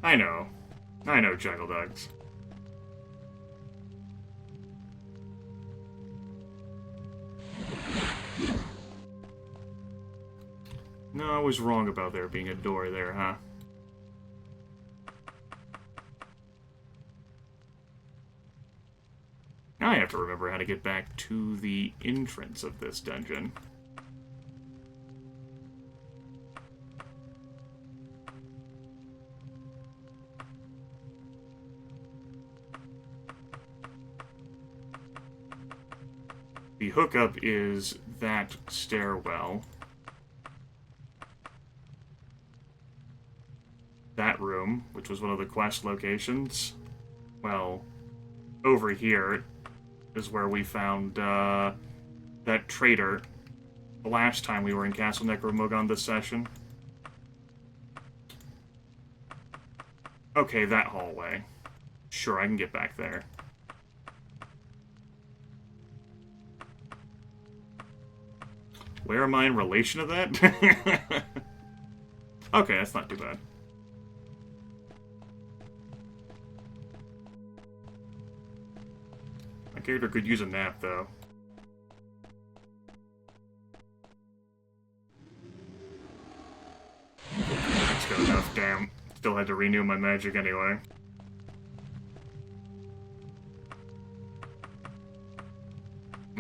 I know, Jungle Dogs. No, I was wrong about there being a door there, huh? Now I have to remember how to get back to the entrance of this dungeon. The hookup is that stairwell. That room, which was one of the quest locations. Well, over here is where we found that traitor the last time we were in Castle Necromoghan this session. Okay, that hallway. Sure, I can get back there. Where am I in relation to that? Okay, that's not too bad. My character could use a nap, though. That's good enough, damn. Still had to renew my magic anyway.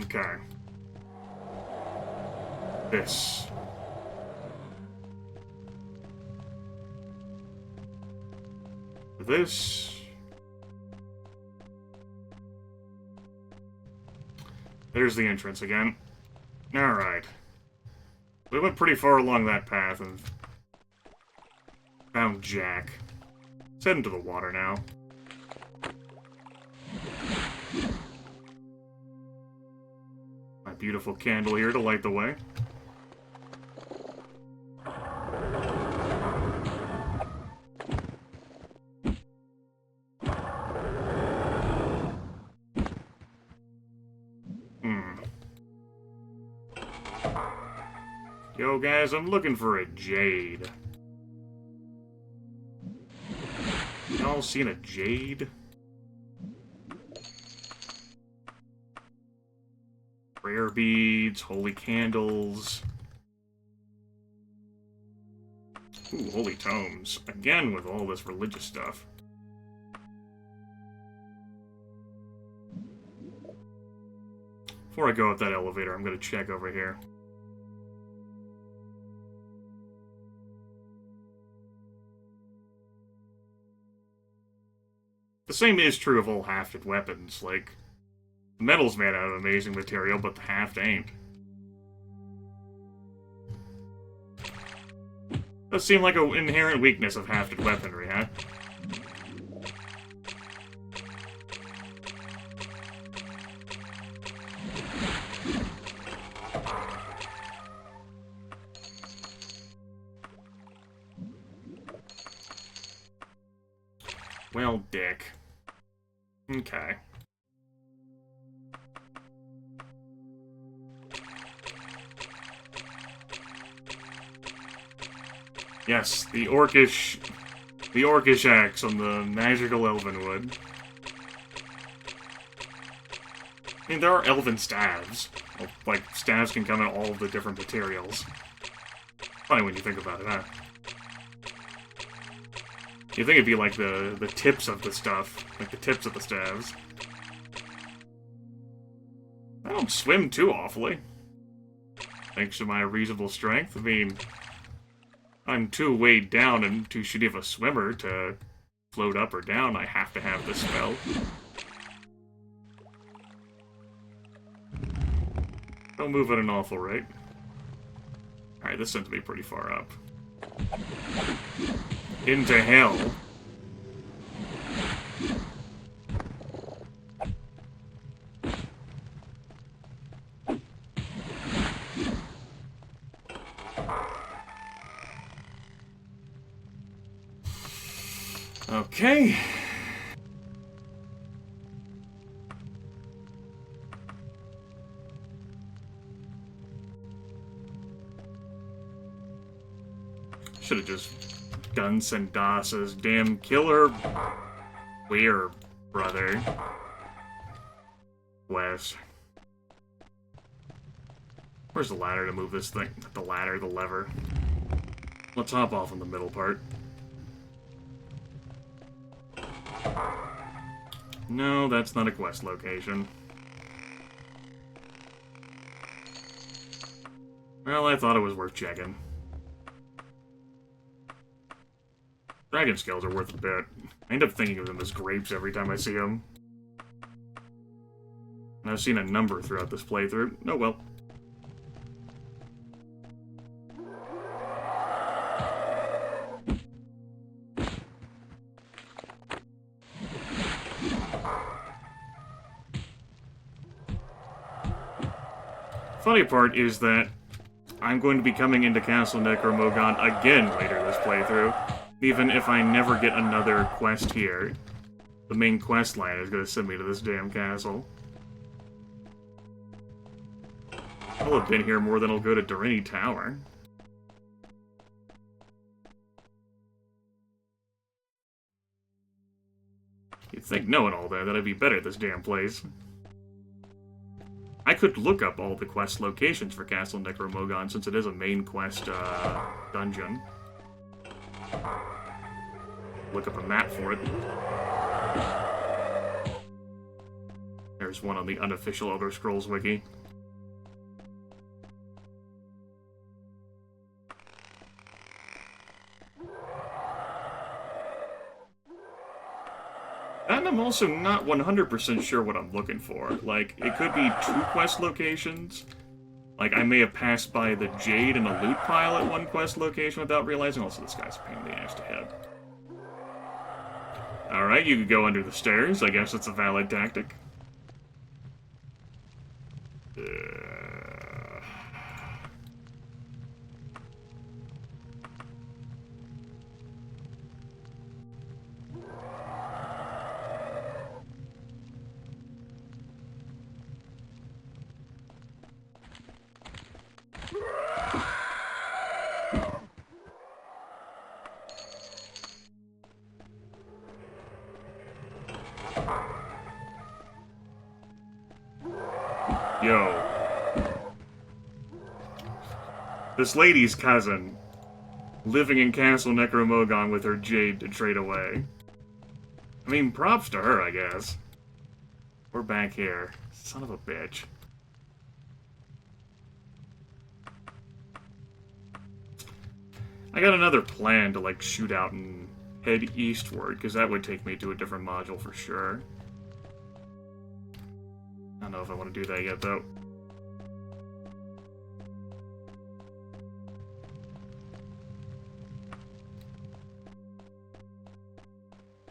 Okay. This. This. There's the entrance again. Alright. We went pretty far along that path and found Jack. Let's head into the water now. My beautiful candle here to light the way. Yo, guys, I'm looking for a jade. Y'all seen a jade? Prayer beads, holy candles. Ooh, holy tomes. Again with all this religious stuff. Before I go up that elevator, I'm gonna check over here. The same is true of all hafted weapons, like, the metal's made out of amazing material, but the haft ain't. Does seem like an inherent weakness of hafted weaponry, huh? Well, dick. Okay. Yes, the orcish axe on the magical Elvenwood. I mean, there are elven staves. Well, like, staves can come in all of the different materials. Funny when you think about it, huh? You think it'd be like the tips of the stuff, like the tips of the staves. I don't swim too awfully, thanks to my reasonable strength. I mean, I'm too weighed down and too shitty of a swimmer to float up or down. I have to have this spell. Don't move at an awful rate. Alright, this seems to be pretty far up. Into hell. Okay. Should have just done Sendas's damn killer weir brother. Wes. Where's the ladder to move this thing? The ladder, the lever. Let's hop off in the middle part. No, that's not a quest location. Well, I thought it was worth checking. Dragon scales are worth a bit. I end up thinking of them as grapes every time I see them. And I've seen a number throughout this playthrough. Oh well. Funny part is that I'm going to be coming into Castle Necromoghan again later this playthrough. Even if I never get another quest here, the main quest line is going to send me to this damn castle. I'll have been here more than I'll go to Durini Tower. You'd think knowing all that I'd be better at this damn place. I could look up all the quest locations for Castle Necromoghan since it is a main quest dungeon. Look up a map for it. There's one on the unofficial Elder Scrolls wiki. And I'm also not 100% sure what I'm looking for. Like, it could be 2 quest locations. Like, I may have passed by the Jade and a loot pile at one quest location without realizing. Also, this guy's a pain in the ass to hit. Alright, you could go under the stairs. I guess it's a valid tactic. Yo. This lady's cousin, living in Castle Necromoghan with her jade to trade away. I mean, props to her, I guess. We're back here. Son of a bitch. I got another plan to, like, shoot out and head eastward, because that would take me to a different module for sure. I don't know if I want to do that yet, though.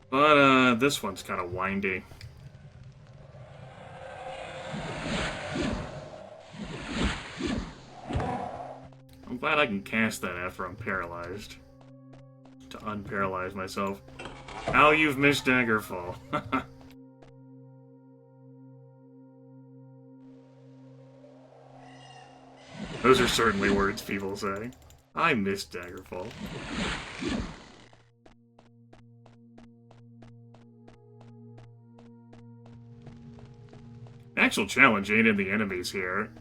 But, this one's kind of windy. I'm glad I can cast that after I'm paralyzed. To unparalyze myself. How you've missed Daggerfall. Those are certainly words people say. I missed Daggerfall. Actual challenge ain't in the enemies here,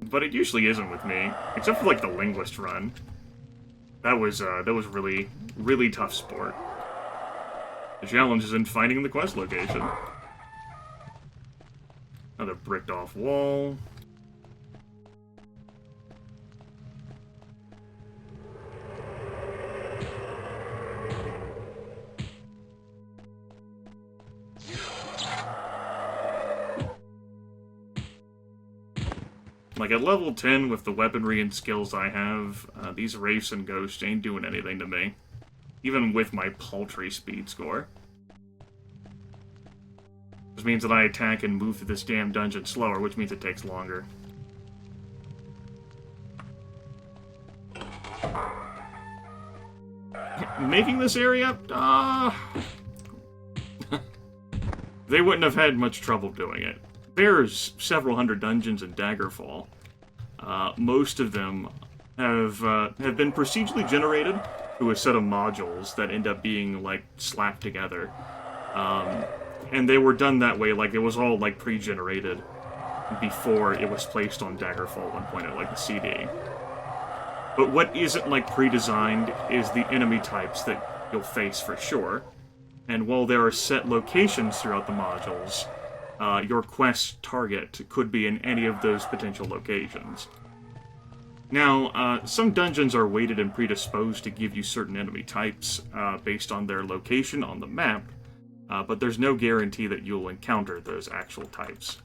but it usually isn't with me, except for like the linguist run. That was really, really tough sport. The challenge is in finding the quest location. Another bricked off wall. Like, at level 10, with the weaponry and skills I have, these wraiths and ghosts ain't doing anything to me. Even with my paltry speed score. This means that I attack and move through this damn dungeon slower, which means it takes longer. Making this area? They wouldn't have had much trouble doing it. There's several hundred dungeons in Daggerfall. Most of them have been procedurally generated through a set of modules that end up being, like, slapped together. And they were done that way, like, it was all, like, pre-generated before it was placed on Daggerfall 1.0, like the CD. But what isn't, like, pre-designed is the enemy types that you'll face for sure. And while there are set locations throughout the modules, your quest target could be in any of those potential locations. Now, some dungeons are weighted and predisposed to give you certain enemy types based on their location on the map, but there's no guarantee that you'll encounter those actual types.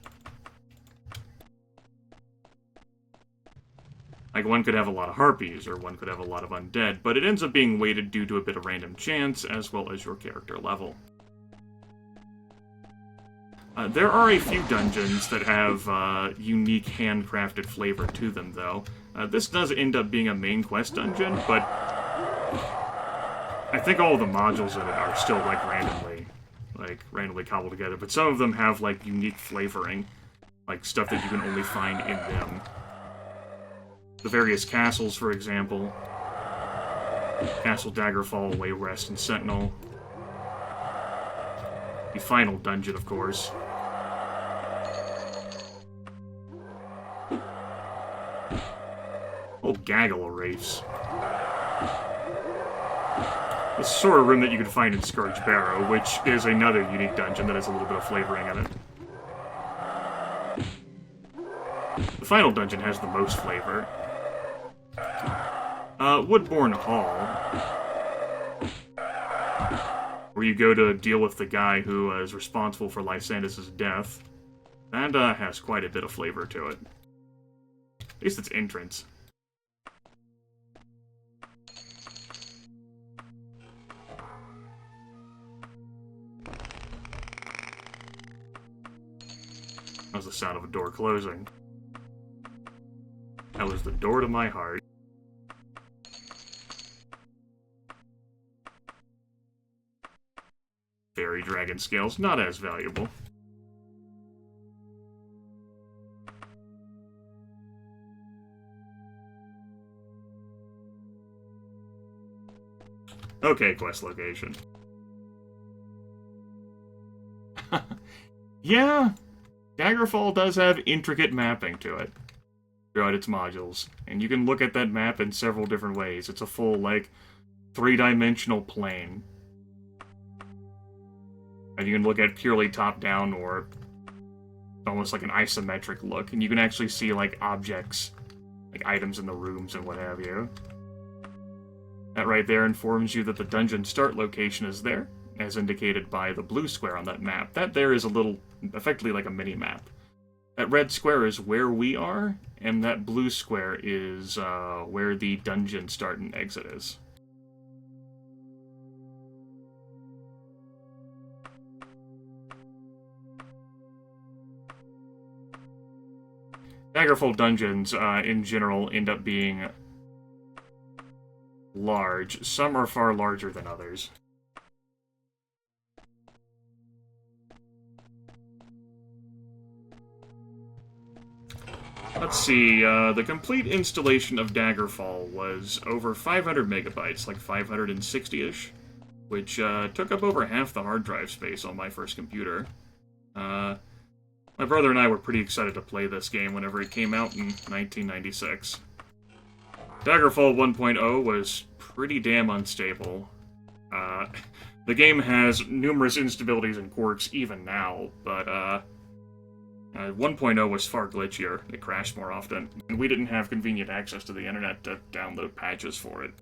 Like, one could have a lot of harpies, or one could have a lot of undead, but it ends up being weighted due to a bit of random chance, as well as your character level. There are a few dungeons that have unique handcrafted flavor to them, though. This does end up being a main quest dungeon, but I think all of the modules in it are still, like, randomly cobbled together, but some of them have, like, unique flavoring, like stuff that you can only find in them. The various castles, for example. Castle Daggerfall, Wayrest, and Sentinel. The final dungeon, of course. Whole gaggle of wraiths. The sort of room that you can find in Scourge Barrow, which is another unique dungeon that has a little bit of flavoring in it. The final dungeon has the most flavor. Woodbourne Hall, where you go to deal with the guy who is responsible for Lysandus' death. That has quite a bit of flavor to it. At least its entrance. That was the sound of a door closing. That was the door to my heart. Fairy dragon scales, not as valuable. Okay, quest location. Yeah, Daggerfall does have intricate mapping to it throughout its modules, and you can look at that map in several different ways. It's a full, like, three-dimensional plane. And you can look at purely top-down or almost like an isometric look, and you can actually see, like, objects, like items in the rooms and what have you. That right there informs you that the dungeon start location is there, as indicated by the blue square on that map. That there is a little, effectively like a mini-map. That red square is where we are, and that blue square is where the dungeon start and exit is. Daggerfall dungeons, in general, end up being large. Some are far larger than others. Let's see, the complete installation of Daggerfall was over 500 megabytes, like 560-ish, which took up over half the hard drive space on my first computer. My brother and I were pretty excited to play this game whenever it came out in 1996. Daggerfall 1.0 was pretty damn unstable. The game has numerous instabilities and quirks even now, but 1.0 was far glitchier. It crashed more often, and we didn't have convenient access to the internet to download patches for it.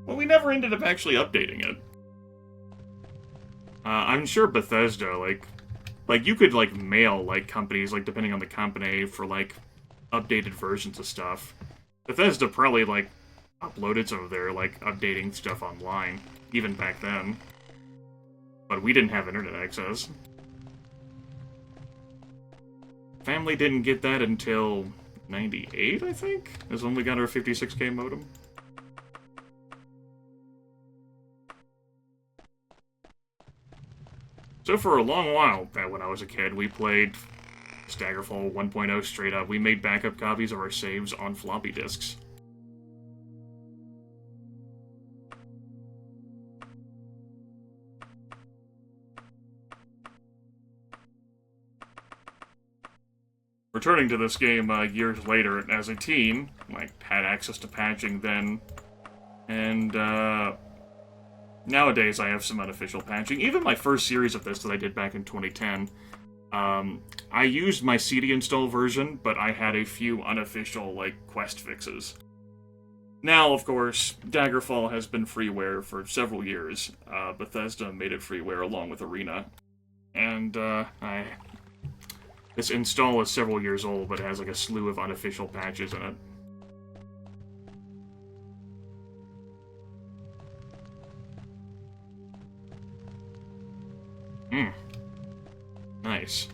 Well, we never ended up actually updating it. I'm sure Bethesda, like you could like mail like companies, like depending on the company, for like updated versions of stuff. Bethesda probably like uploaded some of their like updating stuff online, even back then. But we didn't have internet access. Family didn't get that until 98, I think, is when we got our 56K modem. So for a long while, when I was a kid, we played Daggerfall 1.0 straight up. We made backup copies of our saves on floppy disks. Returning to this game years later as a teen, like, had access to patching then, and nowadays I have some unofficial patching. Even my first series of this that I did back in 2010, I used my CD install version, but I had a few unofficial, like, quest fixes. Now, of course, Daggerfall has been freeware for several years. Bethesda made it freeware along with Arena. And, this install is several years old, but it has, like, a slew of unofficial patches in it. Nice.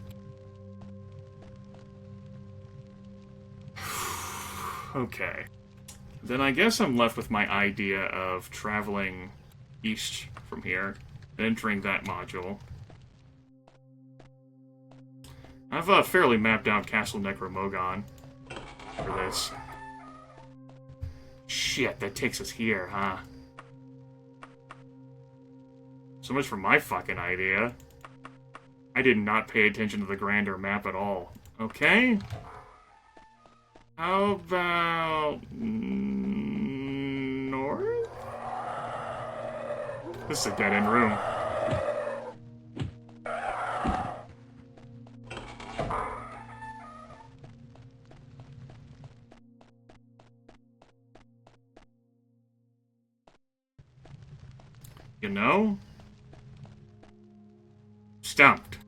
Okay. Then I guess I'm left with my idea of traveling east from here, and entering that module. I've fairly mapped out Castle Necromoghan for this. Shit, that takes us here, huh? So much for my fucking idea. I did not pay attention to the grander map at all. Okay? How about... north? This is a dead-end room. You know? Stumped.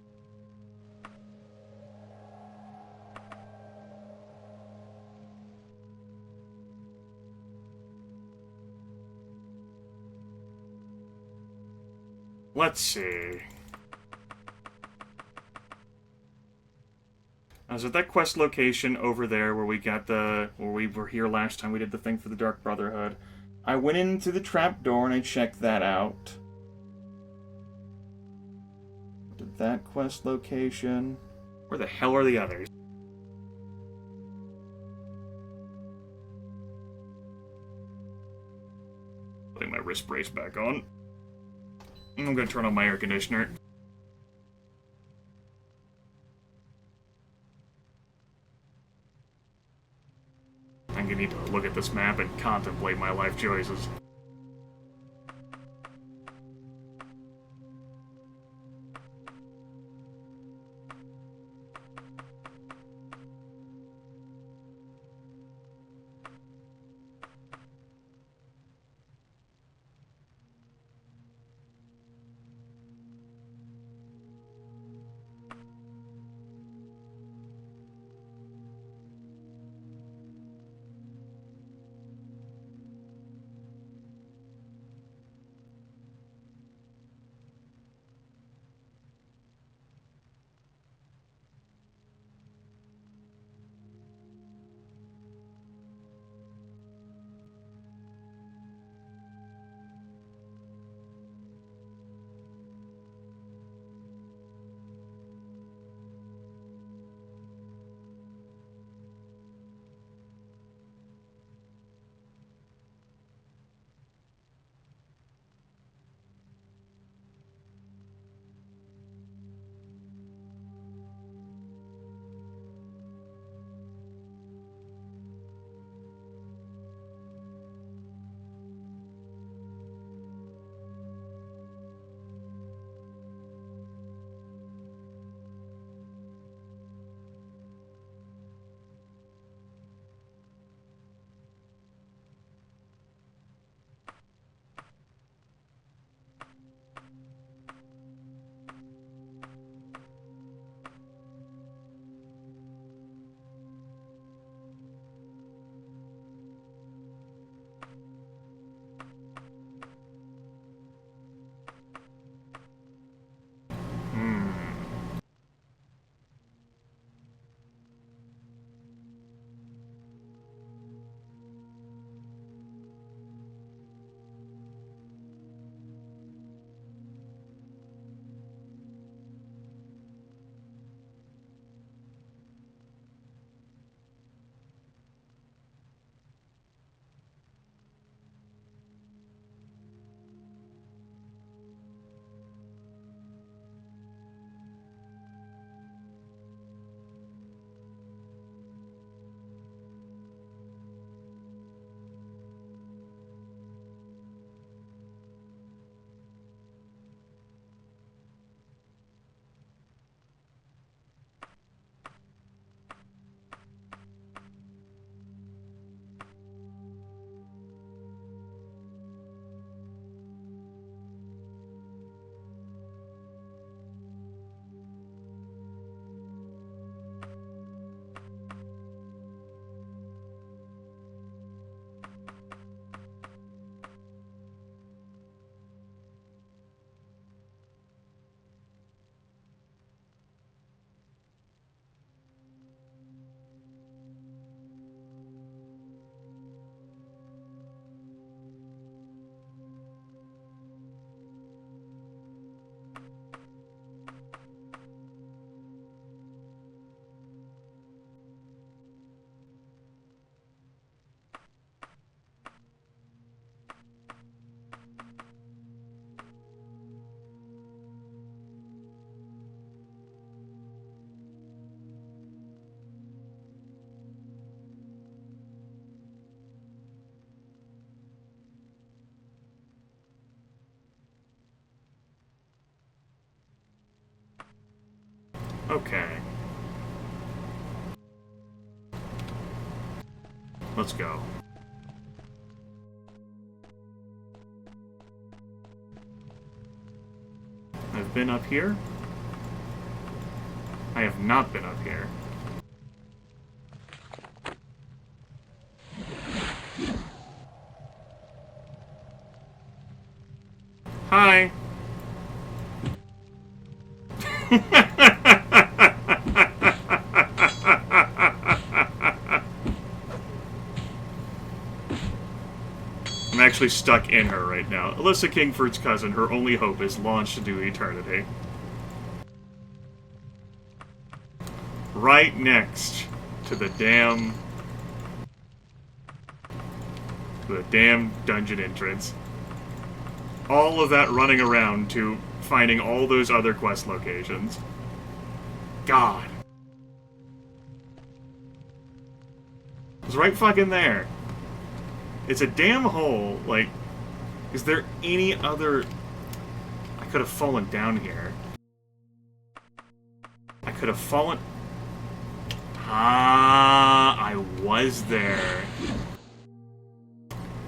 Let's see. Was it that quest location over there where we got where we were here last time we did the thing for the Dark Brotherhood? I went into the trap door and I checked that out. Did that quest location? Where the hell are the others? Putting my wrist brace back on. I'm gonna turn on my air conditioner. I'm gonna need to look at this map and contemplate my life choices. Okay. Let's go. I've been up here. I have not been up here. Hi. I'm actually stuck in her right now. Alyssa Kingford's cousin, her only hope is launched into eternity. Right next to the damn dungeon entrance. All of that running around to finding all those other quest locations. God. It's right fucking there. It's a damn hole. Like, is there any other... I could have fallen down here. I could have fallen... Ah, I was there.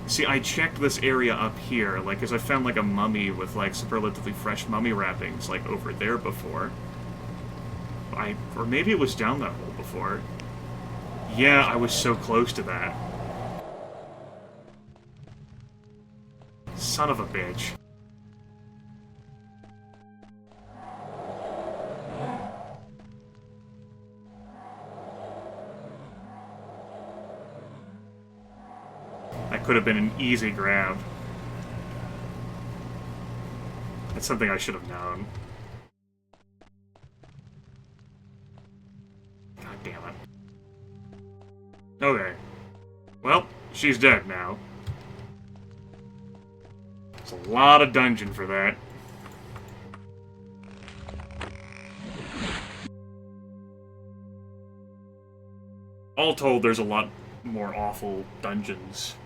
See, I checked this area up here, like, because I found, like, a mummy with, like, superlatively fresh mummy wrappings, like, over there before. Or maybe it was down that hole before. Yeah, I was so close to that. Son of a bitch. That could have been an easy grab. That's something I should have known. God damn it. Okay. Well, she's dead now. It's a lot of dungeon for that. All told, there's a lot more awful dungeons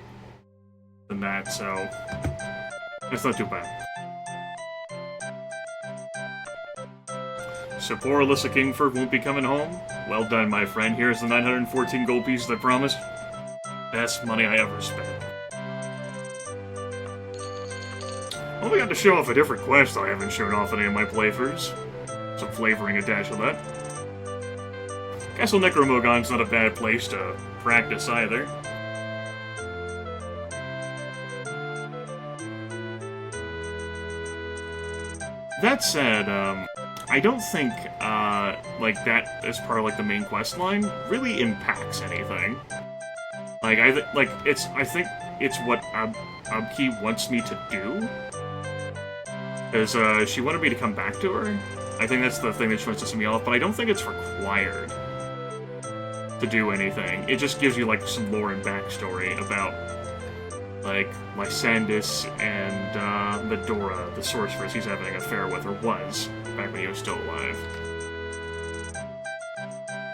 than that, so it's not too bad. So poor Alyssa Kingford won't be coming home? Well done, my friend. Here's the 914 gold pieces I promised. Best money I ever spent. Well, we got to show off a different quest I haven't shown off in any of my playthroughs. Some flavoring attached to that. Castle Necromoghan's not a bad place to practice either. That said, I don't think, like, that as part of, like, the main quest line really impacts anything. Like, I think it's what Abki wants me to do. Because, she wanted me to come back to her. I think that's the thing that she wants to see me off, but I don't think it's required to do anything. It just gives you, like, some lore and backstory about, like, Lysandus and, Medora, the sorceress he's having an affair with, or was, back when he was still alive.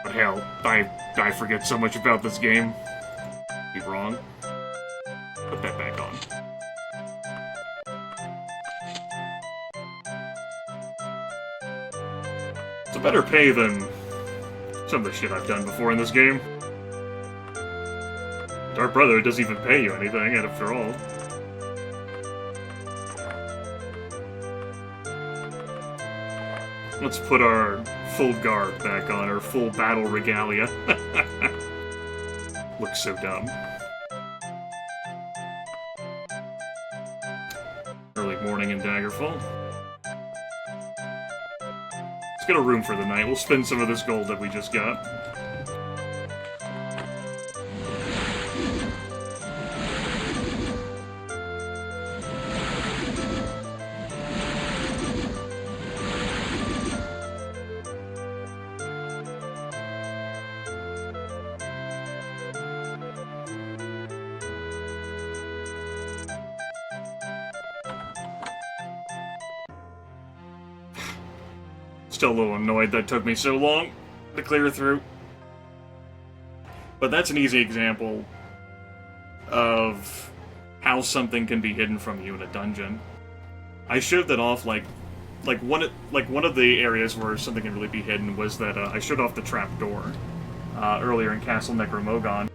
But hell, I forget so much about this game. Be wrong. Put that back on. It's a better pay than some of the shit I've done before in this game. Our brother doesn't even pay you anything, after all. Let's put our full garb back on, our full battle regalia. Looks so dumb. Early morning in Daggerfall. Let's get a room for the night. We'll spend some of this gold that we just got. Still a little annoyed that took me so long to clear through. But that's an easy example of how something can be hidden from you in a dungeon. I showed that off, like, one of the areas where something can really be hidden was that I shut off the trap door earlier in Castle Necromoghan.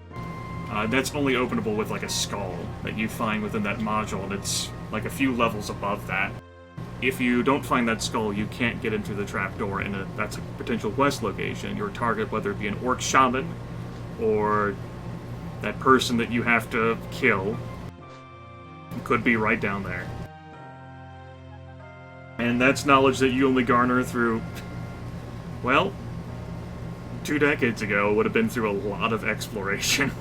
That's only openable with like a skull that you find within that module, and it's like a few levels above that. If you don't find that skull, you can't get into the trapdoor, and that's a potential quest location. Your target, whether it be an orc shaman, or that person that you have to kill, could be right down there. And that's knowledge that you only garner through, well, 2 decades ago would have been through a lot of exploration.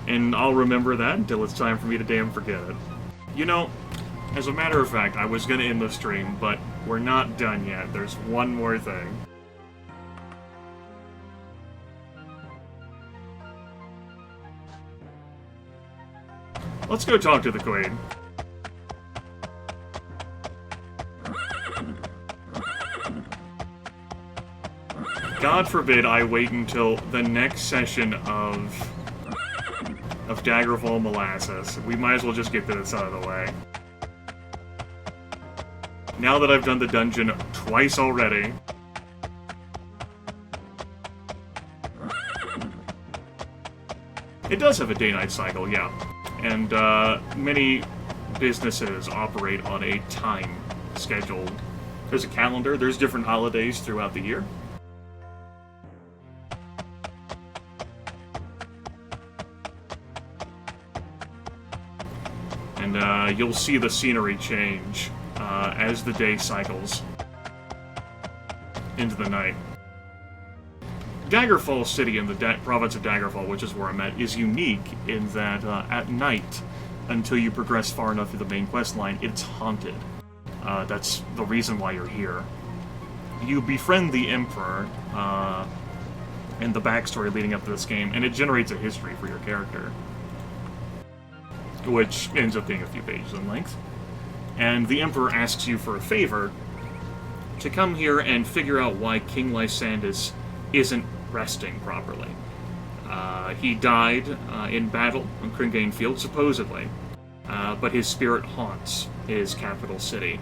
And I'll remember that until it's time for me to damn forget it. You know, as a matter of fact, I was gonna end the stream, but we're not done yet. There's one more thing. Let's go talk to the Queen. God forbid I wait until the next session of Daggerfall Molasses. We might as well just get this out of the way. Now that I've done the dungeon twice already, it does have a day-night cycle, yeah. And many businesses operate on a time schedule. There's a calendar, there's different holidays throughout the year. And you'll see the scenery change as the day cycles into the night. Daggerfall City in the province of Daggerfall, which is where I'm at, is unique in that at night, until you progress far enough through the main quest line, it's haunted. That's the reason why you're here. You befriend the Emperor and the backstory leading up to this game, and it generates a history for your character, which ends up being a few pages in length. And the Emperor asks you for a favor to come here and figure out why King Lysandas isn't resting properly. He died in battle on Kringane Field, supposedly, but his spirit haunts his capital city,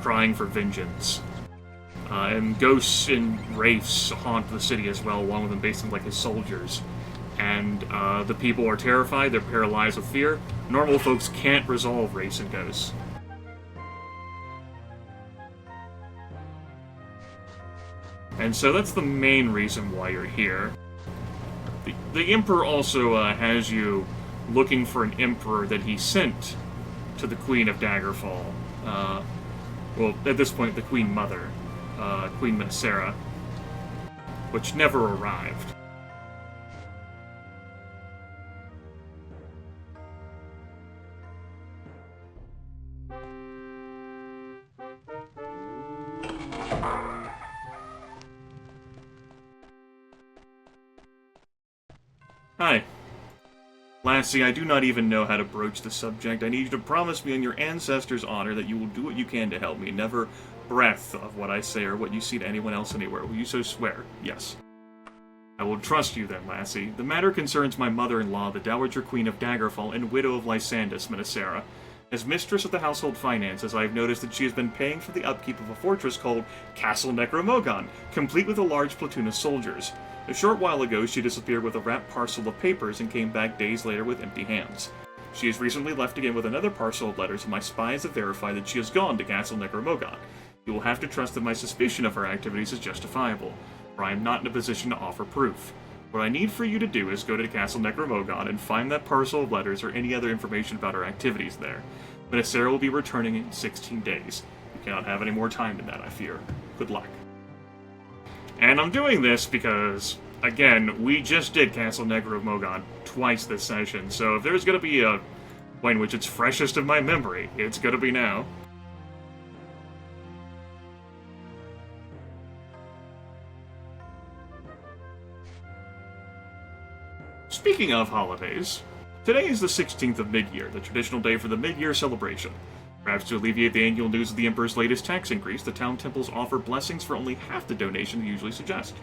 crying for vengeance. And ghosts and wraiths haunt the city as well, along with him, based on like his soldiers. And the people are terrified, they're paralyzed with fear. Normal folks can't resolve wraiths and ghosts. And so that's the main reason why you're here. The Emperor also has you looking for an Emperor that he sent to the Queen of Daggerfall. Well, at this point, the Queen Mother, Queen Minasera, which never arrived. Hi. Lassie, I do not even know how to broach the subject. I need you to promise me on your ancestors' honor that you will do what you can to help me. Never breath of what I say or what you see to anyone else anywhere. Will you so swear? Yes. I will trust you then, Lassie. The matter concerns my mother-in-law, the Dowager Queen of Daggerfall and widow of Lysandas, Minasera. As mistress of the household finances, I have noticed that she has been paying for the upkeep of a fortress called Castle Necromoghan, complete with a large platoon of soldiers. A short while ago, she disappeared with a wrapped parcel of papers and came back days later with empty hands. She has recently left again with another parcel of letters, and my spies have verified that she has gone to Castle Necromoghan. You will have to trust that my suspicion of her activities is justifiable, for I am not in a position to offer proof. What I need for you to do is go to Castle Necromoghan and find that parcel of letters or any other information about her activities there. Minasera will be returning in 16 days. You cannot have any more time than that, I fear. Good luck. And I'm doing this because, again, we just did Castle Necromoghan twice this session, so if there's going to be a point in which it's freshest in my memory, it's going to be now. Speaking of holidays, today is the 16th of mid-year, the traditional day for the mid-year celebration. Perhaps to alleviate the annual news of the Emperor's latest tax increase, the town temples offer blessings for only half the donation they usually suggest.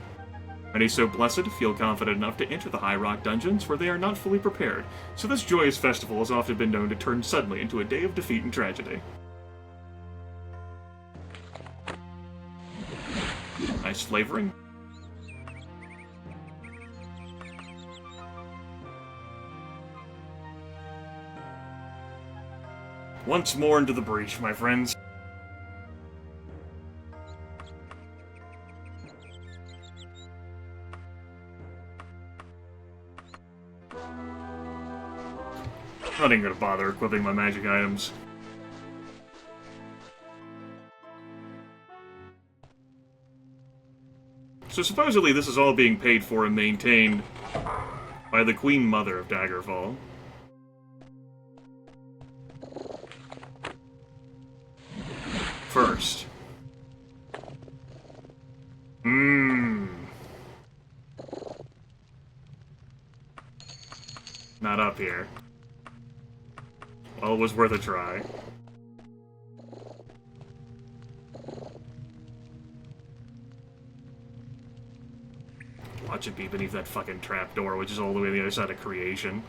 Many so blessed feel confident enough to enter the High Rock dungeons where they are not fully prepared, so this joyous festival has often been known to turn suddenly into a day of defeat and tragedy. Nice flavoring. Once more into the breach, my friends. I'm not even gonna bother equipping my magic items. So supposedly this is all being paid for and maintained by the Queen Mother of Daggerfall. First. Not up here. Well, it was worth a try. Watch it be beneath that fucking trapdoor, which is all the way on the other side of creation.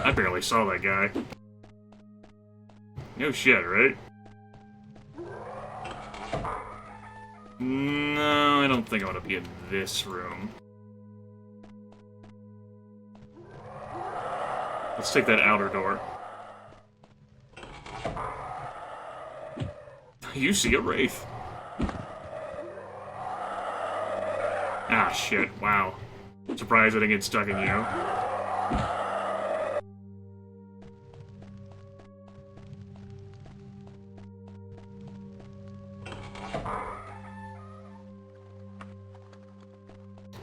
I barely saw that guy. No shit, right? No, I don't think I want to be in this room. Let's take that outer door. You see a wraith. Ah, shit. Wow. Surprised I didn't get stuck in you.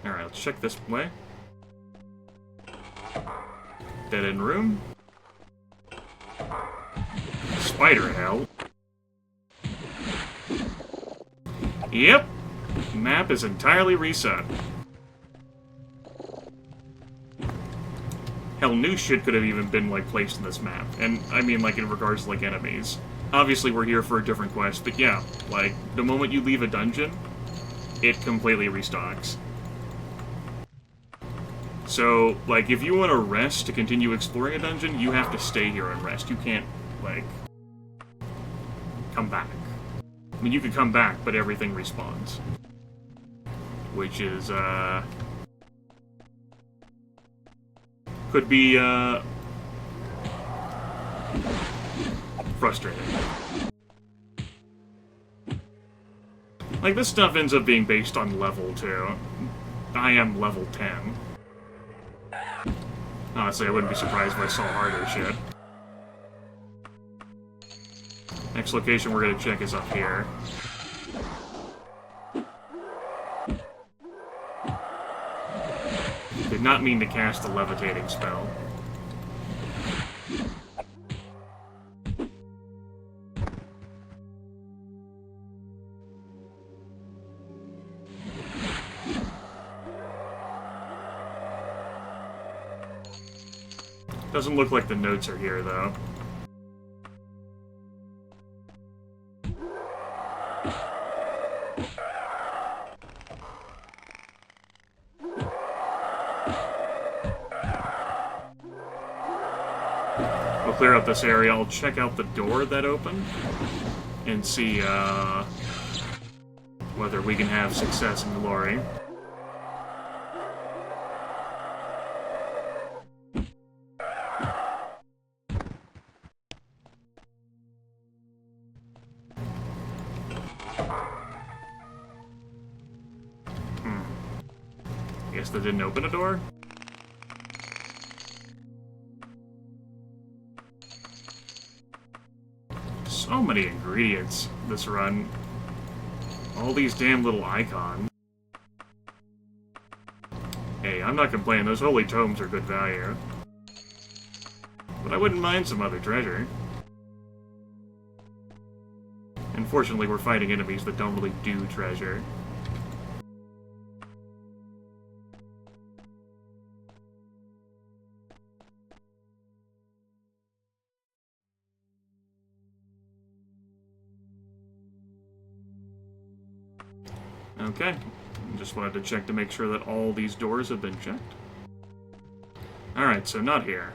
Alright, let's check this way. Dead-end room. Spider hell. Yep. Map is entirely reset. Hell, new shit could have even been, like, placed in this map. And, I mean, like, in regards to, like, enemies. Obviously, we're here for a different quest, but yeah, like, the moment you leave a dungeon, it completely restocks. So, like, if you want to rest to continue exploring a dungeon, you have to stay here and rest. You can't, like, come back. I mean, you can come back, but everything respawns. Which is, could be, frustrating. Like, this stuff ends up being based on level, too. I am level 10. Honestly, I wouldn't be surprised if I saw harder shit. Next location we're gonna check is up here. Did not mean to cast the levitating spell. Doesn't look like the notes are here, though. We'll clear out this area. I'll check out the door that opened and see whether we can have success and glory. Guess that didn't open a door? So many ingredients this run. All these damn little icons. Hey, I'm not complaining, those holy tomes are good value. But I wouldn't mind some other treasure. Unfortunately, we're fighting enemies that don't really do treasure. Okay. Just wanted to check to make sure that all these doors have been checked. Alright, so not here.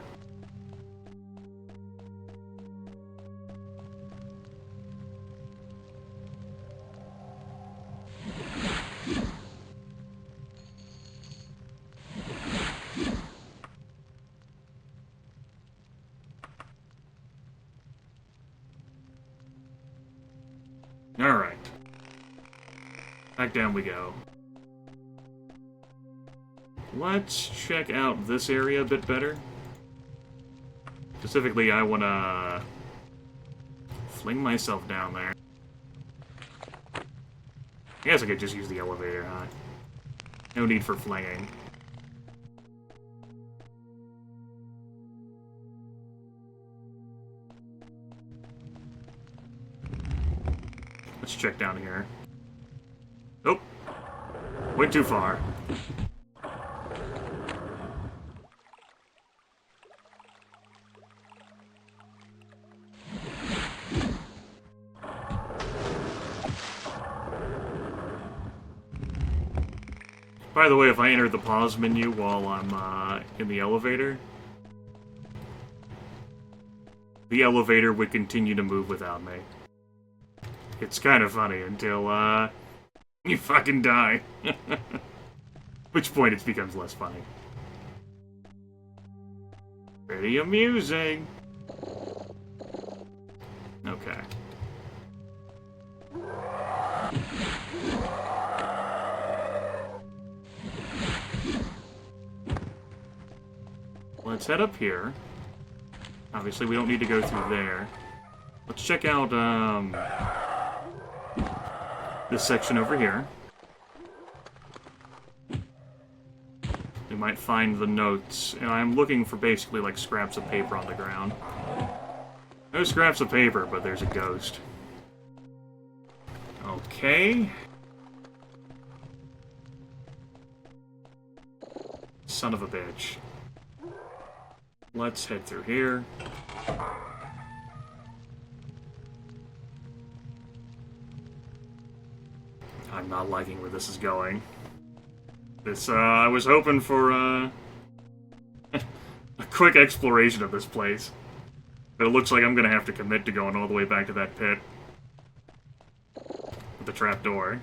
Alright. Back down we go. Let's check out this area a bit better. Specifically, I want to fling myself down there. I guess I could just use the elevator, huh? No need for flinging. Let's check down here. Oh! Went too far. By the way, if I enter the pause menu while I'm in the elevator would continue to move without me. It's kind of funny until you fucking die. Which point it becomes less funny. Pretty amusing. Okay. Let's head up here. Obviously, we don't need to go through there. Let's check out, this section over here. We might find the notes. And I'm looking for basically, like, scraps of paper on the ground. No scraps of paper, but there's a ghost. Okay. Son of a bitch. Let's head through here. I'm not liking where this is going. This, I was hoping for, a quick exploration of this place. But it looks like I'm gonna have to commit to going all the way back to that pit. With the trapdoor.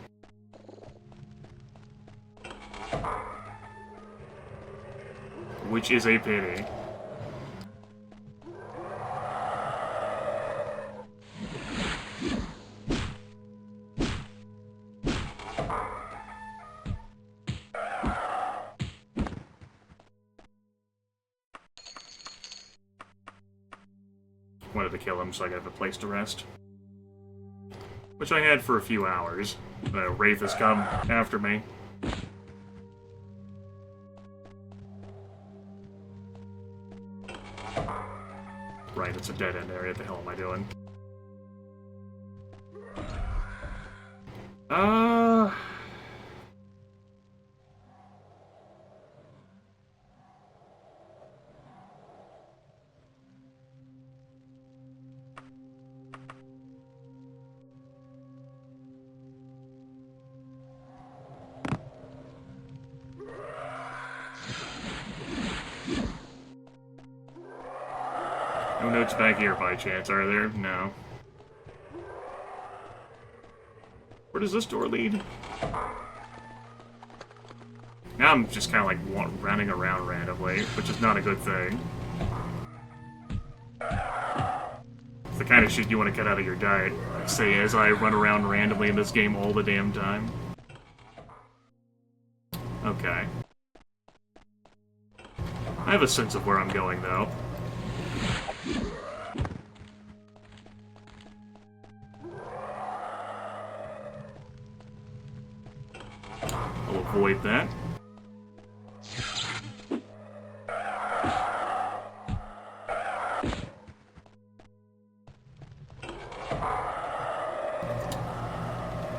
Which is a pity. Wanted to kill him so I could have a place to rest. Which I had for a few hours. Wraith has come after me. Right, it's a dead-end area. What the hell am I doing? No notes back here by chance, are there? No. Where does this door lead? Now I'm just kind of like running around randomly, which is not a good thing. It's the kind of shit you want to cut out of your diet, say, as I run around randomly in this game all the damn time. Okay. I have a sense of where I'm going, though. I'll avoid that.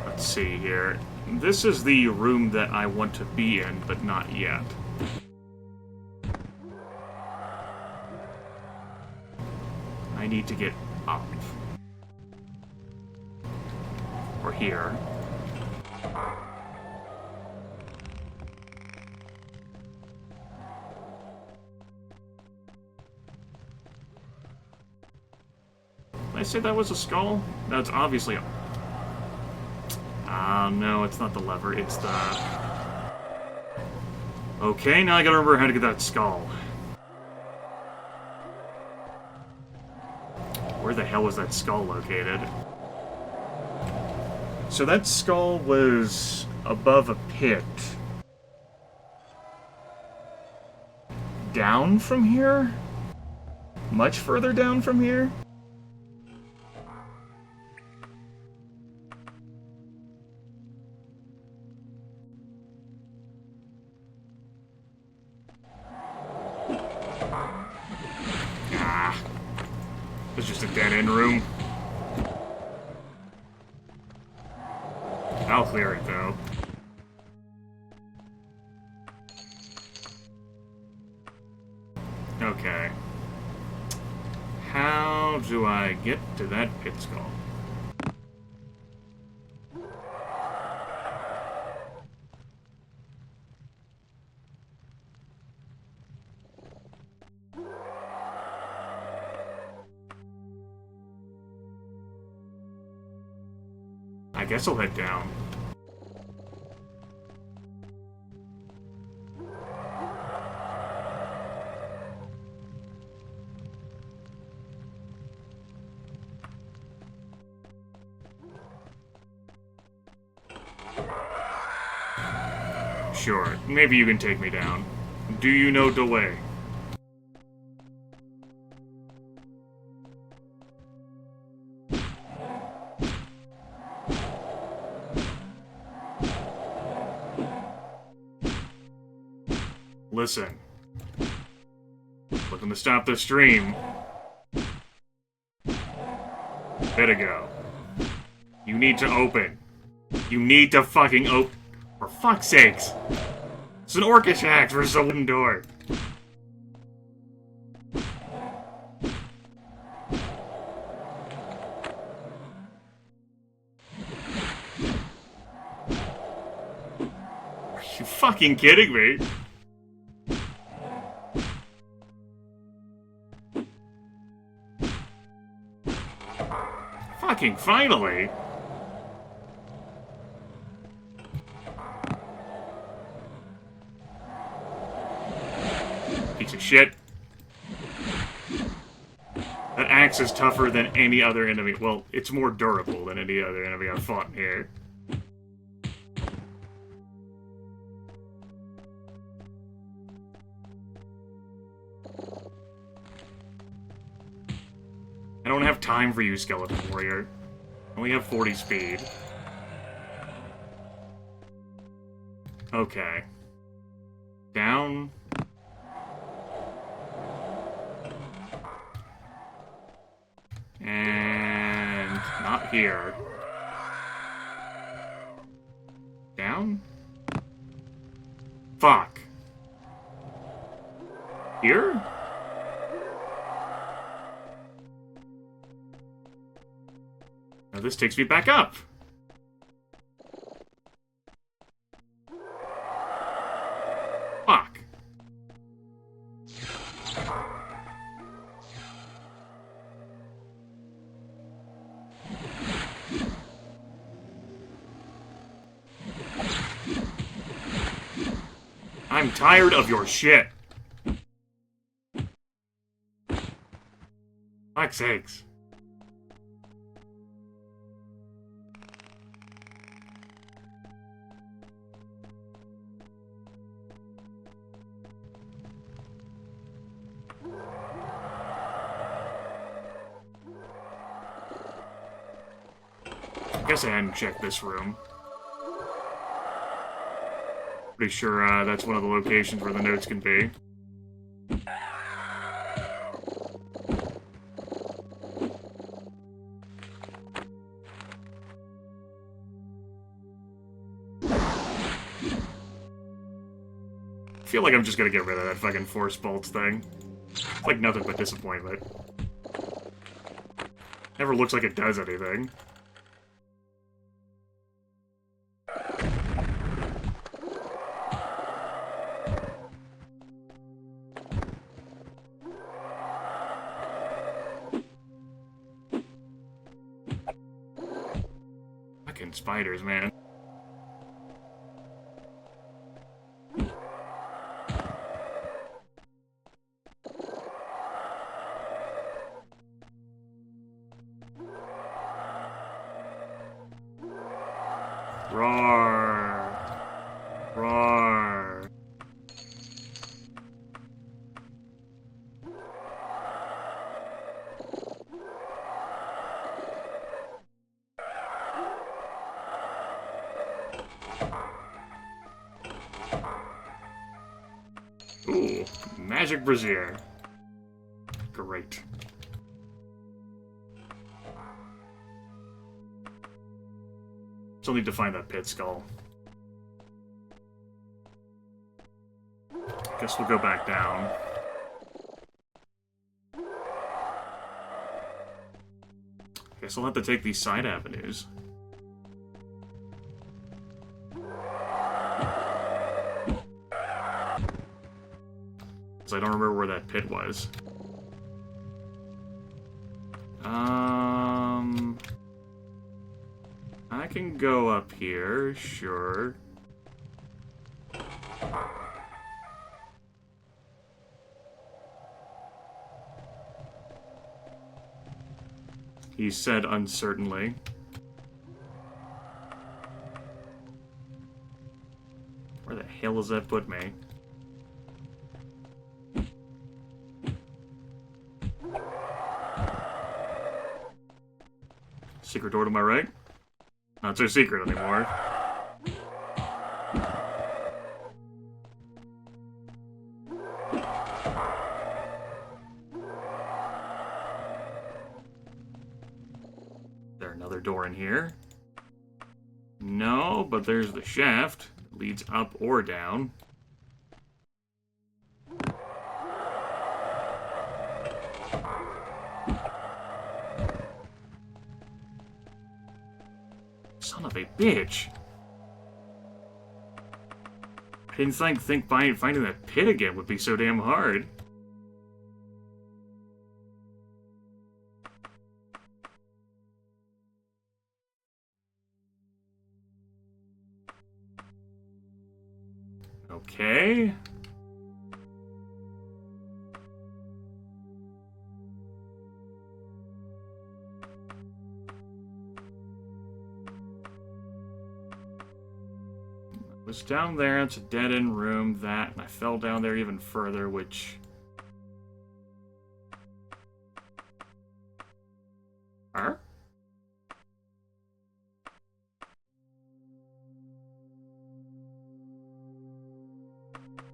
Let's see here. This is the room that I want to be in, but not yet. I need to get up. Or here. I say that was a skull? That's obviously a... no, it's not the lever, it's the... Okay, now I gotta remember how to get that skull. Where the hell was that skull located? So that skull was above a pit. Down from here? Much further down from here? It's just a dead-end room. I'll clear it, though. Okay. How do I get to that pit skull? I guess I'll head down. Sure, maybe you can take me down. Do you know the way? Listen. Looking to stop the stream. There to go. You need to open. You need to fucking open. For fuck's sakes. It's an orcish axe versus a wooden door. Are you fucking kidding me? Fucking finally! Piece of shit. That axe is tougher than any other enemy. Well, it's more durable than any other enemy I've fought in here. I don't have time for you, Skeleton Warrior. I only have 40 speed. Okay. Down. And not here. Down? Fuck. Here? Now this takes me back up. Fuck. I'm tired of your shit. Fuck's sakes. I guess I hadn't checked this room. Pretty sure that's one of the locations where the notes can be. I feel like I'm just gonna get rid of that fucking force bolts thing. It's like nothing but disappointment. Never looks like it does anything. fucking spiders, man. Roar! Roar! Ooh, magic brazier. Great. Still need to find that pit skull. Guess we'll go back down. Guess I'll have to take these side avenues. Because I don't remember where that pit was. I can go up here, sure. He said uncertainly. Where the hell does that put me? Secret door to my right? Not so secret anymore. Is there another door in here? No, but there's the shaft. It leads up or down. Son of a bitch. I didn't think finding that pit again would be so damn hard. Okay. Was down there, it's a dead-end room, that, and I fell down there even further, which... Huh?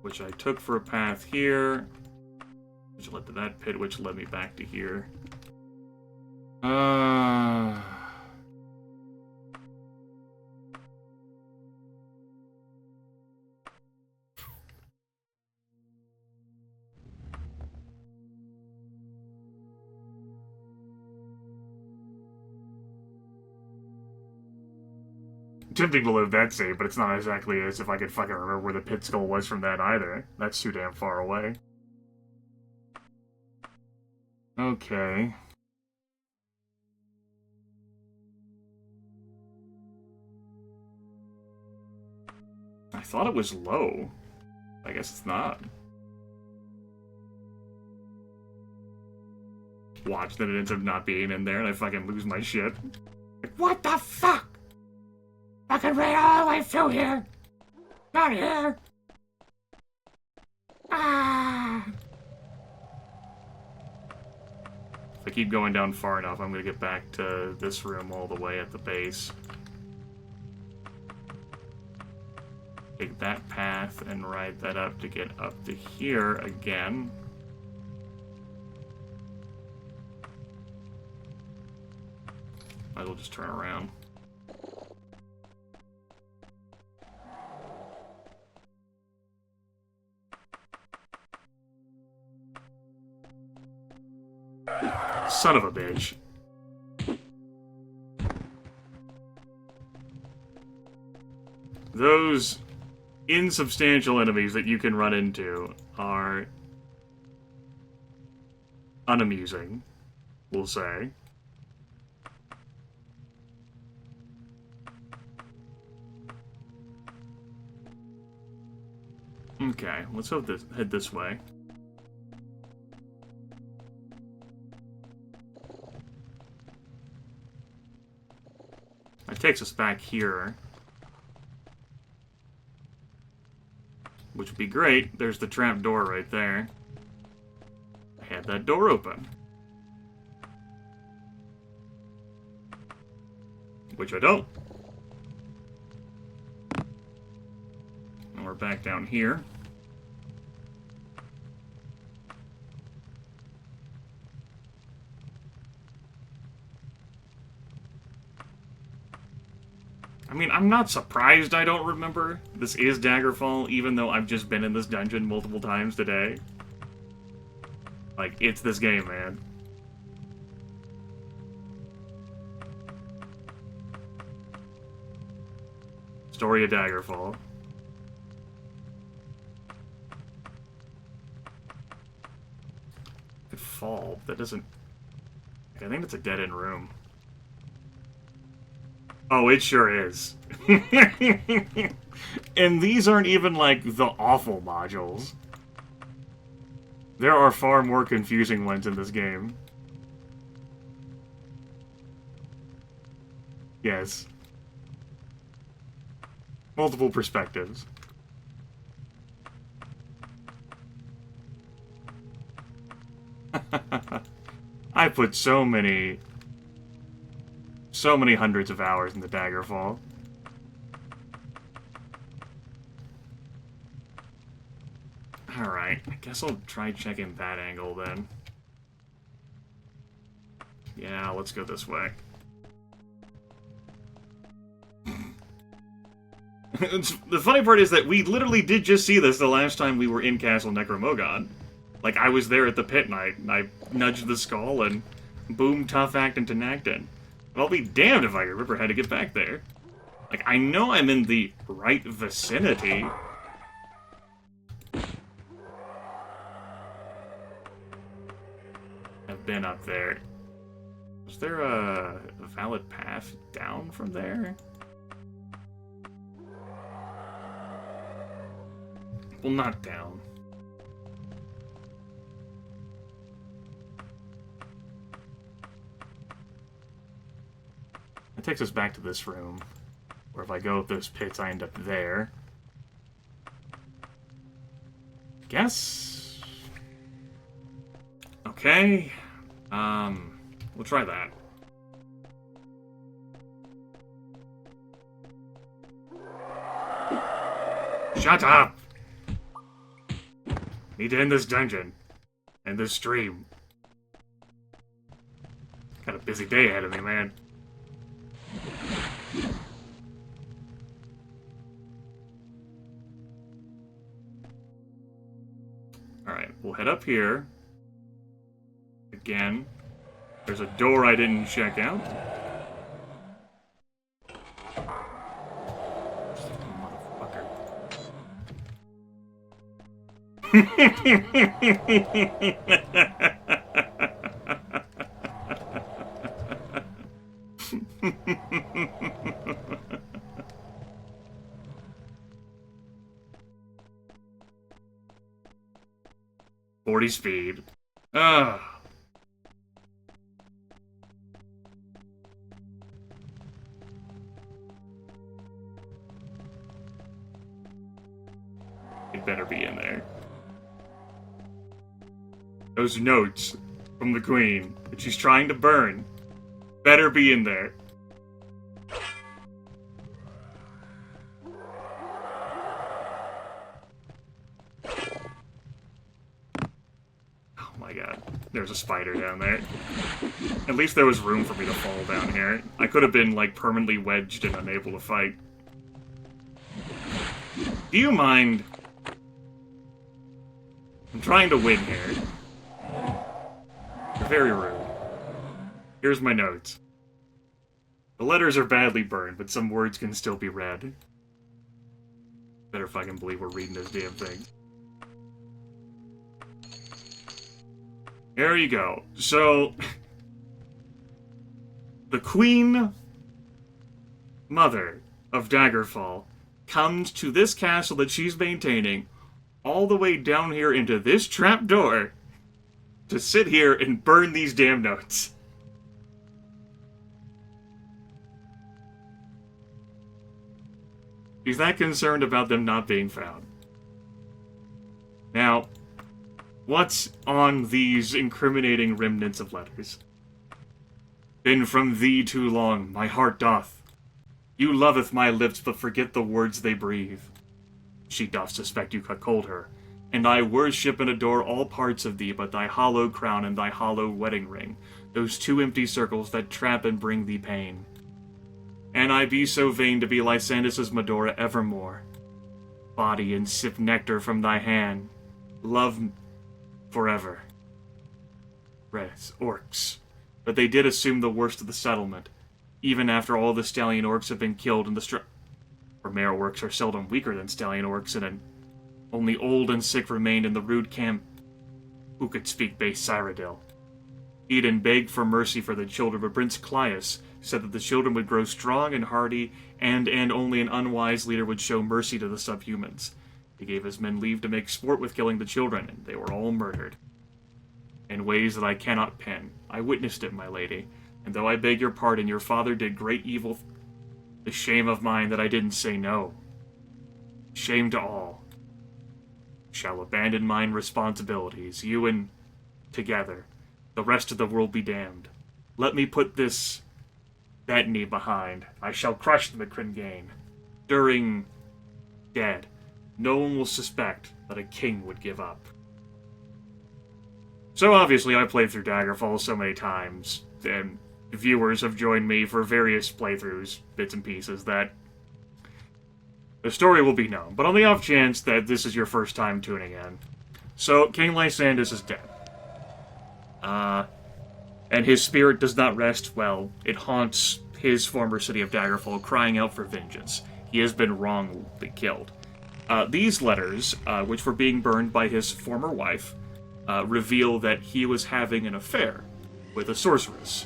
Which I took for a path here, which led to that pit, which led me back to here. Tempting to live that save, but it's not exactly as if I could fucking remember where the pit skull was from that either. That's too damn far away. Okay. I thought it was low. I guess it's not. Watch, then it ends up not being in there and I fucking lose my shit. Like, what the fuck? Fucking ran all the way through here! Not here! Ah! If I keep going down far enough, I'm gonna get back to this room all the way at the base. Take that path and ride that up to get up to here again. Might as well just turn around. Son of a bitch. Those insubstantial enemies that you can run into are unamusing, we'll say. Okay, let's head this way. That takes us back here. Which would be great. There's the trap door right there. I had that door open. Which I don't. And we're back down here. I mean, I'm not surprised I don't remember. This is Daggerfall, even though I've just been in this dungeon multiple times today. Like, it's this game, man. Story of Daggerfall. Could fall. That doesn't... I think it's a dead-end room. Oh, it sure is. And these aren't even, like, the awful modules. There are far more confusing ones in this game. Yes. Multiple perspectives. I put so many hundreds of hours in the Daggerfall. Alright, I guess I'll try checking that angle then. Yeah, let's go this way. The funny part is that we literally did just see this the last time we were in Castle Necromoghan. Like, I was there at the pit and I nudged the skull and boom, tough act into Nacton. But I'll be damned if I remember how to get back there. Like, I know I'm in the right vicinity. I've been up there. Is there a valid path down from there? Well, not down. It takes us back to this room. Or if I go up those pits, I end up there. Guess? Okay. We'll try that. Shut up! Need to end this dungeon. And this stream. Got a busy day ahead of me, man. Alright, we'll head up here. Again. There's a door I didn't check out. .40 speed. Ugh. It better be in there. Those notes from the Queen that she's trying to burn better be in there. Oh my god. There's a spider down there. At least there was room for me to fall down here. I could have been, like, permanently wedged and unable to fight. Do you mind? I'm trying to win here. You're very rude. Here's my notes. The letters are badly burned, but some words can still be read. Better fucking believe we're reading this damn thing. There you go. So, the Queen Mother of Daggerfall comes to this castle that she's maintaining all the way down here into this trapdoor to sit here and burn these damn notes. He's that concerned about them not being found. Now, what's on these incriminating remnants of letters? Been from thee too long, my heart doth. You loveth my lips, but forget the words they breathe. She doth suspect you cuckold her, and I worship and adore all parts of thee but thy hollow crown and thy hollow wedding ring, those two empty circles that trap and bring thee pain. And I be so vain to be Lysandus' Medora evermore. Body and sip nectar from thy hand. Love forever. Res, orcs. But they did assume the worst of the settlement, even after all the stallion orcs have been killed in the for mare orcs are seldom weaker than stallion orcs, and only old and sick remained in the rude camp who could speak base Cyrodiil. Eden begged for mercy for the children, but Prince Clias said that the children would grow strong and hardy, and only an unwise leader would show mercy to the subhumans. He gave his men leave to make sport with killing the children, and they were all murdered. In ways that I cannot pen. I witnessed it, my lady, and though I beg your pardon, your father did great evil. The shame of mine that I didn't say no. Shame to all. Shall abandon mine responsibilities, you and together. The rest of the world be damned. Let me put this Bettany behind. I shall crush the Macringain. During dead, no one will suspect that a king would give up. So obviously I played through Daggerfall so many times, and viewers have joined me for various playthroughs, bits and pieces, that the story will be known. But on the off chance that this is your first time tuning in, so King Lysandus is dead. And his spirit does not rest well. It haunts his former city of Daggerfall, crying out for vengeance. He has been wrongly killed. These letters, which were being burned by his former wife, reveal that he was having an affair with a sorceress.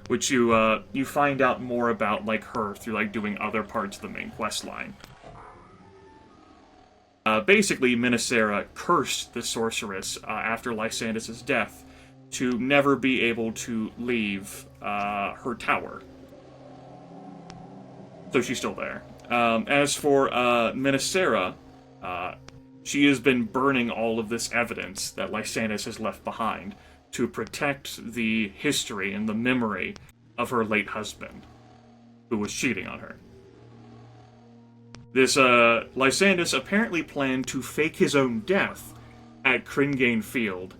Which you find out more about, like, her through, like, doing other parts of the main quest line. Basically, Minnesera cursed the sorceress after Lysandus' death to never be able to leave her tower. So she's still there. As for Minnesera, she has been burning all of this evidence that Lysandus has left behind to protect the history and the memory of her late husband, who was cheating on her. This, Lysandus apparently planned to fake his own death at Cringain Field,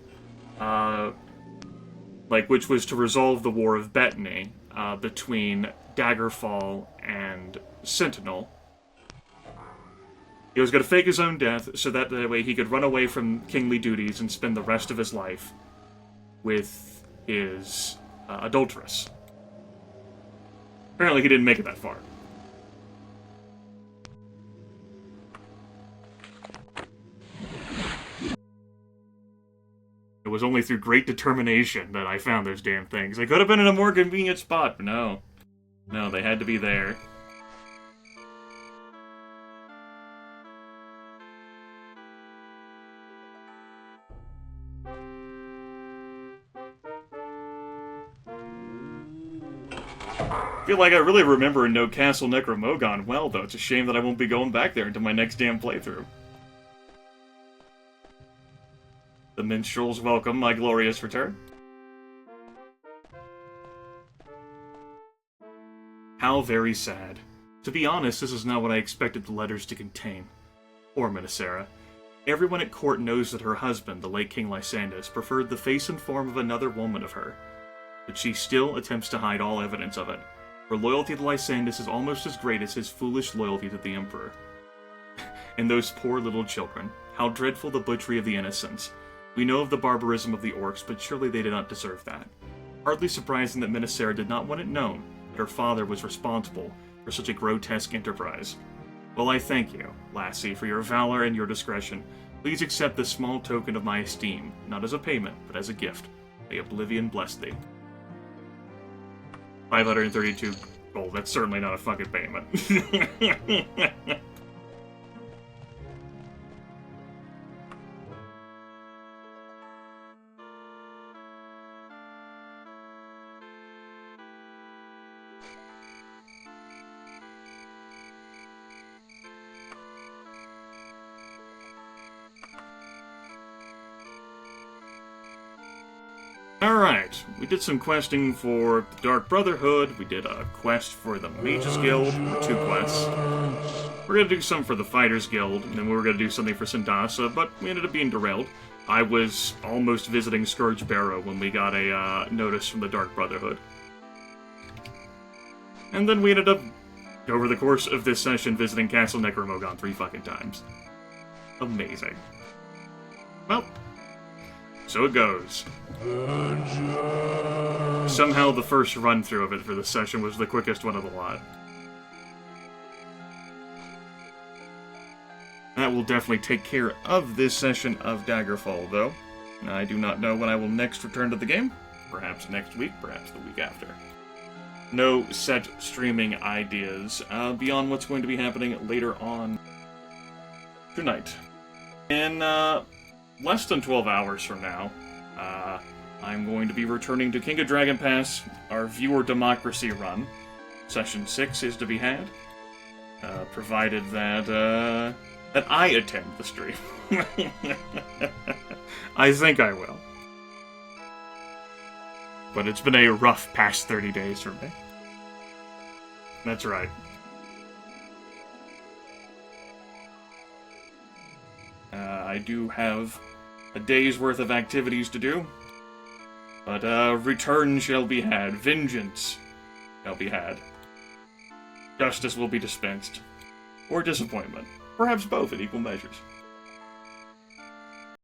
which was to resolve the War of Bettany, between Daggerfall and Sentinel. He was going to fake his own death so that way he could run away from kingly duties and spend the rest of his life with his adulteress. Apparently he didn't make it that far. It was only through great determination that I found those damn things. They could have been in a more convenient spot, but no. No, they had to be there. I feel like I really remember and know Castle Necromoghan well, though. It's a shame that I won't be going back there until my next damn playthrough. The minstrels welcome my glorious return. How very sad. To be honest, this is not what I expected the letters to contain. Poor Minnesera. Everyone at court knows that her husband, the late King Lysandus, preferred the face and form of another woman of her. But she still attempts to hide all evidence of it. Her loyalty to Lysandus is almost as great as his foolish loyalty to the Emperor. And those poor little children. How dreadful the butchery of the innocents. We know of the barbarism of the orcs, but surely they did not deserve that. Hardly surprising that Minnesera did not want it known that her father was responsible for such a grotesque enterprise. Well, I thank you, lassie, for your valor and your discretion. Please accept this small token of my esteem, not as a payment, but as a gift. May oblivion bless thee. 532 gold. That's certainly not a fucking payment. tonight. We did some questing for the Dark Brotherhood, we did a quest for the Mages Guild, 2 quests. We're gonna do some for the Fighters Guild, and then we were gonna do something for Sindasa, but we ended up being derailed. I was almost visiting Scourge Barrow when we got a notice from the Dark Brotherhood. And then we ended up, over the course of this session, visiting Castle Necromoghan 3 fucking times. Amazing. Well, so it goes. Somehow the first run-through of it for the session was the quickest one of the lot. That will definitely take care of this session of Daggerfall, though. I do not know when I will next return to the game. Perhaps next week, perhaps the week after. No set streaming ideas beyond what's going to be happening later on tonight. In less than 12 hours from now, I'm going to be returning to King of Dragon Pass, our Viewer Democracy run. Session 6 is to be had, provided that I attend the stream. I think I will. But it's been a rough past 30 days for me. That's right. I do have a day's worth of activities to do, but return shall be had, vengeance shall be had. Justice will be dispensed, or disappointment, perhaps both in equal measures.